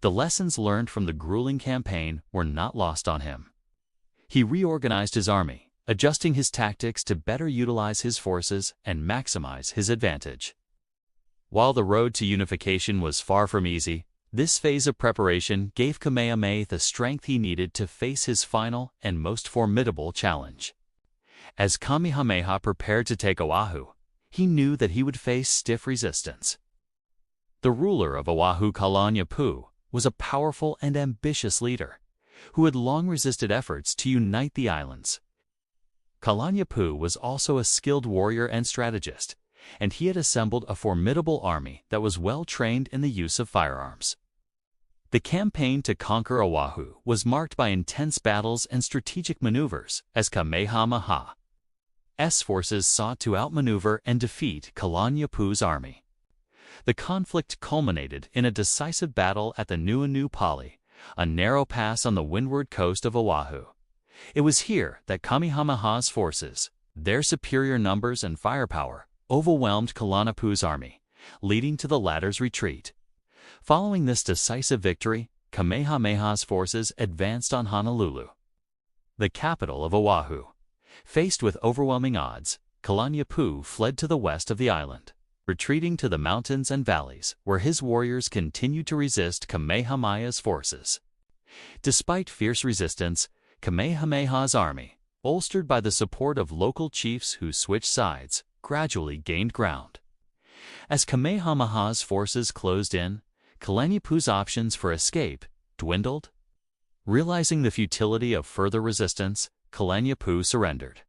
A: The lessons learned from the grueling campaign were not lost on him. He reorganized his army, adjusting his tactics to better utilize his forces and maximize his advantage. While the road to unification was far from easy, this phase of preparation gave Kamehameha the strength he needed to face his final and most formidable challenge. As Kamehameha prepared to take Oahu, he knew that he would face stiff resistance. The ruler of Oahu, Kalaniʻapu, was a powerful and ambitious leader who had long resisted efforts to unite the islands. Kalaniʻapu was also a skilled warrior and strategist, and he had assembled a formidable army that was well trained in the use of firearms. The campaign to conquer Oahu was marked by intense battles and strategic maneuvers as Kamehameha's forces sought to outmaneuver and defeat Kalaniʻapu's army. The conflict culminated in a decisive battle at the Nuʻuanu Pali, a narrow pass on the windward coast of Oahu. It was here that Kamehameha's forces, their superior numbers and firepower, overwhelmed Kalaniʻapu's army, leading to the latter's retreat. Following this decisive victory, Kamehameha's forces advanced on Honolulu, the capital of Oahu. Faced with overwhelming odds, Kalaniʻapu fled to the west of the island, retreating to the mountains and valleys where his warriors continued to resist Kamehameha's forces. Despite fierce resistance, Kamehameha's army, bolstered by the support of local chiefs who switched sides, gradually gained ground. As Kamehameha's forces closed in, Kalaniʻapu's options for escape dwindled. Realizing the futility of further resistance, Kalaniʻapu surrendered,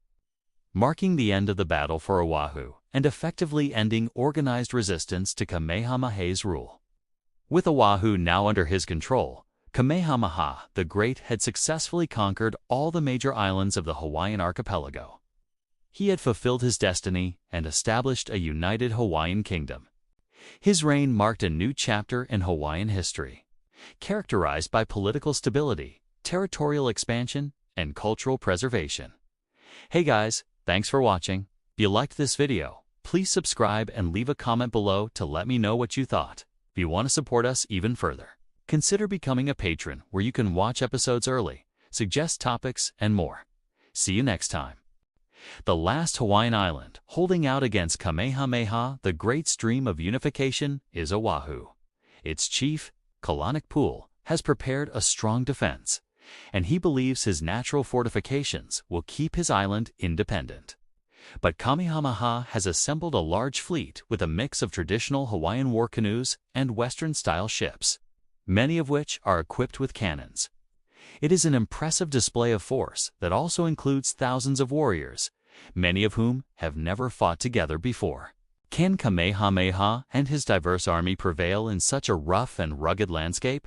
A: marking the end of the battle for Oahu and effectively ending organized resistance to Kamehameha's rule. With Oahu now under his control, Kamehameha the Great had successfully conquered all the major islands of the Hawaiian archipelago. He had fulfilled his destiny and established a united Hawaiian kingdom. His reign marked a new chapter in Hawaiian history, characterized by political stability, territorial expansion, and cultural preservation. Hey guys, thanks for watching. If you liked this video, please subscribe and leave a comment below to let me know what you thought. If you want to support us even further, consider becoming a patron where you can watch episodes early, suggest topics, and more. See you next time. The last Hawaiian island holding out against Kamehameha, the great stream of unification, is Oahu. Its chief, Kalaniʻa has prepared a strong defense, and he believes his natural fortifications will keep his island independent. But Kamehameha has assembled a large fleet with a mix of traditional Hawaiian war canoes and Western-style ships, many of which are equipped with cannons. It is an impressive display of force that also includes thousands of warriors, many of whom have never fought together before. Can Kamehameha and his diverse army prevail in such a rough and rugged landscape?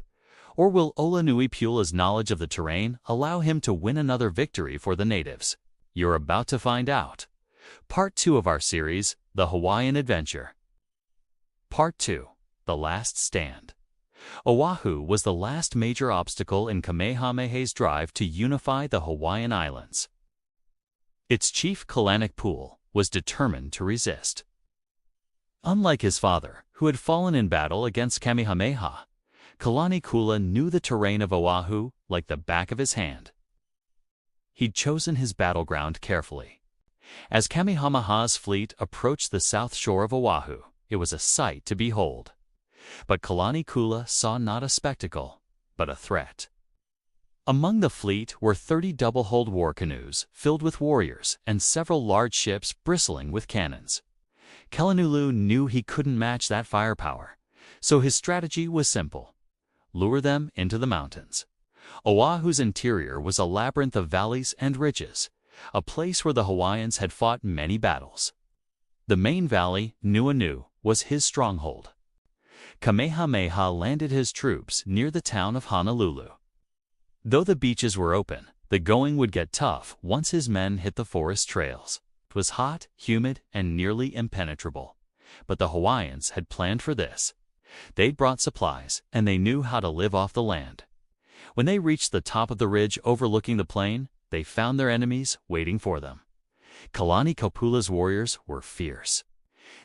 A: Or will Olonuipuala's knowledge of the terrain allow him to win another victory for the natives? You're about to find out. Part 2 of our series, The Hawaiian Adventure. Part 2, The Last Stand. Oahu was the last major obstacle in Kamehameha's drive to unify the Hawaiian Islands. Its chief Kalaniʻa was determined to resist. Unlike his father, who had fallen in battle against Kamehameha, Kalaniʻa knew the terrain of Oahu like the back of his hand. He'd chosen his battleground carefully. As Kamehameha's fleet approached the south shore of Oahu, it was a sight to behold. But Kalaniʻa saw not a spectacle, but a threat. Among the fleet were 30 double-hulled war canoes filled with warriors and several large ships bristling with cannons. Kalaniʻa knew he couldn't match that firepower, so his strategy was simple: lure them into the mountains. Oahu's interior was a labyrinth of valleys and ridges, a place where the Hawaiians had fought many battles. The main valley, Nuʻuanu, was his stronghold. Kamehameha landed his troops near the town of Honolulu. Though the beaches were open, the going would get tough once his men hit the forest trails. It was hot, humid, and nearly impenetrable. But the Hawaiians had planned for this. They'd brought supplies, and they knew how to live off the land. When they reached the top of the ridge overlooking the plain, they found their enemies waiting for them. Kalaniʻa's warriors were fierce.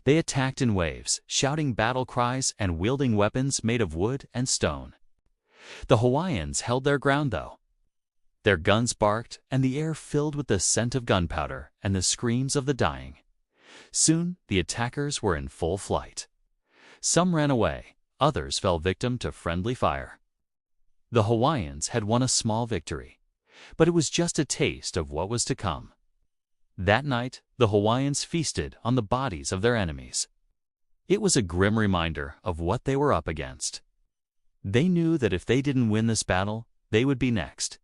A: They attacked in waves, shouting battle cries and wielding weapons made of wood and stone. The Hawaiians held their ground, though. Their guns barked, and the air filled with the scent of gunpowder and the screams of the dying. Soon, the attackers were in full flight. Some ran away, others fell victim to friendly fire. The Hawaiians had won a small victory, but it was just a taste of what was to come. That night, the Hawaiians feasted on the bodies of their enemies. It was a grim reminder of what they were up against. They knew that if they didn't win this battle, they would be next.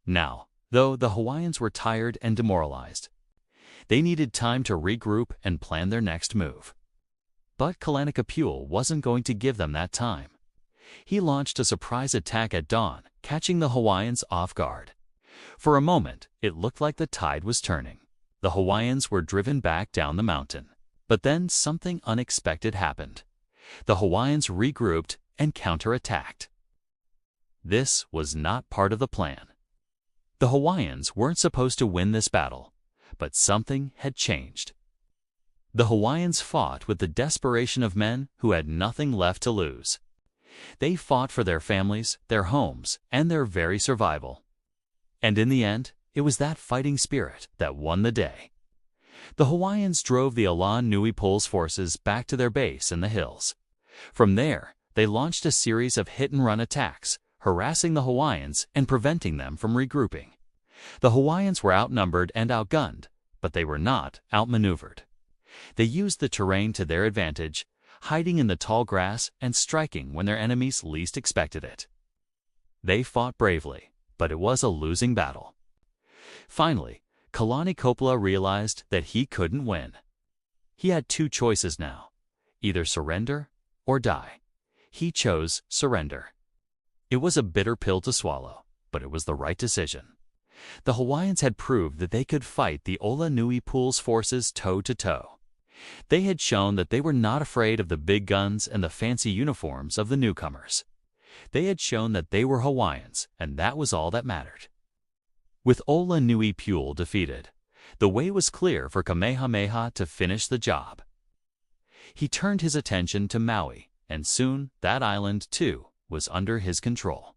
A: Now, though, the Hawaiians were tired and demoralized. They needed time to regroup and plan their next move. But Kalaniʻa wasn't going to give them that time. He launched a surprise attack at dawn, catching the Hawaiians off guard. For a moment, it looked like the tide was turning. The Hawaiians were driven back down the mountain. But then something unexpected happened. The Hawaiians regrouped and counterattacked. This was not part of the plan. The Hawaiians weren't supposed to win this battle, but something had changed. The Hawaiians fought with the desperation of men who had nothing left to lose. They fought for their families, their homes, and their very survival. And in the end, it was that fighting spirit that won the day. The Hawaiians drove the Olonuipuala's forces back to their base in the hills. From there, they launched a series of hit-and-run attacks, harassing the Hawaiians and preventing them from regrouping. The Hawaiians were outnumbered and outgunned, but they were not outmaneuvered. They used the terrain to their advantage, hiding in the tall grass and striking when their enemies least expected it. They fought bravely, but it was a losing battle. Finally, Kalaniʻa realized that he couldn't win. He had two choices now: either surrender or die. He chose surrender. It was a bitter pill to swallow, but it was the right decision. The Hawaiians had proved that they could fight the Olonuipuala's forces toe-to-toe. They had shown that they were not afraid of the big guns and the fancy uniforms of the newcomers. They had shown that they were Hawaiians, and that was all that mattered. With Olonuipuala defeated, the way was clear for Kamehameha to finish the job. He turned his attention to Maui, and soon that island, too, was under his control.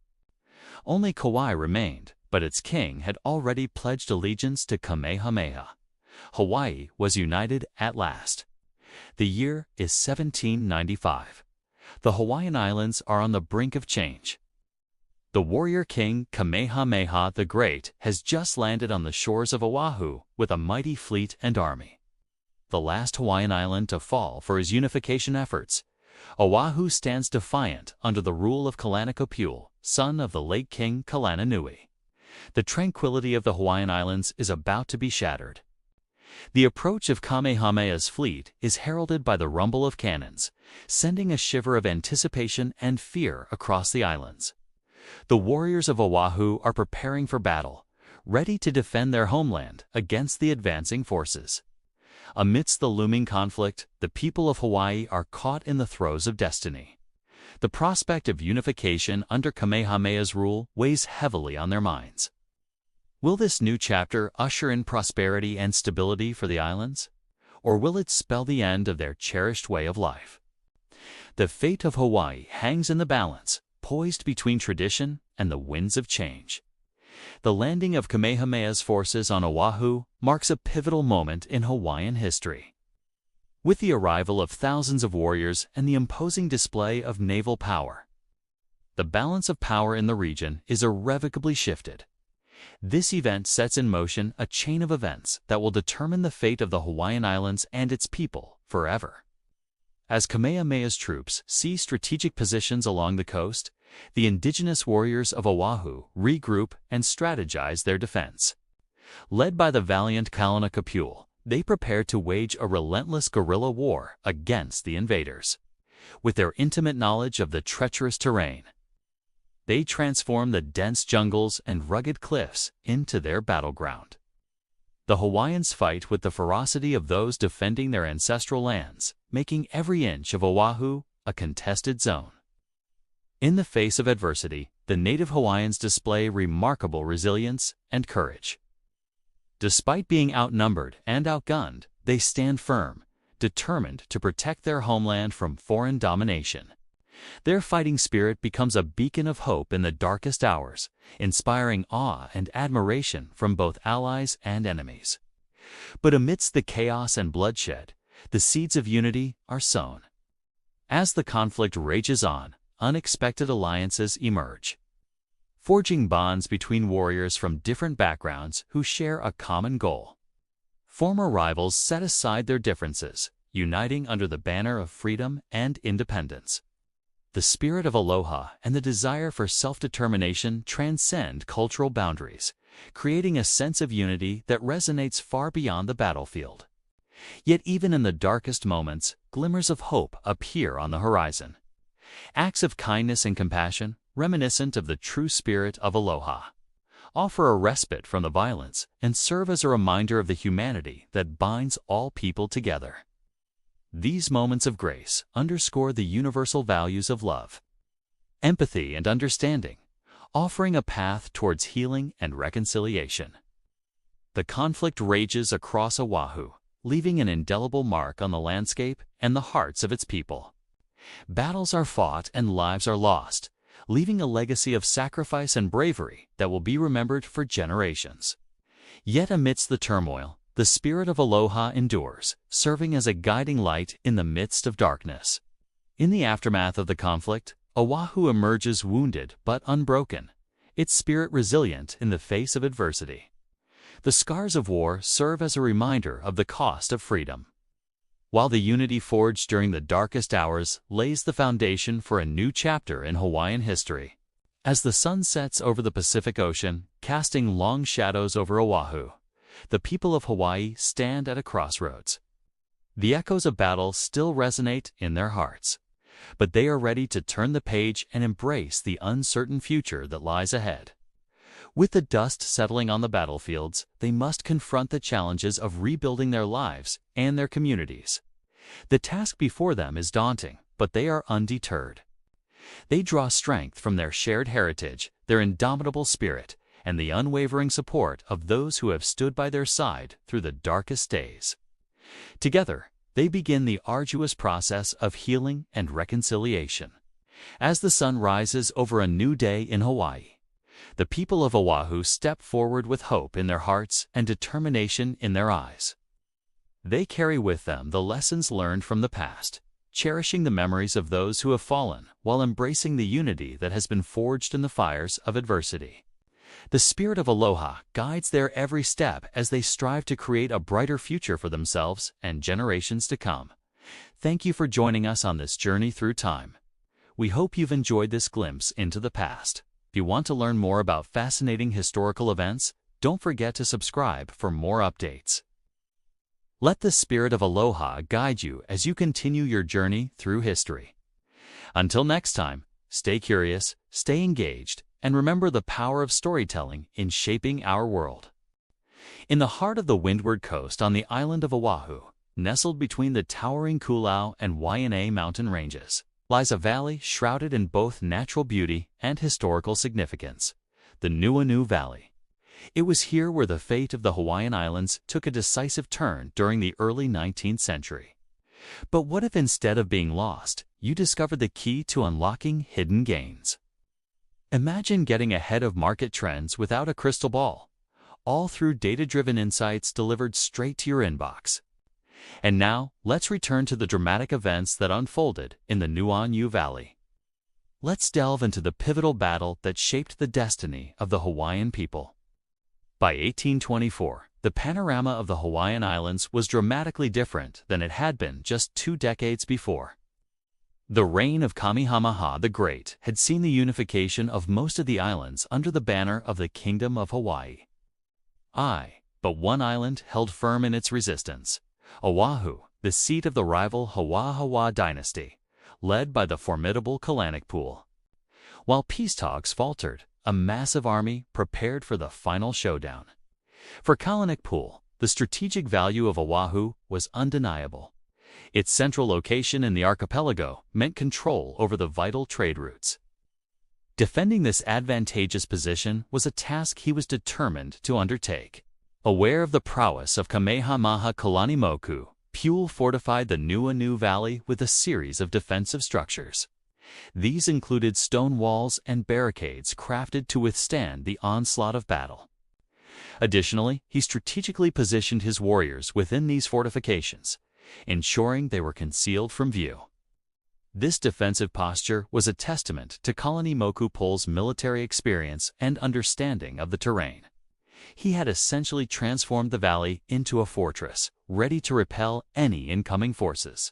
A: Only Kauai remained, but its king had already pledged allegiance to Kamehameha. Hawaii was united at last. The year is 1795. The Hawaiian Islands are on the brink of change. The warrior king Kamehameha the Great has just landed on the shores of Oahu with a mighty fleet and army. The last Hawaiian island to fall for his unification efforts, Oahu stands defiant under the rule of Kalaniʻōpuʻu, son of the late king Kalananui. The tranquility of the Hawaiian Islands is about to be shattered. The approach of Kamehameha's fleet is heralded by the rumble of cannons, sending a shiver of anticipation and fear across the islands. The warriors of Oahu are preparing for battle, ready to defend their homeland against the advancing forces. Amidst the looming conflict, the people of Hawaii are caught in the throes of destiny. The prospect of unification under Kamehameha's rule weighs heavily on their minds. Will this new chapter usher in prosperity and stability for the islands? Or will it spell the end of their cherished way of life? The fate of Hawaii hangs in the balance, poised between tradition and the winds of change. The landing of Kamehameha's forces on Oahu marks a pivotal moment in Hawaiian history. With the arrival of thousands of warriors and the imposing display of naval power, the balance of power in the region is irrevocably shifted. This event sets in motion a chain of events that will determine the fate of the Hawaiian Islands and its people forever. As Kamehameha's troops seize strategic positions along the coast, the indigenous warriors of Oahu regroup and strategize their defense. Led by the valiant Kalaniʻōpuʻu, they prepare to wage a relentless guerrilla war against the invaders. With their intimate knowledge of the treacherous terrain, they transform the dense jungles and rugged cliffs into their battleground. The Hawaiians fight with the ferocity of those defending their ancestral lands, making every inch of Oahu a contested zone. In the face of adversity, the native Hawaiians display remarkable resilience and courage. Despite being outnumbered and outgunned, they stand firm, determined to protect their homeland from foreign domination. Their fighting spirit becomes a beacon of hope in the darkest hours, inspiring awe and admiration from both allies and enemies. But amidst the chaos and bloodshed, the seeds of unity are sown. As the conflict rages on, unexpected alliances emerge, forging bonds between warriors from different backgrounds who share a common goal. Former rivals set aside their differences, uniting under the banner of freedom and independence. The spirit of aloha and the desire for self-determination transcend cultural boundaries, creating a sense of unity that resonates far beyond the battlefield. Yet even in the darkest moments, glimmers of hope appear on the horizon. Acts of kindness and compassion, reminiscent of the true spirit of aloha, offer a respite from the violence and serve as a reminder of the humanity that binds all people together. These moments of grace underscore the universal values of love, empathy, and understanding, offering a path towards healing and reconciliation. The conflict rages across Oahu, leaving an indelible mark on the landscape and the hearts of its people. Battles are fought and lives are lost, leaving a legacy of sacrifice and bravery that will be remembered for generations. Yet amidst the turmoil, the spirit of aloha endures, serving as a guiding light in the midst of darkness. In the aftermath of the conflict, Oahu emerges wounded but unbroken, its spirit resilient in the face of adversity. The scars of war serve as a reminder of the cost of freedom, while the unity forged during the darkest hours lays the foundation for a new chapter in Hawaiian history. As the sun sets over the Pacific Ocean, casting long shadows over Oahu, the people of Hawaii stand at a crossroads. The echoes of battle still resonate in their hearts, but they are ready to turn the page and embrace the uncertain future that lies ahead. With the dust settling on the battlefields, they must confront the challenges of rebuilding their lives and their communities. The task before them is daunting, but they are undeterred. They draw strength from their shared heritage, their indomitable spirit, and the unwavering support of those who have stood by their side through the darkest days. Together, they begin the arduous process of healing and reconciliation. As the sun rises over a new day in Hawaii, the people of Oahu step forward with hope in their hearts and determination in their eyes. They carry with them the lessons learned from the past, cherishing the memories of those who have fallen while embracing the unity that has been forged in the fires of adversity. The spirit of aloha guides their every step as they strive to create a brighter future for themselves and generations to come. Thank you for joining us on this journey through time. We hope you've enjoyed this glimpse into the past. If you want to learn more about fascinating historical events, don't forget to subscribe for more updates. Let the spirit of aloha guide you as you continue your journey through history. Until next time, stay curious, stay engaged, and remember the power of storytelling in shaping our world. In the heart of the Windward Coast on the island of Oahu, nestled between the towering Kūlau and Waianae mountain ranges, lies a valley shrouded in both natural beauty and historical significance, the Nuʻuanu Valley. It was here where the fate of the Hawaiian Islands took a decisive turn during the early 19th century. But what if instead of being lost, you discovered the key to unlocking hidden gains? Imagine getting ahead of market trends without a crystal ball, all through data-driven insights delivered straight to your inbox. And now, let's return to the dramatic events that unfolded in the Nuʻuanu Valley. Let's delve into the pivotal battle that shaped the destiny of the Hawaiian people. By 1824, the panorama of the Hawaiian Islands was dramatically different than it had been just 2 decades before. The reign of Kamehameha the Great had seen the unification of most of the islands under the banner of the Kingdom of Hawaii. But one island held firm in its resistance: Oahu, the seat of the rival Hawahawa dynasty, led by the formidable Kalanakpool. While peace talks faltered, a massive army prepared for the final showdown. For Kalanakpool, the strategic value of Oahu was undeniable. Its central location in the archipelago meant control over the vital trade routes. Defending this advantageous position was a task he was determined to undertake. Aware of the prowess of Kamehameha Kalanimoku, Pule fortified the Nuʻuanu Valley with a series of defensive structures. These included stone walls and barricades crafted to withstand the onslaught of battle. Additionally, he strategically positioned his warriors within these fortifications, ensuring they were concealed from view. This defensive posture was a testament to Kalanimoku Pule's military experience and understanding of the terrain. He had essentially transformed the valley into a fortress, ready to repel any incoming forces.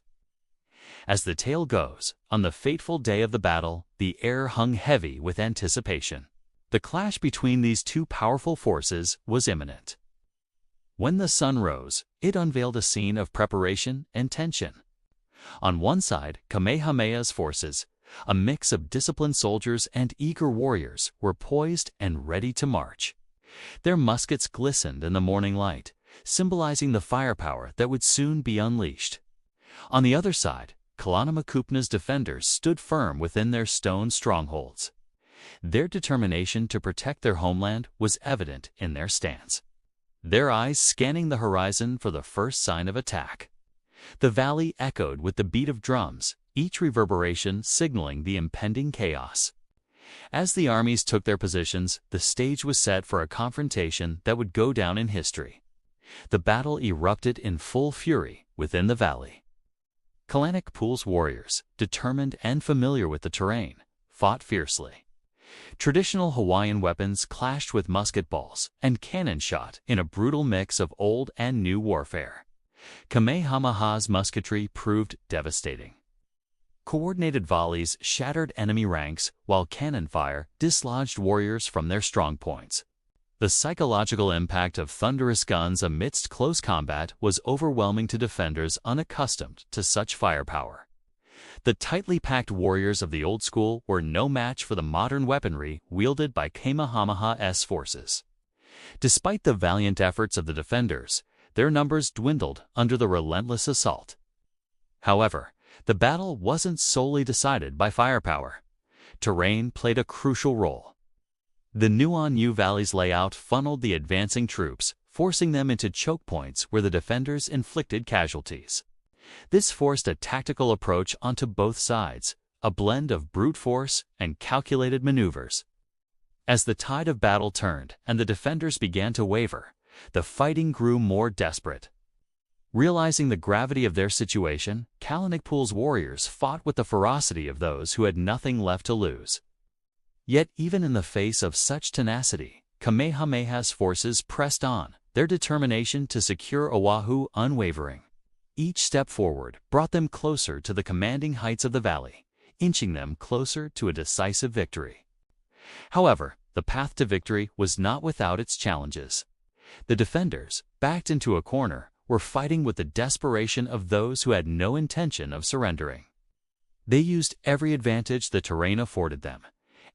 A: As the tale goes, on the fateful day of the battle, the air hung heavy with anticipation. The clash between these two powerful forces was imminent. When the sun rose, it unveiled a scene of preparation and tension. On one side, Kamehameha's forces, a mix of disciplined soldiers and eager warriors, were poised and ready to march. Their muskets glistened in the morning light, symbolizing the firepower that would soon be unleashed. On the other side, Kalanimoku's defenders stood firm within their stone strongholds. Their determination to protect their homeland was evident in their stance, their eyes scanning the horizon for the first sign of attack. The valley echoed with the beat of drums, each reverberation signaling the impending chaos. As the armies took their positions, the stage was set for a confrontation that would go down in history. The battle erupted in full fury within the valley. Kalanakpool's warriors, determined and familiar with the terrain, fought fiercely. Traditional Hawaiian weapons clashed with musket balls and cannon shot in a brutal mix of old and new warfare. Kamehameha's musketry proved devastating. Coordinated volleys shattered enemy ranks, while cannon fire dislodged warriors from their strongpoints. The psychological impact of thunderous guns amidst close combat was overwhelming to defenders unaccustomed to such firepower. The tightly packed warriors of the old school were no match for the modern weaponry wielded by Kamehameha's forces. Despite the valiant efforts of the defenders, their numbers dwindled under the relentless assault. However, the battle wasn't solely decided by firepower. Terrain played a crucial role. The Nuʻuanu Valley's layout funneled the advancing troops, forcing them into choke points where the defenders inflicted casualties. This forced a tactical approach onto both sides, a blend of brute force and calculated maneuvers. As the tide of battle turned and the defenders began to waver, the fighting grew more desperate. Realizing the gravity of their situation, Kalanakpul's warriors fought with the ferocity of those who had nothing left to lose. Yet even in the face of such tenacity, Kamehameha's forces pressed on, their determination to secure Oahu unwavering. Each step forward brought them closer to the commanding heights of the valley, inching them closer to a decisive victory. However, the path to victory was not without its challenges. The defenders, backed into a corner, were fighting with the desperation of those who had no intention of surrendering. They used every advantage the terrain afforded them,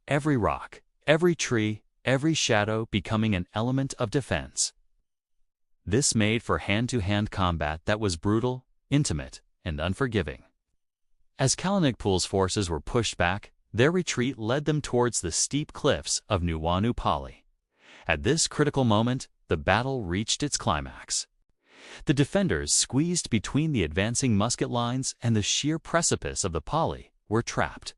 A: every rock, every tree, every shadow becoming an element of defense. This made for hand-to-hand combat that was brutal, intimate, and unforgiving. As Kalanakpul's forces were pushed back, their retreat led them towards the steep cliffs of Nuʻuanu. At this critical moment, the battle reached its climax. The defenders, squeezed between the advancing musket lines and the sheer precipice of the pali, were trapped.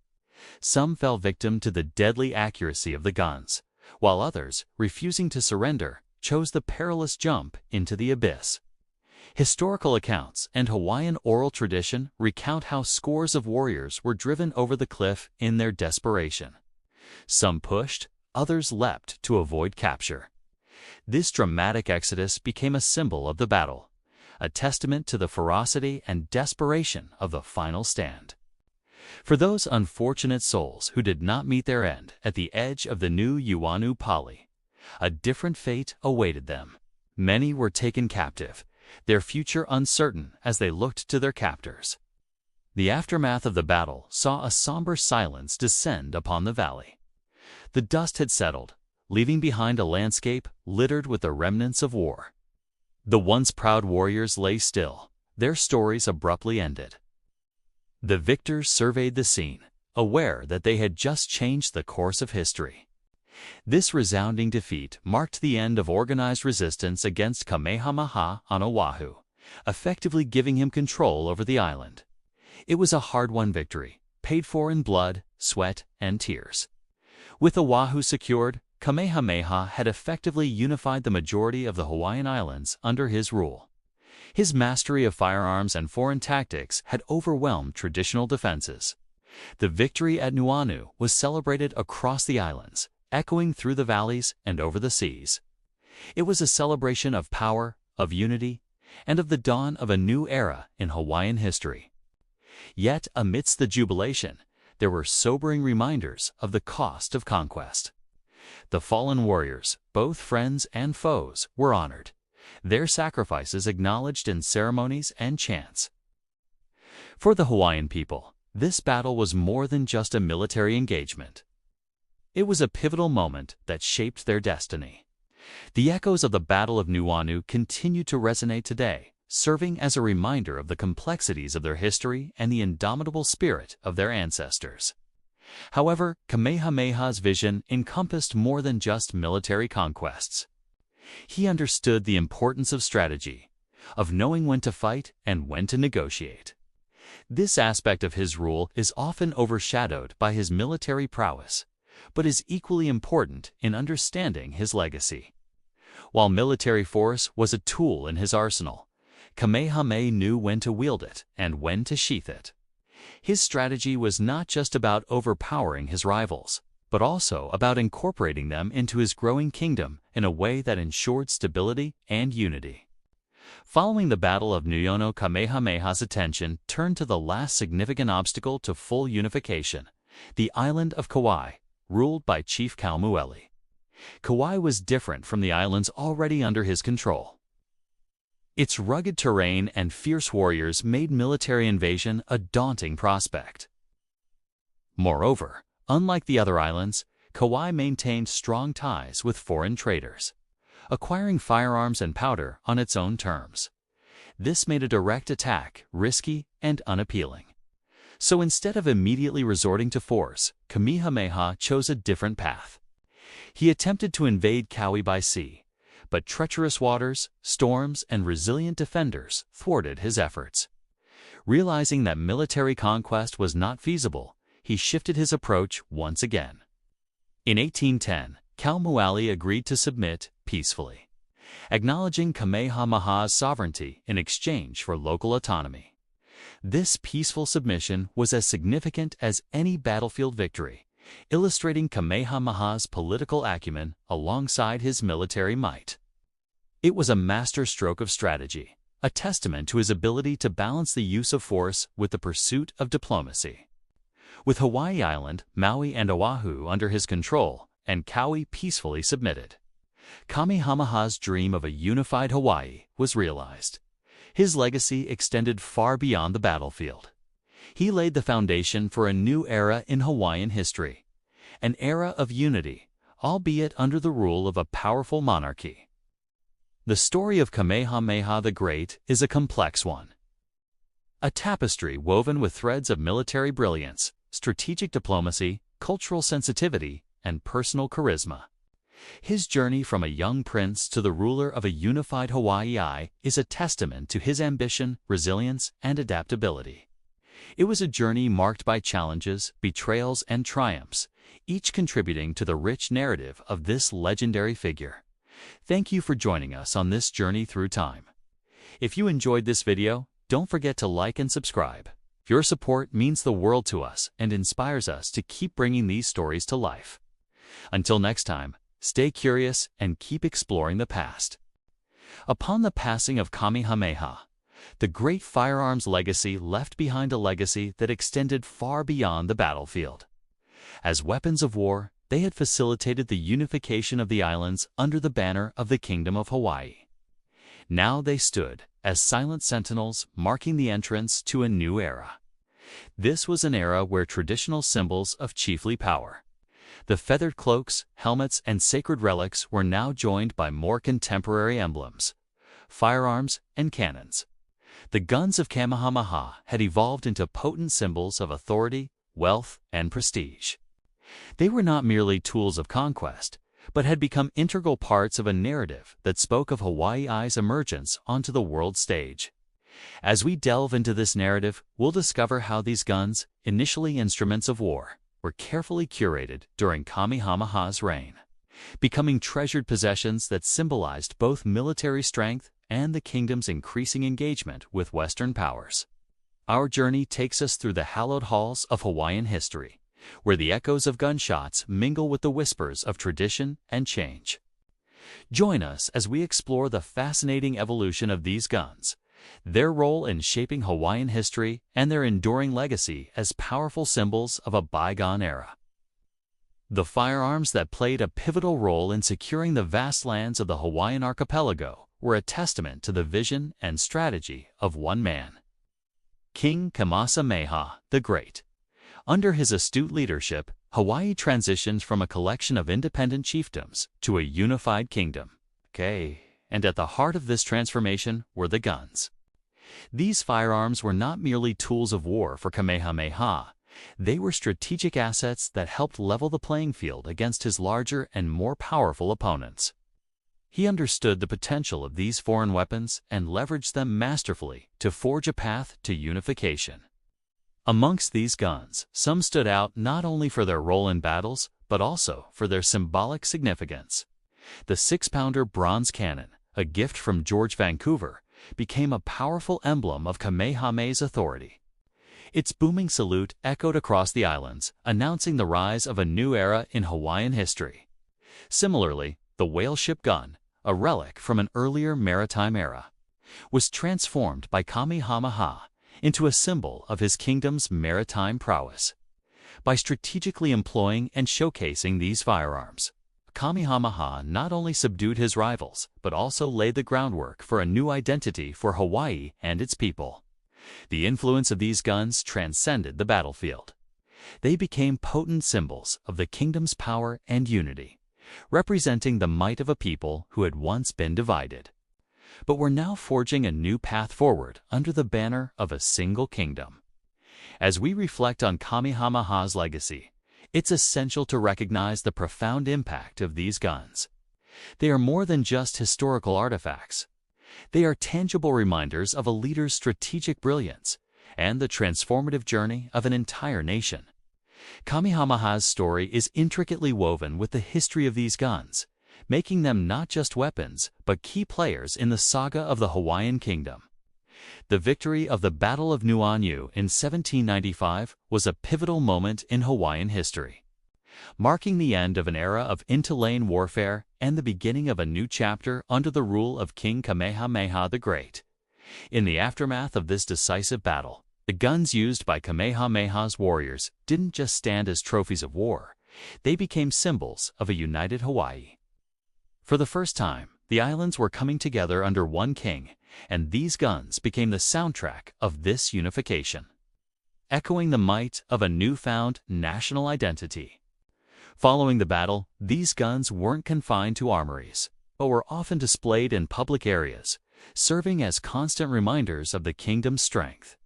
A: Some fell victim to the deadly accuracy of the guns, while others, refusing to surrender, chose the perilous jump into the abyss. Historical accounts and Hawaiian oral tradition recount how scores of warriors were driven over the cliff in their desperation. Some pushed, others leapt to avoid capture. This dramatic exodus became a symbol of the battle, a testament to the ferocity and desperation of the final stand. For those unfortunate souls who did not meet their end at the edge of the Nuʻuanu pali, a different fate awaited them. Many were taken captive, their future uncertain as they looked to their captors. The aftermath of the battle saw a somber silence descend upon the valley. The dust had settled, leaving behind a landscape littered with the remnants of war. The once proud warriors lay still, their stories abruptly ended. The victors surveyed the scene, aware that they had just changed the course of history. This resounding defeat marked the end of organized resistance against Kamehameha on Oahu, effectively giving him control over the island. It was a hard-won victory, paid for in blood, sweat, and tears. With Oahu secured, Kamehameha had effectively unified the majority of the Hawaiian Islands under his rule. His mastery of firearms and foreign tactics had overwhelmed traditional defenses. The victory at Nuʻuanu was celebrated across the islands, echoing through the valleys and over the seas. It was a celebration of power, of unity, and of the dawn of a new era in Hawaiian history. Yet, amidst the jubilation, there were sobering reminders of the cost of conquest. The fallen warriors, both friends and foes, were honored, their sacrifices acknowledged in ceremonies and chants. For the Hawaiian people, this battle was more than just a military engagement. It was a pivotal moment that shaped their destiny. The echoes of the Battle of Nuʻuanu continue to resonate today, serving as a reminder of the complexities of their history and the indomitable spirit of their ancestors. However, Kamehameha's vision encompassed more than just military conquests. He understood the importance of strategy, of knowing when to fight and when to negotiate. This aspect of his rule is often overshadowed by his military prowess, but is equally important in understanding his legacy. While military force was a tool in his arsenal, Kamehameha knew when to wield it and when to sheath it. His strategy was not just about overpowering his rivals, but also about incorporating them into his growing kingdom in a way that ensured stability and unity. Following the Battle of Nuʻuanu, Kamehameha's attention turned to the last significant obstacle to full unification, the island of Kauai, ruled by Chief Kaumoeli. Kauai was different from the islands already under his control. Its rugged terrain and fierce warriors made military invasion a daunting prospect. Moreover, unlike the other islands, Kauai maintained strong ties with foreign traders, acquiring firearms and powder on its own terms. This made a direct attack risky and unappealing. So instead of immediately resorting to force, Kamehameha chose a different path. He attempted to invade Kauai by sea, but treacherous waters, storms, and resilient defenders thwarted his efforts. Realizing that military conquest was not feasible, he shifted his approach once again. In 1810, Kaumoeli agreed to submit peacefully. acknowledging Kamehameha's sovereignty in exchange for local autonomy. This peaceful submission was as significant as any battlefield victory, illustrating Kamehameha's political acumen alongside his military might. It was a masterstroke of strategy, a testament to his ability to balance the use of force with the pursuit of diplomacy. With Hawaii Island, Maui, and Oahu under his control, and Kauai peacefully submitted, Kamehameha's dream of a unified Hawaii was realized. His legacy extended far beyond the battlefield. He laid the foundation for a new era in Hawaiian history, an era of unity, albeit under the rule of a powerful monarchy. The story of Kamehameha the Great is a complex one. A tapestry woven with threads of military brilliance, strategic diplomacy, cultural sensitivity, and personal charisma. His journey from a young prince to the ruler of a unified Hawaii is a testament to his ambition, resilience, and adaptability. It was a journey marked by challenges, betrayals, and triumphs, each contributing to the rich narrative of this legendary figure. Thank you for joining us on this journey through time. If you enjoyed this video, don't forget to like and subscribe. Your support means the world to us and inspires us to keep bringing these stories to life. Until next time, stay curious and keep exploring the past. Upon the passing of Kamehameha, the great firearms legacy left behind a legacy that extended far beyond the battlefield. As weapons of war, they had facilitated the unification of the islands under the banner of the Kingdom of Hawaii. Now they stood as silent sentinels marking the entrance to a new era. This was an era where traditional symbols of chiefly power, the feathered cloaks, helmets, and sacred relics were now joined by more contemporary emblems, firearms, and cannons. The guns of Kamehameha had evolved into potent symbols of authority, wealth, and prestige. They were not merely tools of conquest, but had become integral parts of a narrative that spoke of Hawaii's emergence onto the world stage. As we delve into this narrative, we'll discover how these guns, initially instruments of war, were carefully curated during Kamehameha's reign, becoming treasured possessions that symbolized both military strength and the kingdom's increasing engagement with Western powers. Our journey takes us through the hallowed halls of Hawaiian history, where the echoes of gunshots mingle with the whispers of tradition and change. Join us as we explore the fascinating evolution of these guns, their role in shaping Hawaiian history, and their enduring legacy as powerful symbols of a bygone era. The firearms that played a pivotal role in securing the vast lands of the Hawaiian archipelago were a testament to the vision and strategy of one man, King Kamehameha the Great. Under his astute leadership, Hawaii transitioned from a collection of independent chiefdoms to a unified kingdom. And at the heart of this transformation were the guns. These firearms were not merely tools of war for Kamehameha. They were strategic assets that helped level the playing field against his larger and more powerful opponents. He understood the potential of these foreign weapons and leveraged them masterfully to forge a path to unification. Amongst these guns, some stood out not only for their role in battles, but also for their symbolic significance. The 6-pounder bronze cannon, a gift from George Vancouver, became a powerful emblem of Kamehameha's authority. Its booming salute echoed across the islands, announcing the rise of a new era in Hawaiian history. Similarly, the whaleship gun, a relic from an earlier maritime era, was transformed by Kamehameha into a symbol of his kingdom's maritime prowess. By strategically employing and showcasing these firearms, Kamehameha not only subdued his rivals, but also laid the groundwork for a new identity for Hawaii and its people. The influence of these guns transcended the battlefield. They became potent symbols of the kingdom's power and unity, representing the might of a people who had once been divided, but were now forging a new path forward under the banner of a single kingdom. As we reflect on Kamehameha's legacy, it's essential to recognize the profound impact of these guns. They are more than just historical artifacts. They are tangible reminders of a leader's strategic brilliance and the transformative journey of an entire nation. Kamehameha's story is intricately woven with the history of these guns, making them not just weapons, but key players in the saga of the Hawaiian Kingdom. The victory of the Battle of Nuʻuanu in 1795 was a pivotal moment in Hawaiian history, marking the end of an era of interlane warfare and the beginning of a new chapter under the rule of King Kamehameha the Great. In the aftermath of this decisive battle, the guns used by Kamehameha's warriors didn't just stand as trophies of war, they became symbols of a united Hawaii. For the first time, the islands were coming together under one king, and these guns became the soundtrack of this unification, echoing the might of a newfound national identity. Following the battle, these guns weren't confined to armories, but were often displayed in public areas, serving as constant reminders of the kingdom's strength.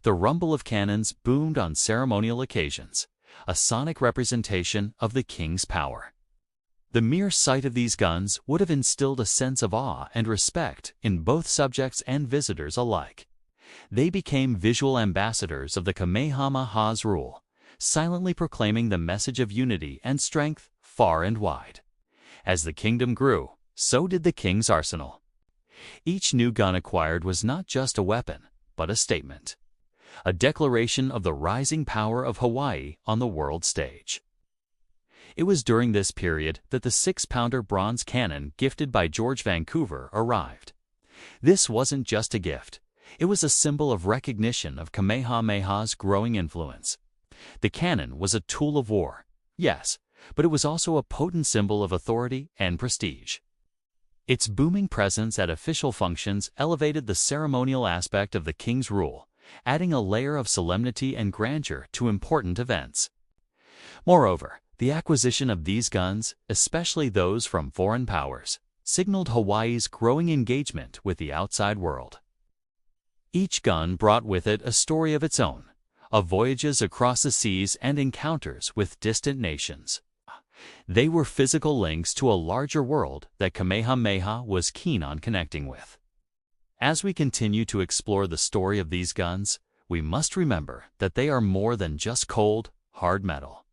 A: The rumble of cannons boomed on ceremonial occasions, a sonic representation of the king's power. The mere sight of these guns would have instilled a sense of awe and respect in both subjects and visitors alike. They became visual ambassadors of the Kamehameha's rule, silently proclaiming the message of unity and strength far and wide. As the kingdom grew, so did the king's arsenal. Each new gun acquired was not just a weapon, but a statement, a declaration of the rising power of Hawaii on the world stage. It was during this period that the 6-pounder bronze cannon gifted by George Vancouver arrived. This wasn't just a gift, it was a symbol of recognition of Kamehameha's growing influence. The cannon was a tool of war, yes, but it was also a potent symbol of authority and prestige. Its booming presence at official functions elevated the ceremonial aspect of the king's rule, adding a layer of solemnity and grandeur to important events. Moreover, the acquisition of these guns, especially those from foreign powers, signaled Hawaii's growing engagement with the outside world. Each gun brought with it a story of its own, of voyages across the seas and encounters with distant nations. They were physical links to a larger world that Kamehameha was keen on connecting with. As we continue to explore the story of these guns, we must remember that they are more than just cold, hard metal.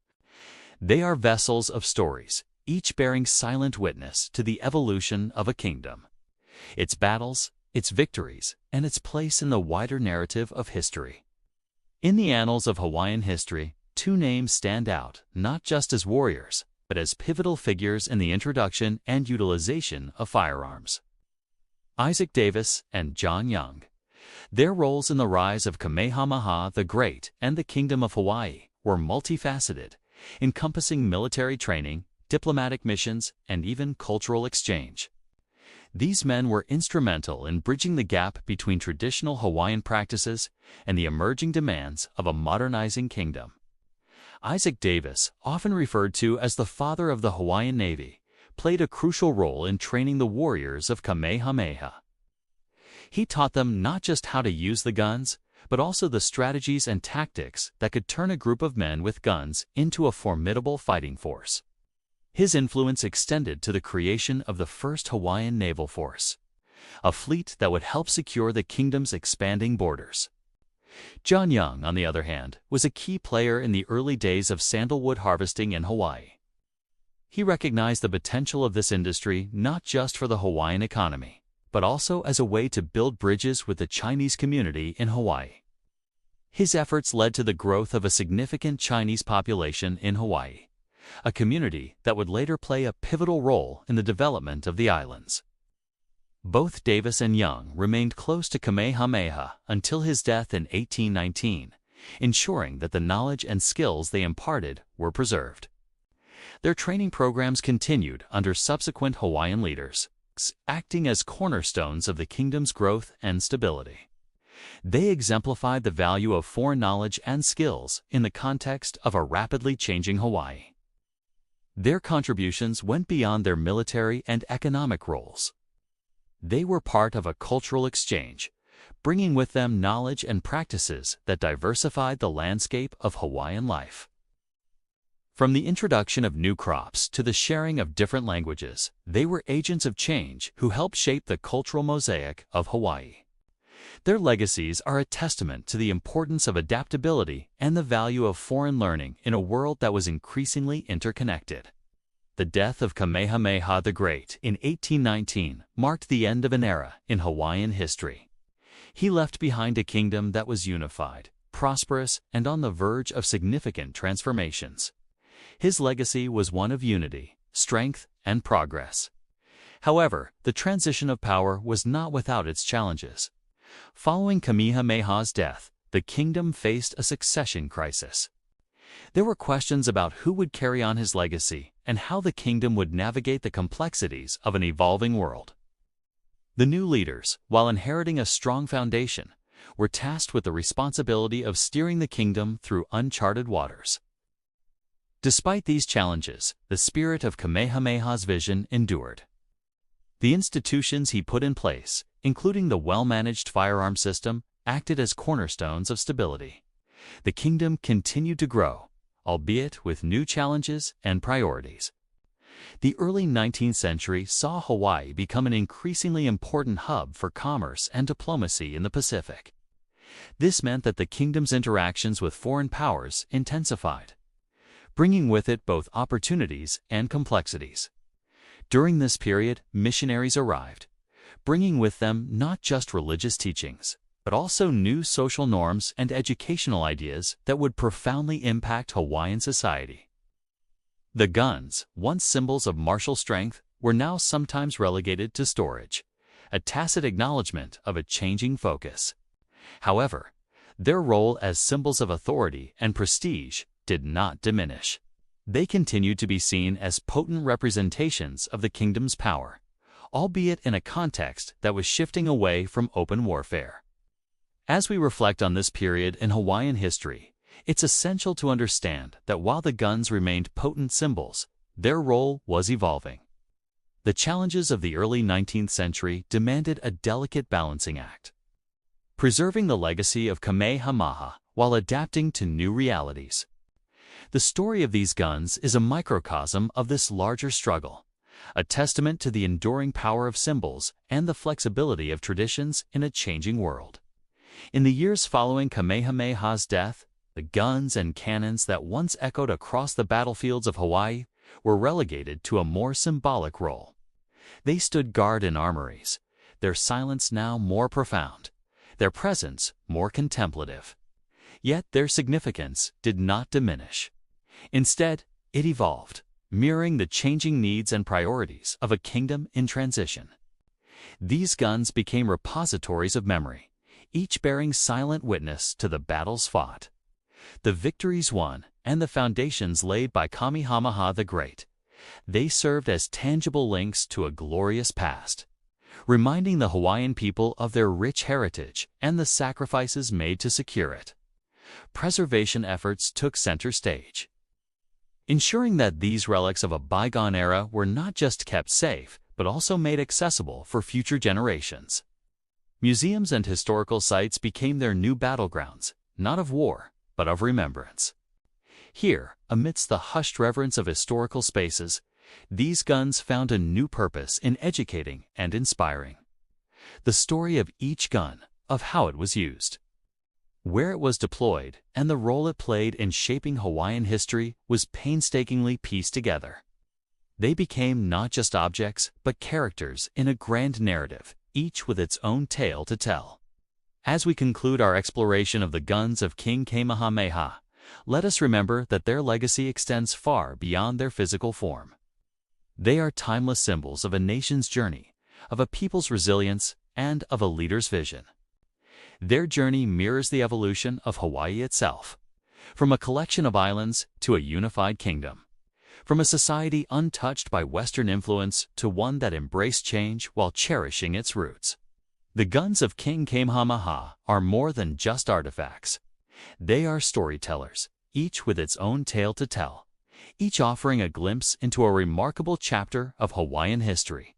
A: They are vessels of stories, each bearing silent witness to the evolution of a kingdom, its battles, its victories, and its place in the wider narrative of history. In the annals of Hawaiian history, two names stand out, not just as warriors, but as pivotal figures in the introduction and utilization of firearms: Isaac Davis and John Young. Their roles in the rise of Kamehameha the Great and the Kingdom of Hawaii were multifaceted, encompassing military training, diplomatic missions, and even cultural exchange. These men were instrumental in bridging the gap between traditional Hawaiian practices and the emerging demands of a modernizing kingdom. Isaac Davis, often referred to as the father of the Hawaiian Navy, played a crucial role in training the warriors of Kamehameha. He taught them not just how to use the guns, but also the strategies and tactics that could turn a group of men with guns into a formidable fighting force. His influence extended to the creation of the first Hawaiian naval force, a fleet that would help secure the kingdom's expanding borders. John Young, on the other hand, was a key player in the early days of sandalwood harvesting in Hawaii. He recognized the potential of this industry not just for the Hawaiian economy, but also as a way to build bridges with the Chinese community in Hawaii. His efforts led to the growth of a significant Chinese population in Hawaii, a community that would later play a pivotal role in the development of the islands. Both Davis and Young remained close to Kamehameha until his death in 1819, ensuring that the knowledge and skills they imparted were preserved. Their training programs continued under subsequent Hawaiian leaders, acting as cornerstones of the kingdom's growth and stability. They exemplified the value of foreign knowledge and skills in the context of a rapidly changing Hawaii. Their contributions went beyond their military and economic roles. They were part of a cultural exchange, bringing with them knowledge and practices that diversified the landscape of Hawaiian life. From the introduction of new crops to the sharing of different languages, they were agents of change who helped shape the cultural mosaic of Hawaii. Their legacies are a testament to the importance of adaptability and the value of foreign learning in a world that was increasingly interconnected. the death of Kamehameha the Great in 1819 marked the end of an era in Hawaiian history. He left behind a kingdom that was unified, prosperous, and on the verge of significant transformations. His legacy was one of unity, strength, and progress. However, the transition of power was not without its challenges. Following Kamehameha's death, the kingdom faced a succession crisis. There were questions about who would carry on his legacy and how the kingdom would navigate the complexities of an evolving world. The new leaders, while inheriting a strong foundation, were tasked with the responsibility of steering the kingdom through uncharted waters. Despite these challenges, the spirit of Kamehameha's vision endured. The institutions he put in place, including the well-managed firearms system, acted as cornerstones of stability. The kingdom continued to grow, albeit with new challenges and priorities. The early 19th century saw Hawaii become an increasingly important hub for commerce and diplomacy in the Pacific. This meant that the kingdom's interactions with foreign powers intensified, bringing with it both opportunities and complexities. During this period, missionaries arrived, bringing with them not just religious teachings, but also new social norms and educational ideas that would profoundly impact Hawaiian society. The guns, once symbols of martial strength, were now sometimes relegated to storage, a tacit acknowledgement of a changing focus. However, their role as symbols of authority and prestige did not diminish. They continued to be seen as potent representations of the kingdom's power, albeit in a context that was shifting away from open warfare. As we reflect on this period in Hawaiian history, it's essential to understand that while the guns remained potent symbols, their role was evolving. The challenges of the early 19th century demanded a delicate balancing act, preserving the legacy of Kamehameha while adapting to new realities. The story of these guns is a microcosm of this larger struggle, a testament to the enduring power of symbols and the flexibility of traditions in a changing world. In the years following Kamehameha's death, the guns and cannons that once echoed across the battlefields of Hawaii were relegated to a more symbolic role. They stood guard in armories, their silence now more profound, their presence more contemplative. Yet their significance did not diminish. Instead, it evolved, mirroring the changing needs and priorities of a kingdom in transition. These guns became repositories of memory, each bearing silent witness to the battles fought, the victories won, and the foundations laid by Kamehameha the Great. They served as tangible links to a glorious past, reminding the Hawaiian people of their rich heritage and the sacrifices made to secure it. Preservation efforts took center stage, ensuring that these relics of a bygone era were not just kept safe, but also made accessible for future generations. Museums and historical sites became their new battlegrounds, not of war, but of remembrance. Here, amidst the hushed reverence of historical spaces, these guns found a new purpose in educating and inspiring. The story of each gun, of how it was used, where it was deployed, and the role it played in shaping Hawaiian history was painstakingly pieced together. They became not just objects, but characters in a grand narrative, each with its own tale to tell. As we conclude our exploration of the guns of King Kamehameha, let us remember that their legacy extends far beyond their physical form. They are timeless symbols of a nation's journey, of a people's resilience, and of a leader's vision. Their journey mirrors the evolution of Hawaii itself, from a collection of islands to a unified kingdom, from a society untouched by Western influence to one that embraced change while cherishing its roots. The guns of King Kamehameha are more than just artifacts. They are storytellers, each with its own tale to tell, each offering a glimpse into a remarkable chapter of Hawaiian history.